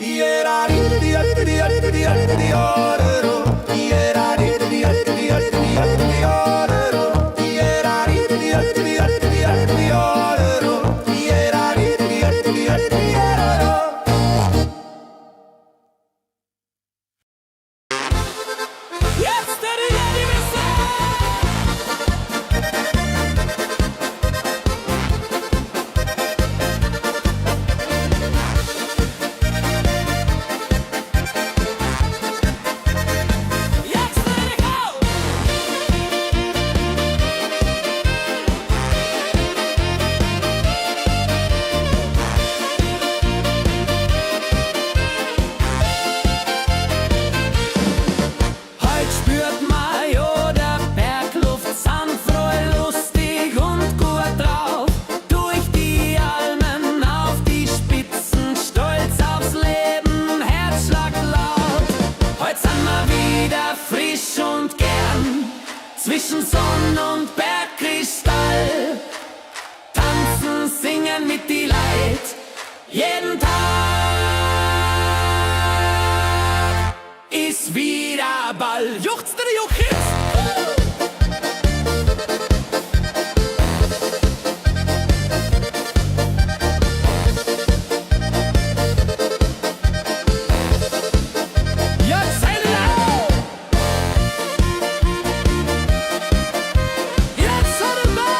Iera, Iedi, Iedi, Iedi, Iedi, Ororo. Iera, Iedi, Iedi, Iedi, Iedi, Ororo. Iera, Iedi, Iedi, Iedi, Iedi, Ororo. Iera, Iedi, Iedi, Iedi, Ororo. Jetzt der Ready Jetzt ready go! Heut spürt man ja der Bergluft, sind freu, lustig und gut drauf. Durch die Almen auf die Spitzen, stolz aufs Leben, Herzschlag laut. Heut sind wir wieder frisch und gern, zwischen Sonn und Bergkristall. Tanzen, singen mit die Leid, jeden Tag ist wieder Ball. Juchzt der Juchitz! Jetzt seid ihr auf! Jetzt seid ihr bei!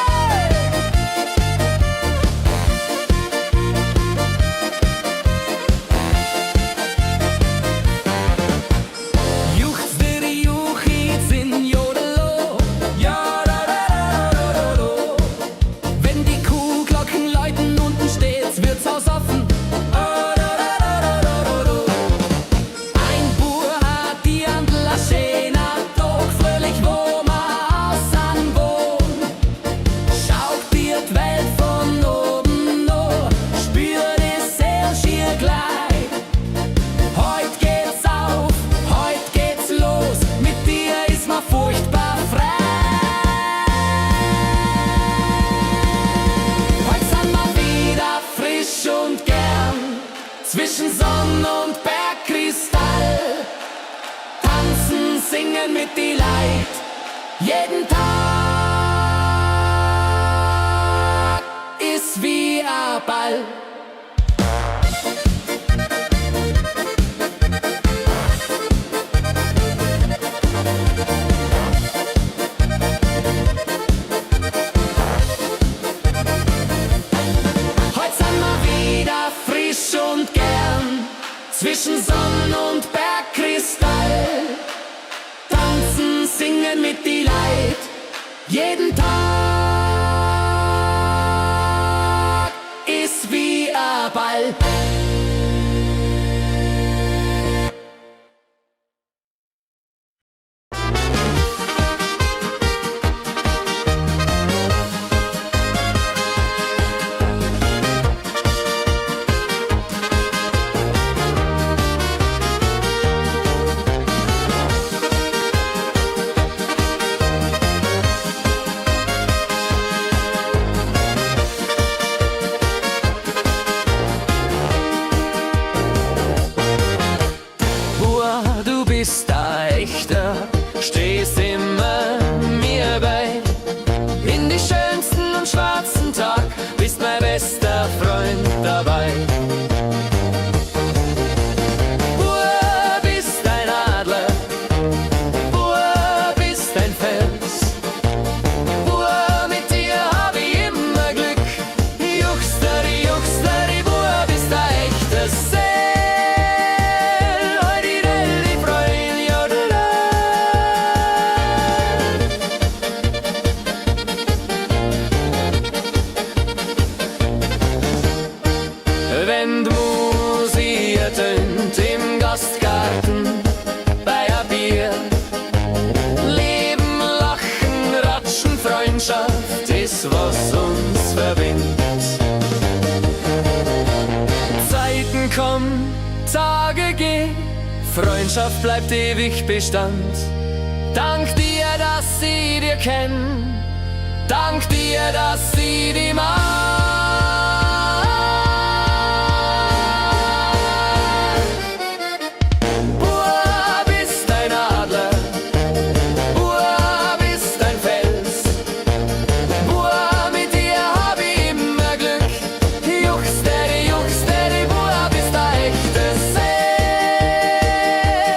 Juchzt der Juchitz in Jodelo, ja da da da da da. Wenn die Kuhglocken läuten, unten steht's Wirtshaus offen. Oh, da da da da da da. Ein Bur hat die Andel a schöner Tag, fröhlich wo ma außen wohn. Schaut dir die Welt von oben no, spür die Seele schier gleich. Heut geht's auf, heut geht's los, mit dir ist ma furchtbar frei. Heut sind wir wieder frisch und gern, zwischen Sonn und Bergkristall. Tanzen, singen mit die Leid, jeden Tag ist wie ein Ball. Freundschaft bleibt ewig Bestand. Dank dir, dass sie dir kennen. Dank dir, dass sie die mag. Bub ist ein Adler, Bub ist ein Fels. Bub, mit dir hab ich immer Glück. Juchsteady, Bub ist ein echtes Seel.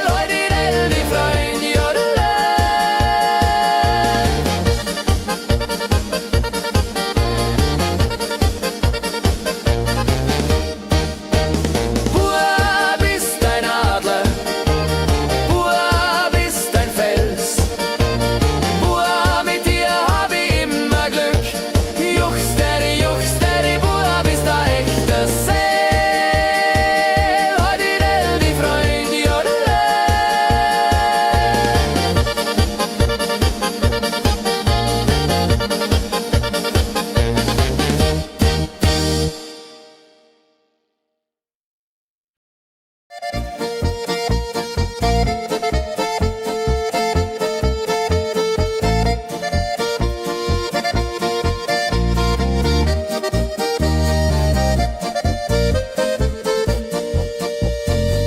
Heute die Freund, jodele. Bub ist ein Adler, Bub ist ein Fels. Bub, mit dir hab ich immer Glück. Juchsteady, Bub ist ein echtes Seel. Heute die Freund, jodele.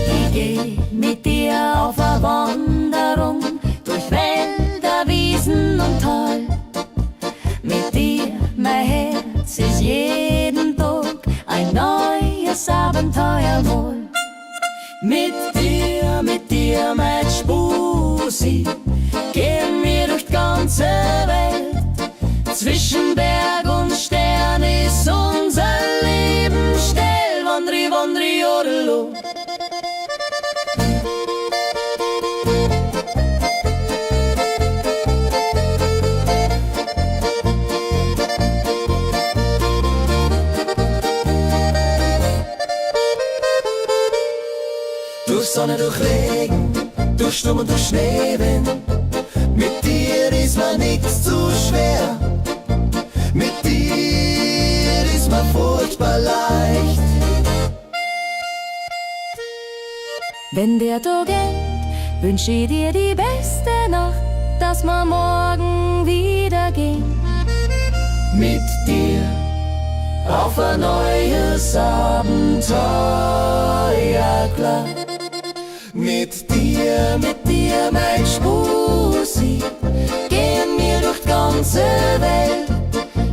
Ich geh mit dir auf eine Wanderung durch Wälder, Wiesen und Tal. Mit dir, mein Herz, ist jeden Tag ein neues Abenteuer wohl. Mit dir, mein Spusi, gehen wir durch die ganze Welt. Zwischen Berg und Stern ist unser Leben still. Wandri, wandri, jodelo. Durch Sonne, durch Regen, durch Sturm und durch Schneewind. Mit dir ist mir nichts zu schwer. Mit dir ist mir furchtbar leicht. Wenn der Tag endet, wünsch ich dir die beste Nacht, dass wir morgen wieder gehen. Mit dir auf ein neues Abenteuer, klar. Mit dir, Mein Spusi, gehen wir durch die ganze Welt.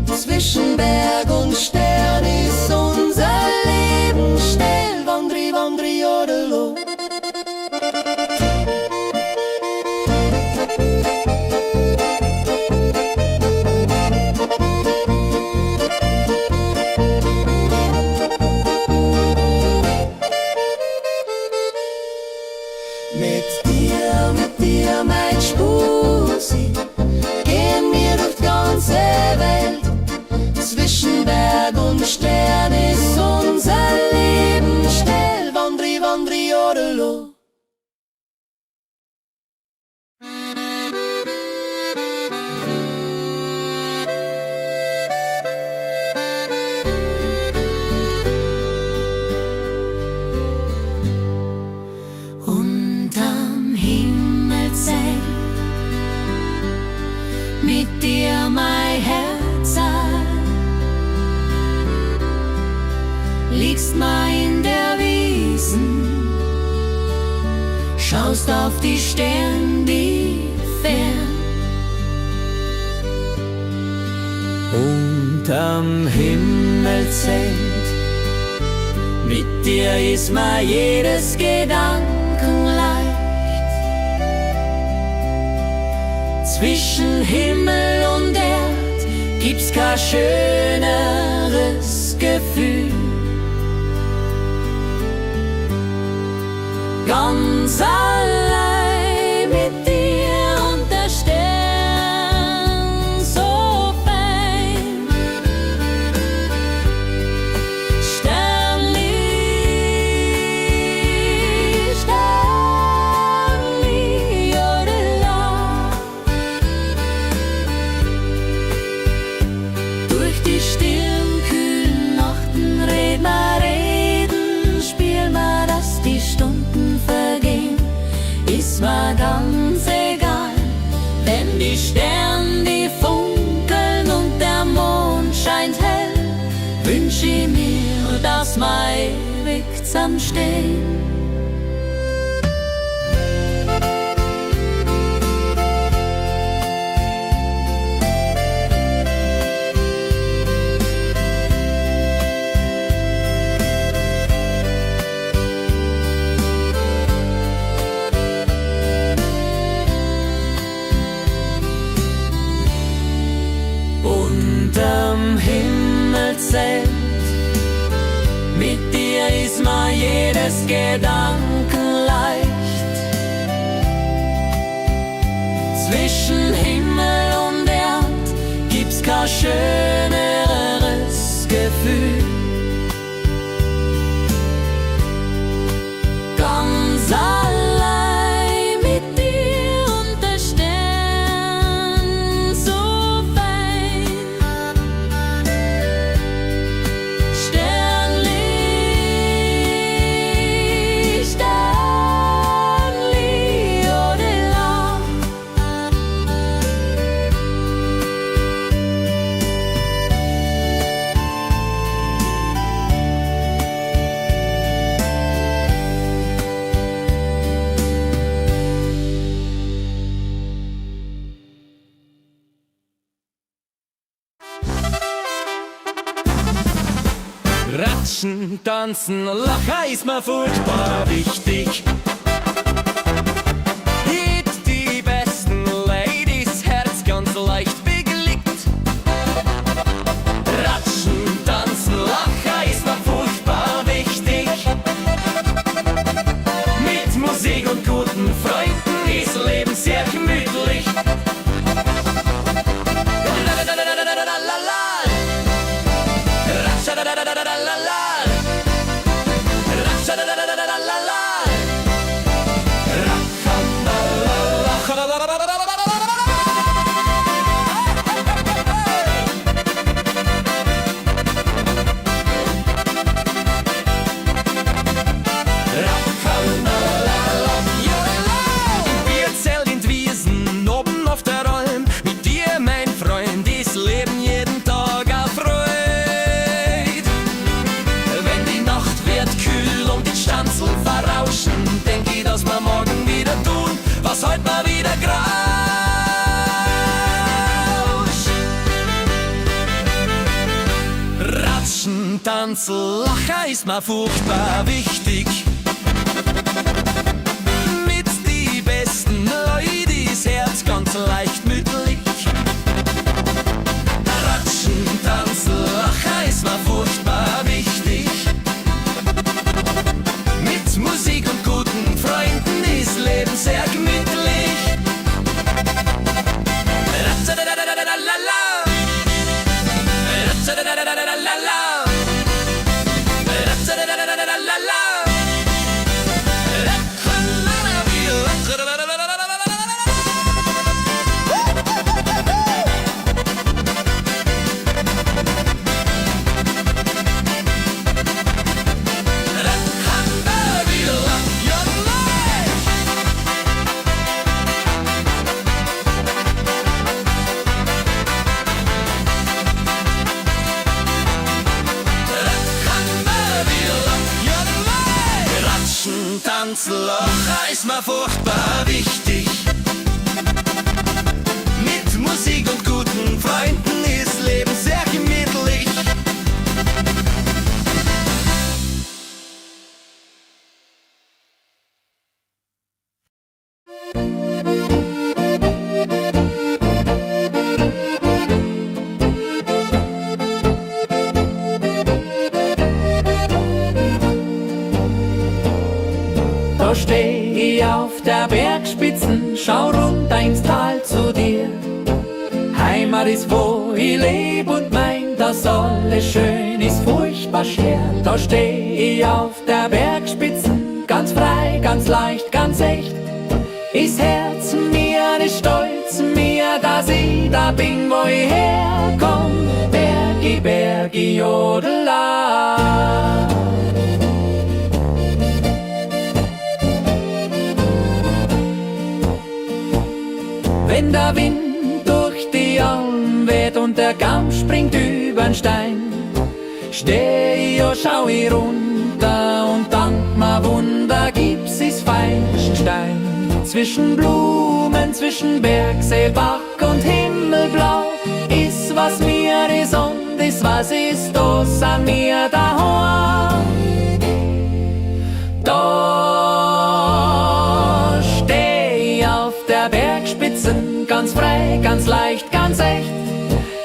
Zwischen Berg und Stern ist unser Leben still. Wandri, wandri, jodelo. Mit dir, mein Spusi, gehen wir durch die ganze Welt. Zwischen Berg und Stern ist unser Leben still. Wandri, wandri, jodelo. Unterm Himmelszelt, mit dir mein Herz, liegst mal in der Wiesen, schaust auf die Sterne, die fern. unterm Himmelszelt. Mit dir ist mir jedes Gedanken leicht. Zwischen Himmel und Erd gibt's kein schöneres Gefühl. Ganz allein mit dir und der Stern so fein. Sternli, Sternli, jodela. Durch die stillen, kühlen Nachten reden, spiel mal, dass die Stunden vergehen. ist mir ganz egal. Denn die Sterne, die funkeln und der Mond scheint hell, wünsch ich mir, dass wir ewig zusammenstehen. Unterm Himmelszelt, mit dir ist mir jedes Gedanken leicht. Zwischen Himmel und Erd gibt's kein schöneres Gefühl. Ganz allein mit dir und der Stern so fein. Sternli, Sternli, odela. Ratschen, tanzen, lachen ist mir furchtbar wichtig. Hit die besten Ladies, Herz ganz leicht beglückt. Ratschen, tanzen, lachen ist mir furchtbar wichtig. Mit Musik und guten Freunden ist Leben sehr gemütlich. Was heute mal wieder grauscht. Ratschen, tanzen, lachen ist mir furchtbar wichtig. Mit die besten Leute ist Herz ganz leicht mütterlich. Ratschen, tanzen, lachen ist mir furchtbar wichtig. Mit Musik und guten Freunden ist Leben sehr gemütlich. Tanzlacher ist mir furchtbar wichtig. Mit Musik und guten Freunden ist Leben sehr gemütlich. Da steh ich auf der Bergspitzen, schau runter ins Tal zu dir. Heimat ist, wo ich leb und mein, dass alles schön ist, furchtbar schwer. Da steh ich auf der Bergspitzen, ganz frei, ganz leicht, ganz echt. Ist Herz mir nicht stolz, mir, dass ich da bin, wo ich herkomm. Bergi, Bergi, jodela. Wenn der Wind durch die Alm weht und der Kamm springt übern Stein, steh ich und schau ich runter und dank ma Wunder gibt's is Feistenstein. Zwischen Blumen, zwischen Bergsee, Bach und Himmelblau ist was mir is und is was ist, da sind wir daheim. Da steh ich auf der Bergspitzen, ganz frei, ganz leicht, ganz echt.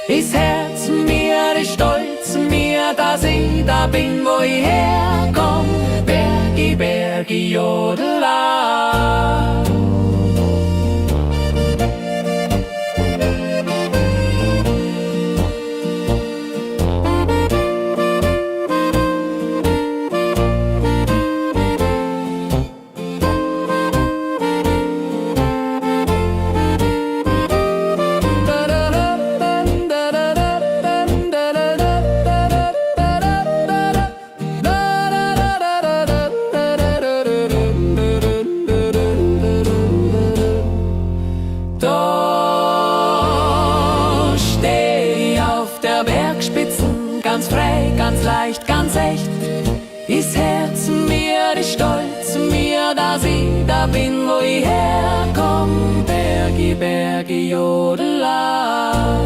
Ist Herz mir, ist stolz mir, dass ich da bin, wo ich herkomm. Bergi, Bergi, Jodela. Ganz frei, ganz leicht, ganz echt. Ist Herz mir, ist stolz mir, dass ich da bin, wo ich herkomm. Bergi, Bergi, Jodela.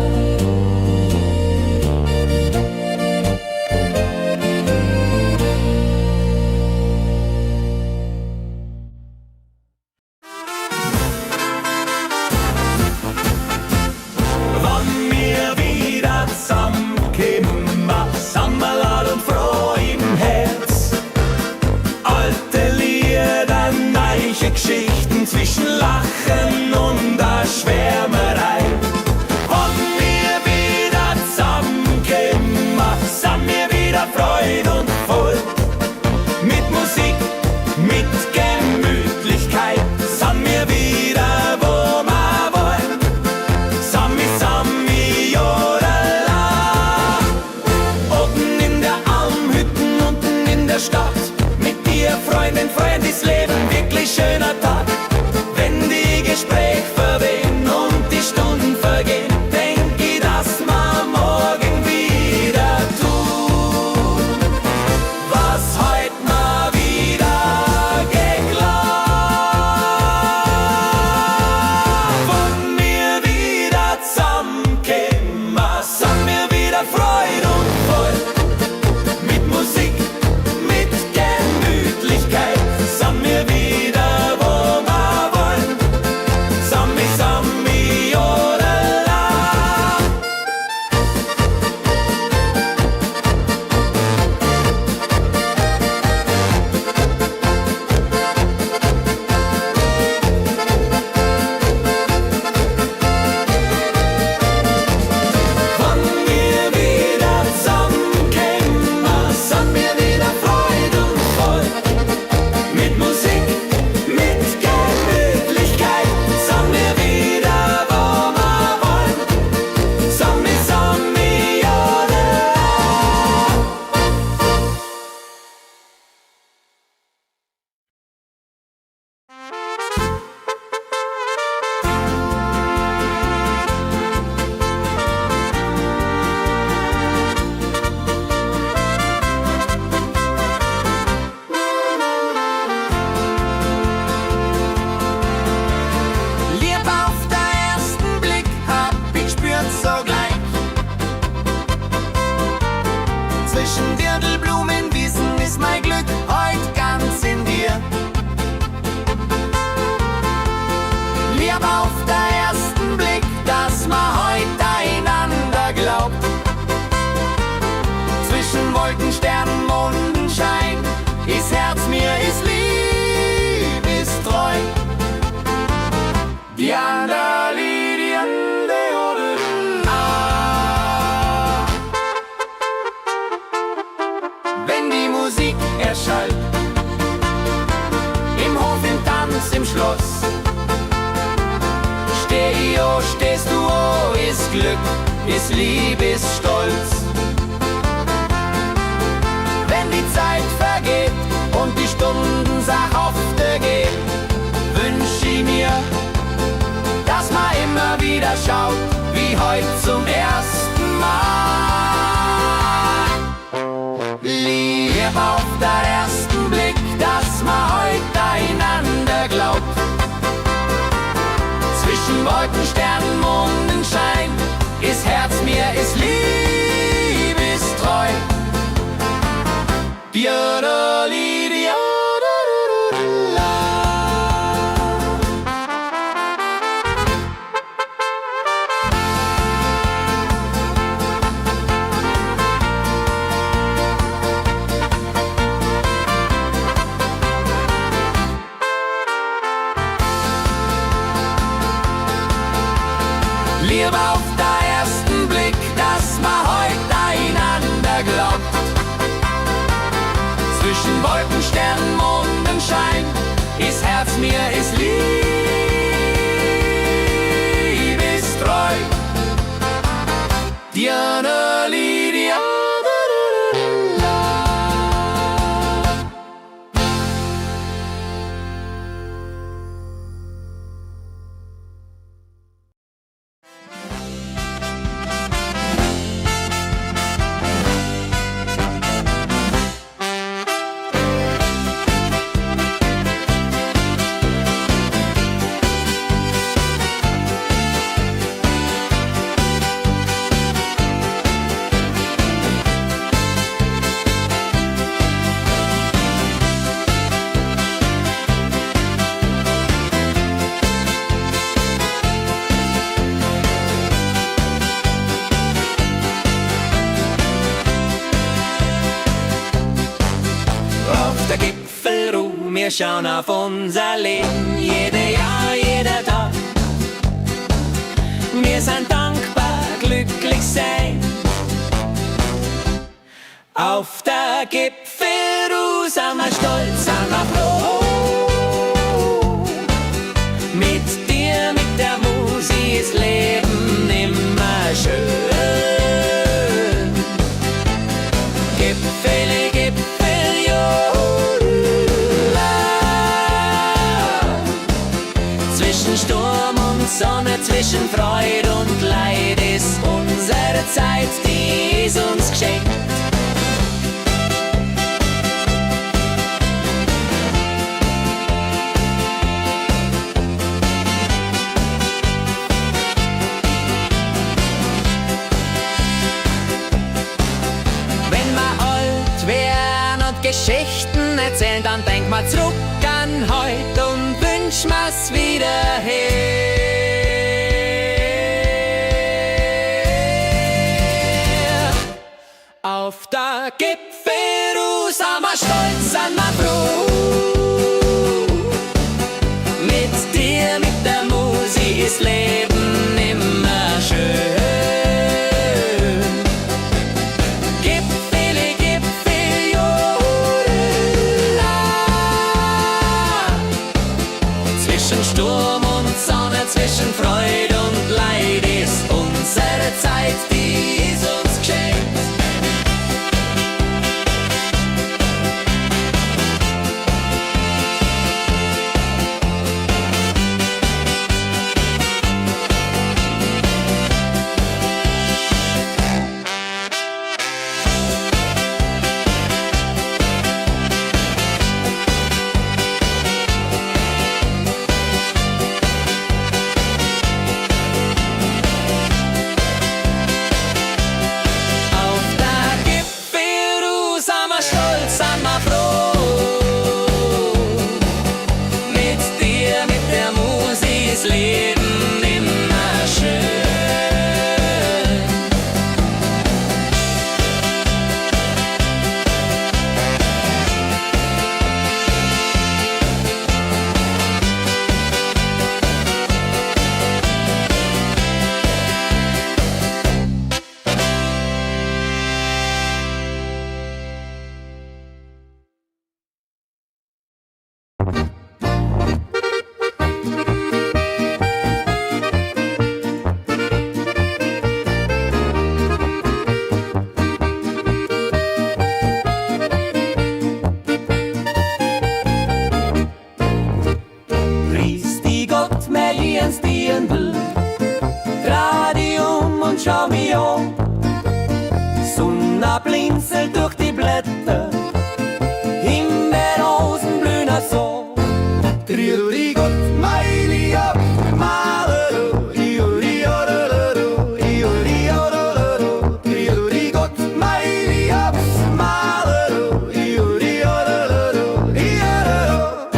Wann wir wieder zusammenkommen, Sammerlad und froh im Herz. Alte Lieder, neue Geschichten zwischen Lachen und der Schwärmerei. Wann wir wieder zusammenkommen, sind wir wieder Freude und voll. Mit Musik, mit Gemütlichkeit, sind wir wieder, wo wir wollen. Sami, Sami, Jodela. Oben in der Almhütten, unten in der Stadt. Mit dir, Freundin, Freund, ist Leben wirklich schöner Tag. Wenn die Gespräche verwehen und die Stunden vergehen, denk ich, dass wir morgen wieder tun, was heut mal wieder geklappt. Wenn wir wieder zusammenkommen, sind wir wieder Freude und voll. Mit Musik, mit Gemütlichkeit, sind wir wieder, wo wir wollen. Sami, Sami, Jodela. Wann wir wieder zusammenkommen, sind wir wieder Freude und voll. Mit Musik, mit Gemütlichkeit, sind wir wieder, wo wir wollen. Sami, Sami, Jodela. Liebe auf den ersten Blick hab ich gespürt sogleich. Zwischen Dirndlblumenwiesen ist mein Glück heut ganz in dir. Liebe auf den ersten Blick, dass man heut einander glaubt. Zwischen Wolken, Sternen, Mondenschein ist Herz mir, ist lieb, ist treu. Diana, Lidiande, ah. Wenn die Musik erschallt, im Hof, im Tanz, im Schloss, steh ich, oh, stehst du, oh, ist Glück, ist Lieb, ist Stolz. Wenn die Zeit vergeht und die Stunden sachhafte geht, wünsch ich mir, dass man immer heut zum ersten Mal. Lieb auf den ersten Blick, dass man heut einander glaubt. Zwischen Wolken, Sternen, Mondenschein ist Herz mir, ist liebestreu. Liebe auf den ersten Blick, dass man heut einander glaubt. Zwischen Wolken, Sternen, Mondenschein ist Herz mir, ist liebestreu. Diana Lydia. Der Gipfelruhe, wir schauen auf unser Leben, jede Jahr, jeder Tag. Wir sind dankbar, glücklich sein. Auf der Gipfelruhe sind wir stolz, sind wir froh. Mit dir, mit der Musik ist Leben immer schön. Gipfel, Gipfel, jo. Zwischen Sturm und Sonne, zwischen Freude und Leid ist unsere Zeit, die ist uns geschenkt. Wenn wir alt wären und Geschichten erzählen, dann denk mal zurück an heute und wünsch mir's wieder her. Auf der Gipfelruhe sind wir stolz, sind wir froh. Mit dir, mit der Musik ist Leben immer schön. Gipfel, Gipfel, jodela. Zwischen Sturm und Sonne, zwischen Freude und Leid ist unsere Zeit, die ist uns geschenkt. Priest die Gott, mehr Jens, die ein Bild. Radio rieselt durch die Blätter. Himbeerrosen blühen auch so. Grüß Gott, mein Lieb, Malero, Iuri, Ororo, Iuri, Ororo. Grüß Gott, mein Lieb, Malero, Iuri, Ororo, Iororo.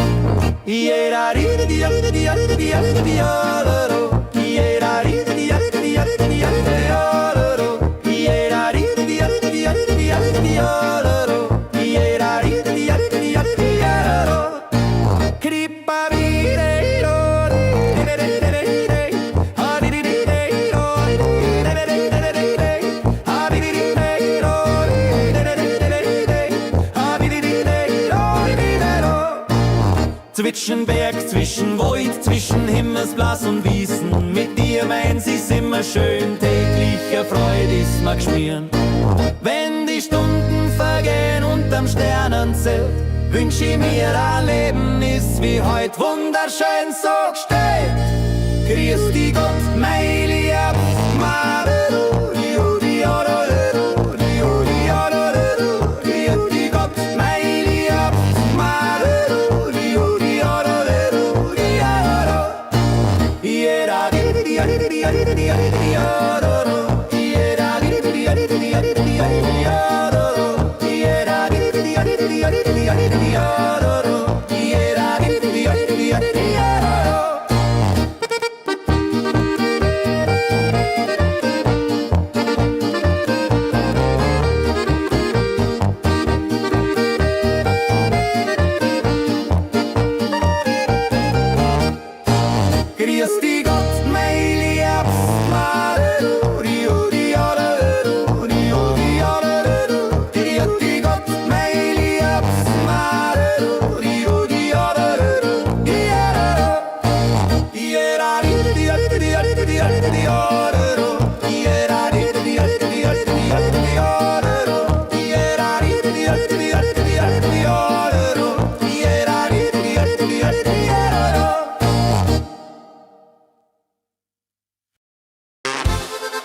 Iera, Ride, Diororo, Diororo. Iera, Ride, Diororo, Diororo. Iera, Ride, Diororo, Diororo. Iera, Ride, Diororo. Kripa virero, zwischen Berg, zwischen Wald, zwischen Himmelsblass und Wiesen. Mit dir meins ist immer schön, tägliche Freude ist mir geschmieren. Wenn die Stunden vergehen unterm Sternenzelt, wünsch ich mir ein Leben ist wie heut wunderschön so gestellt. Grüß dich Gott, mein Lieb, Marero, Iuri, Ororo, Iuri, Ororo. Grüß dich Gott, mein Lieb, Marero, Iuri, Ororo, Iororo. Iera, Ororo. Iera, grüß dich Gott, mein Lieb, Marero, Iuri, Ororo, Iuri, Ororo. Grüß dich Gott, mein Lieb, Marero, Iuri, Ororo, Iororo. Iera, Ororo. Iera, Ororo. Iera, Ororo. Iera,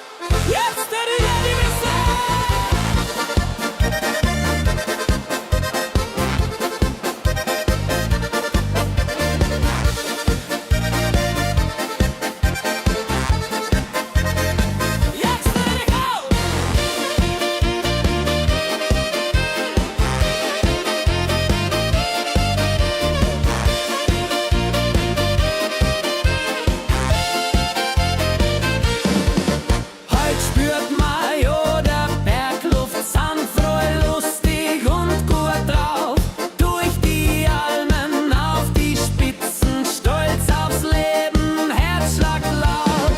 Ororo. Heut spürt man ja der Bergluft sanfroh, lustig und gut drauf. Durch die Almen auf die Spitzen, stolz aufs Leben, Herzschlag laut.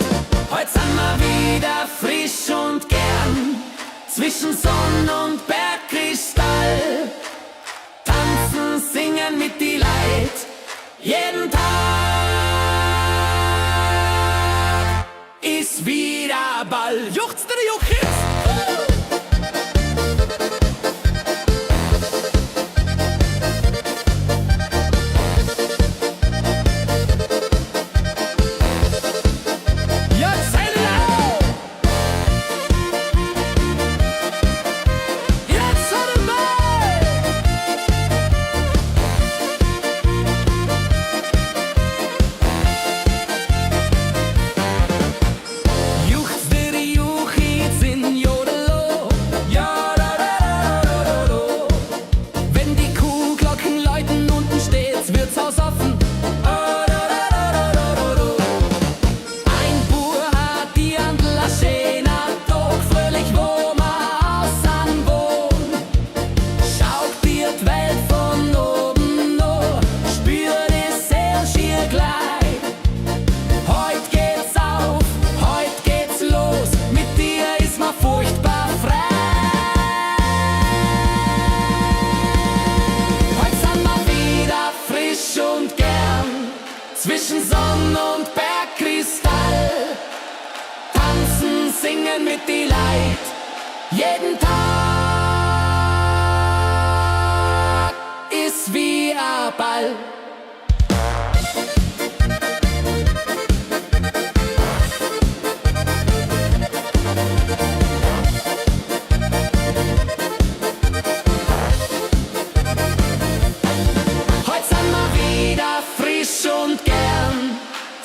Heut sind wir wieder frisch und gern, zwischen Sonn und Bergkristall. Tanzen, singen mit die Leid, jeden Tag ist wieder Ball. Juchzt der Juchitz! Ja, sei laut! Jetzt hat er mal! Juchzt der Juchitz in Jodelo, ja da da da da da. Wenn die Kuhglocken läuten, unten steht's Wirtshaus offen. Oh, da da da da da da. Ein Bur hat die Andel a schöner Tag, fröhlich wo ma außen wohn. Schaut dir die Welt von oben no, spür die Seele schier gleich. Heut geht's auf, heut geht's los, mit dir ist ma furchtbar frei. Heut sind wir wieder frisch und gern, zwischen Sonn und Bergkristall. Tanzen, singen mit die Leid, jeden Tag ist wie ein Ball.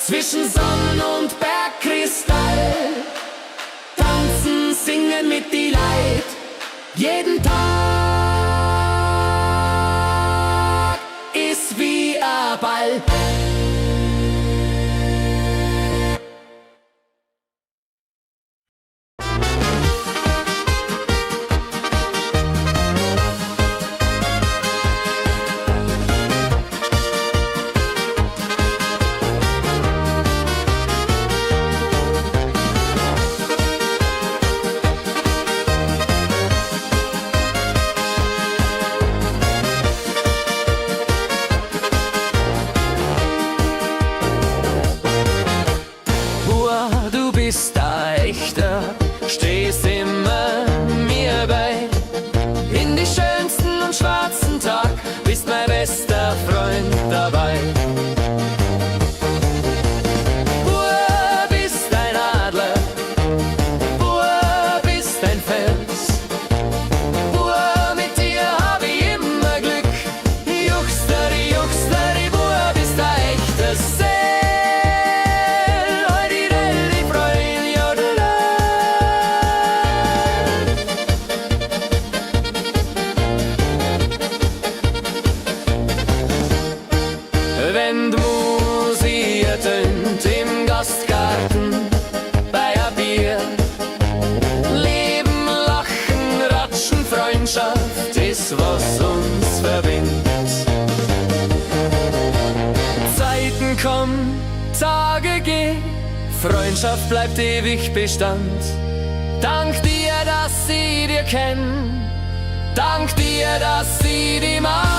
zwischen Sonn und Bergkristall. Tanzen, singen mit die Leid, jeden Tag ist wie ein Ball. Du bist ein Echter, stehst immer mir bei. In die schönsten und schwarzen Tag bist mein bester Freund dabei. Bur, bist ein Adler, Bur, bist ein Fels. Bur, mit dir hab ich immer Glück. Juchsteri, Bur, bist ein echter Seel. Wenn die Musik ertönt im Gastgarten bei a Bier, Leben, Lachen, Ratschen, Freundschaft ist, was uns verbindet. Zeiten kommen, Tage gehen, Freundschaft bleibt ewig Bestand. Dank dir, dass ich dir kenn, dank dir, dass ich dich mag.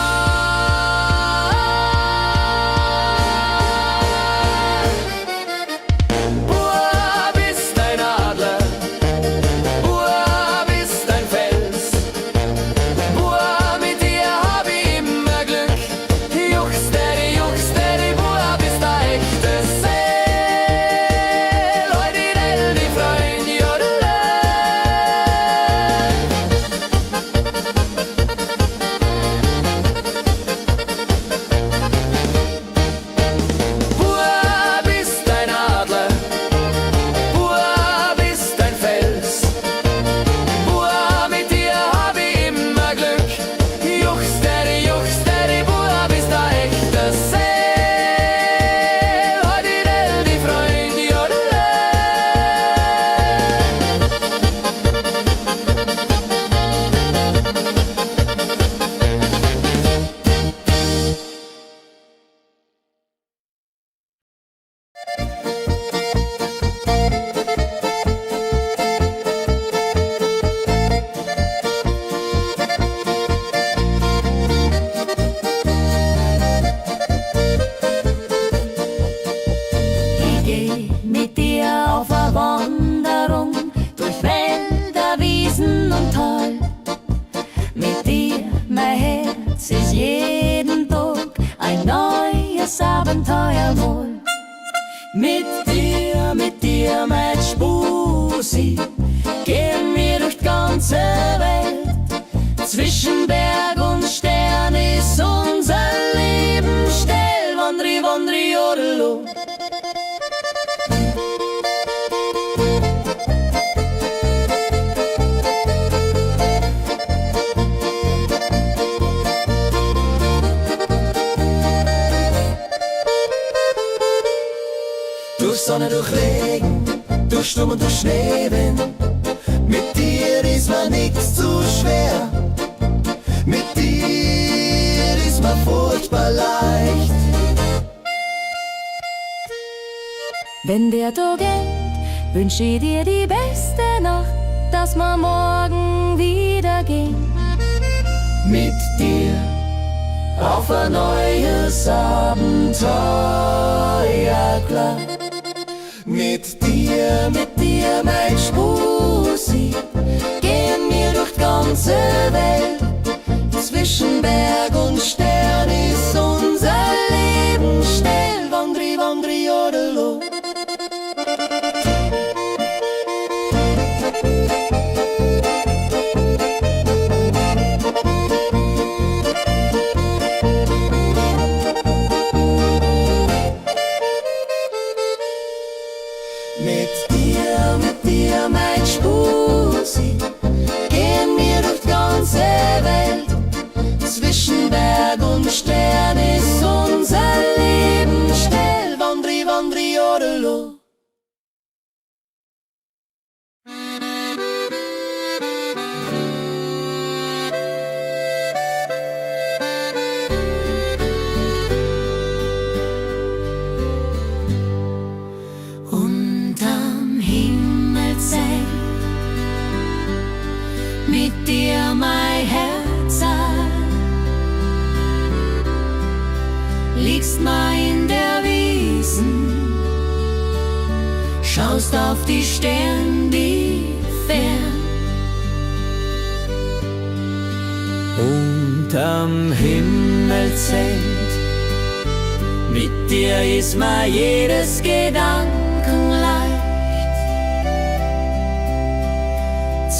Mit dir, mein Spusi, gehen wir durch die ganze Welt. Zwischen Berg und Stern ist unser Leben still. Wandri, wandri, jodelo. Durch Sonne, durch Regen, durch Sturm und durch Schneewind. Mit dir ist mir nichts zu schwer. Mit dir ist mir furchtbar leicht. Wenn der Tag endet, wünsch ich dir die beste Nacht, dass wir morgen wieder gehen. Mit dir auf ein neues Abenteuer, klar. Mit dir, mein Spusi, gehen wir durch die ganze Welt. Zwischen Berg und Stern ist unser Leben still. Wandri, wandri, jodelo. andere Jodelo. Unterm Himmelszelt mit dir mein Herz liegst mal in der Wiesen, schaust auf die Sterne, die fern. Unterm Himmelszelt mit dir ist mir jedes Gedanken leicht.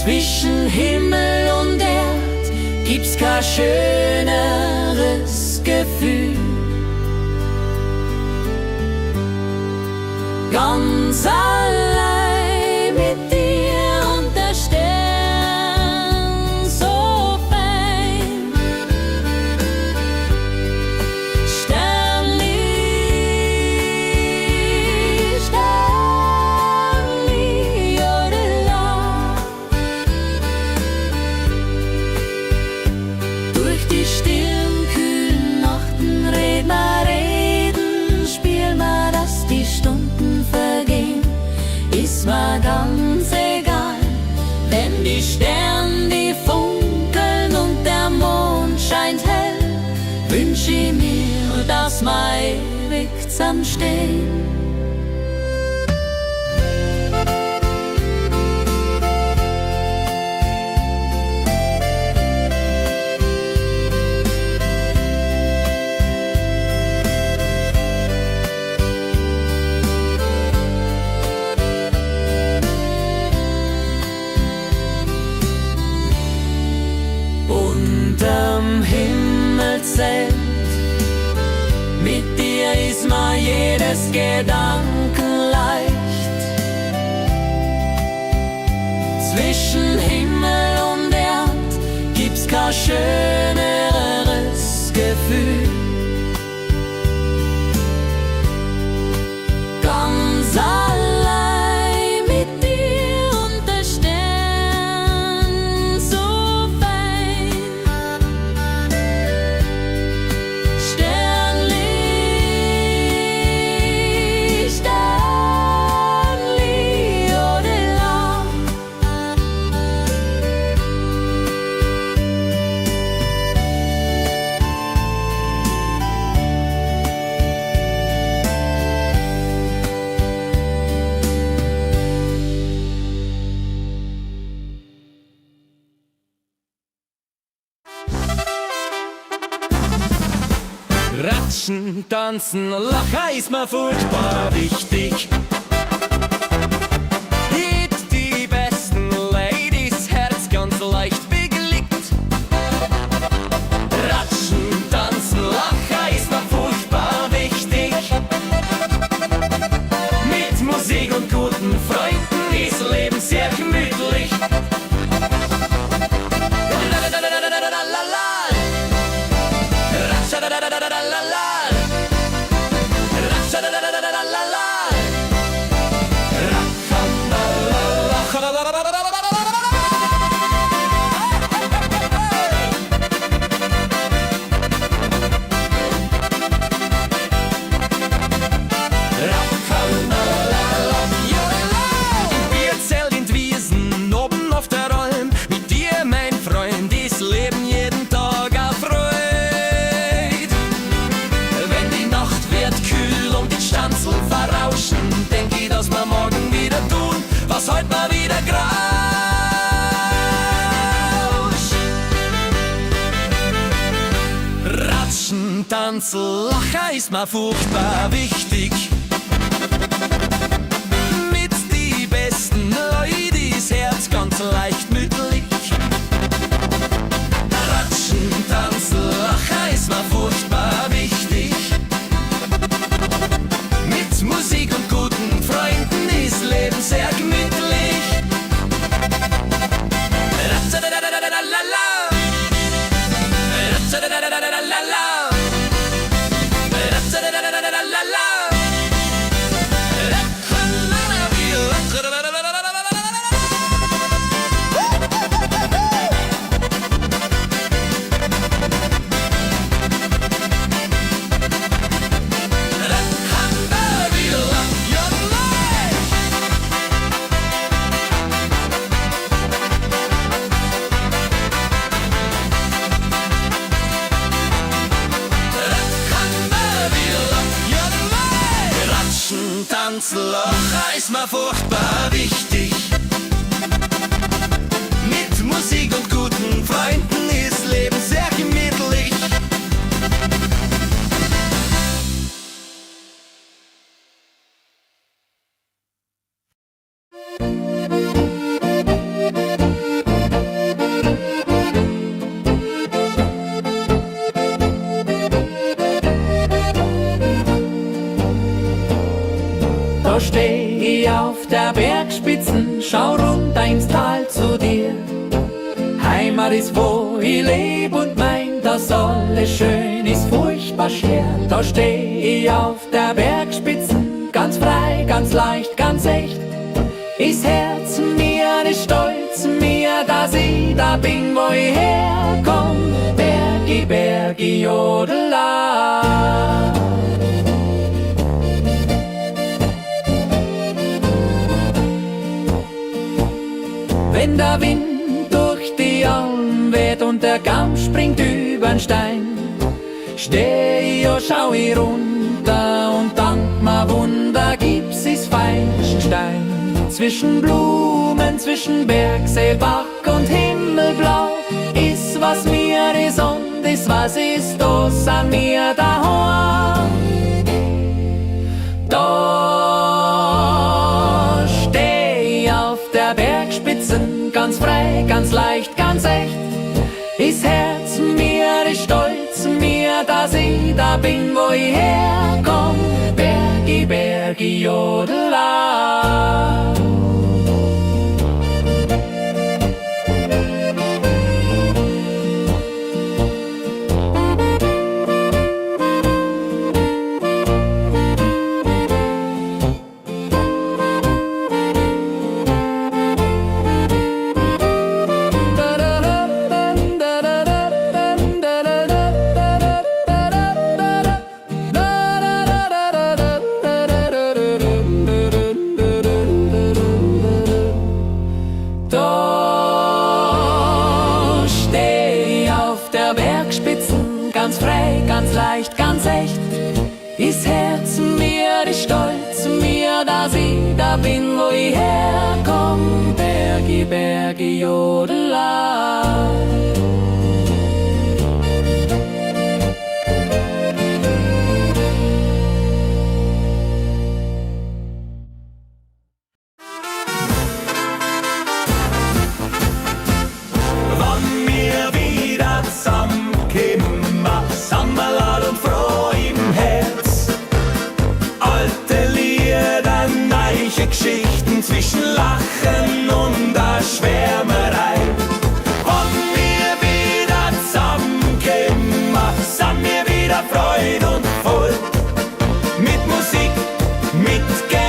Zwischen Himmel und Erd gibt's kein schöneres Gefühl. Ganz allein mit dir und der Stern so fein. Sternli, Sternli, jodela. Durch die stillen, kühlen Nachten reden, spiel mal, dass die Stunden vergehen, ist mir ganz egal. Wenn die Sterne, die funkeln und der Mond scheint hell, wünsch ich mir, dass wir ewig zusammenstehen. Unterm Himmelszelt mit dir ist mir jedes Gedanken leicht. Zwischen Himmel und Erd gibt's kein schöneres Gefühl. Ganz allein mit dir und der Stern so fein. Sternli, Sternli, jodela. Ratschen, tanzen, lachen ist mir furchtbar wichtig. Hit die besten Ladies, Herz ganz leicht beglückt. Ratschen, tanzen, lachen ist mir furchtbar wichtig. Mit Musik und guten Freunden ist Leben sehr gemütlich. Was heute mal wieder grauscht. Ratschen, tanzen, lachen ist mir furchtbar wichtig. Mit die besten Leute ist Herz ganz leicht mütterlich. Ratschen, tanzen, lachen ist mir furchtbar wichtig. Mit Musik und guten Freunden ist Leben sehr gemütlich. klatschen, tanzen, lachen ist mir furchtbar wichtig. Mit Musik und guten Freunden ist Leben sehr gemütlich. Da steh ich auf der Bergspitzen, schau runter ins Tal zu dir. Heimat ist, wo ich leb und mein, dass alles schön ist, furchtbar schwer. Da steh ich auf der Bergspitzen, ganz frei, ganz leicht, ganz echt. Ist Herz mir, ist Stolz mir, dass ich da bin, wo ich herkomm. Bergi, Bergi, Jodela. Wenn der Wind durch die Alm weht und der Kamm springt übern Stein, steh ich und schau ich runter und dank mir Wunder gibt's is Feigenstein. Zwischen Blumen, zwischen Bergsee, Bach und Himmelblau ist was mir is und is was ist, da sind wir daheim. Da steh ich auf der Bergspitzen, ganz frei, ganz leicht, ganz echt. Ist Herz mir, ist Stolz mir, dass ich da bin, wo ich herkomm. Bergi, Bergi, Jodela. Ganz frei, ganz leicht, ganz echt. Ist Herz mir, ist Stolz mir, dass ich da bin, wo ich herkomm. Bergi, Bergi, Jodela. Wann wir wieder zusammenkommen, Sammerlad und froh im Herz. Alte Lieder, neue Geschichten zwischen Lachen und der Schwärmerei. Wann wir wieder zusammenkommen, sind wir wieder Freude und voll. Mit Musik, mit Geld.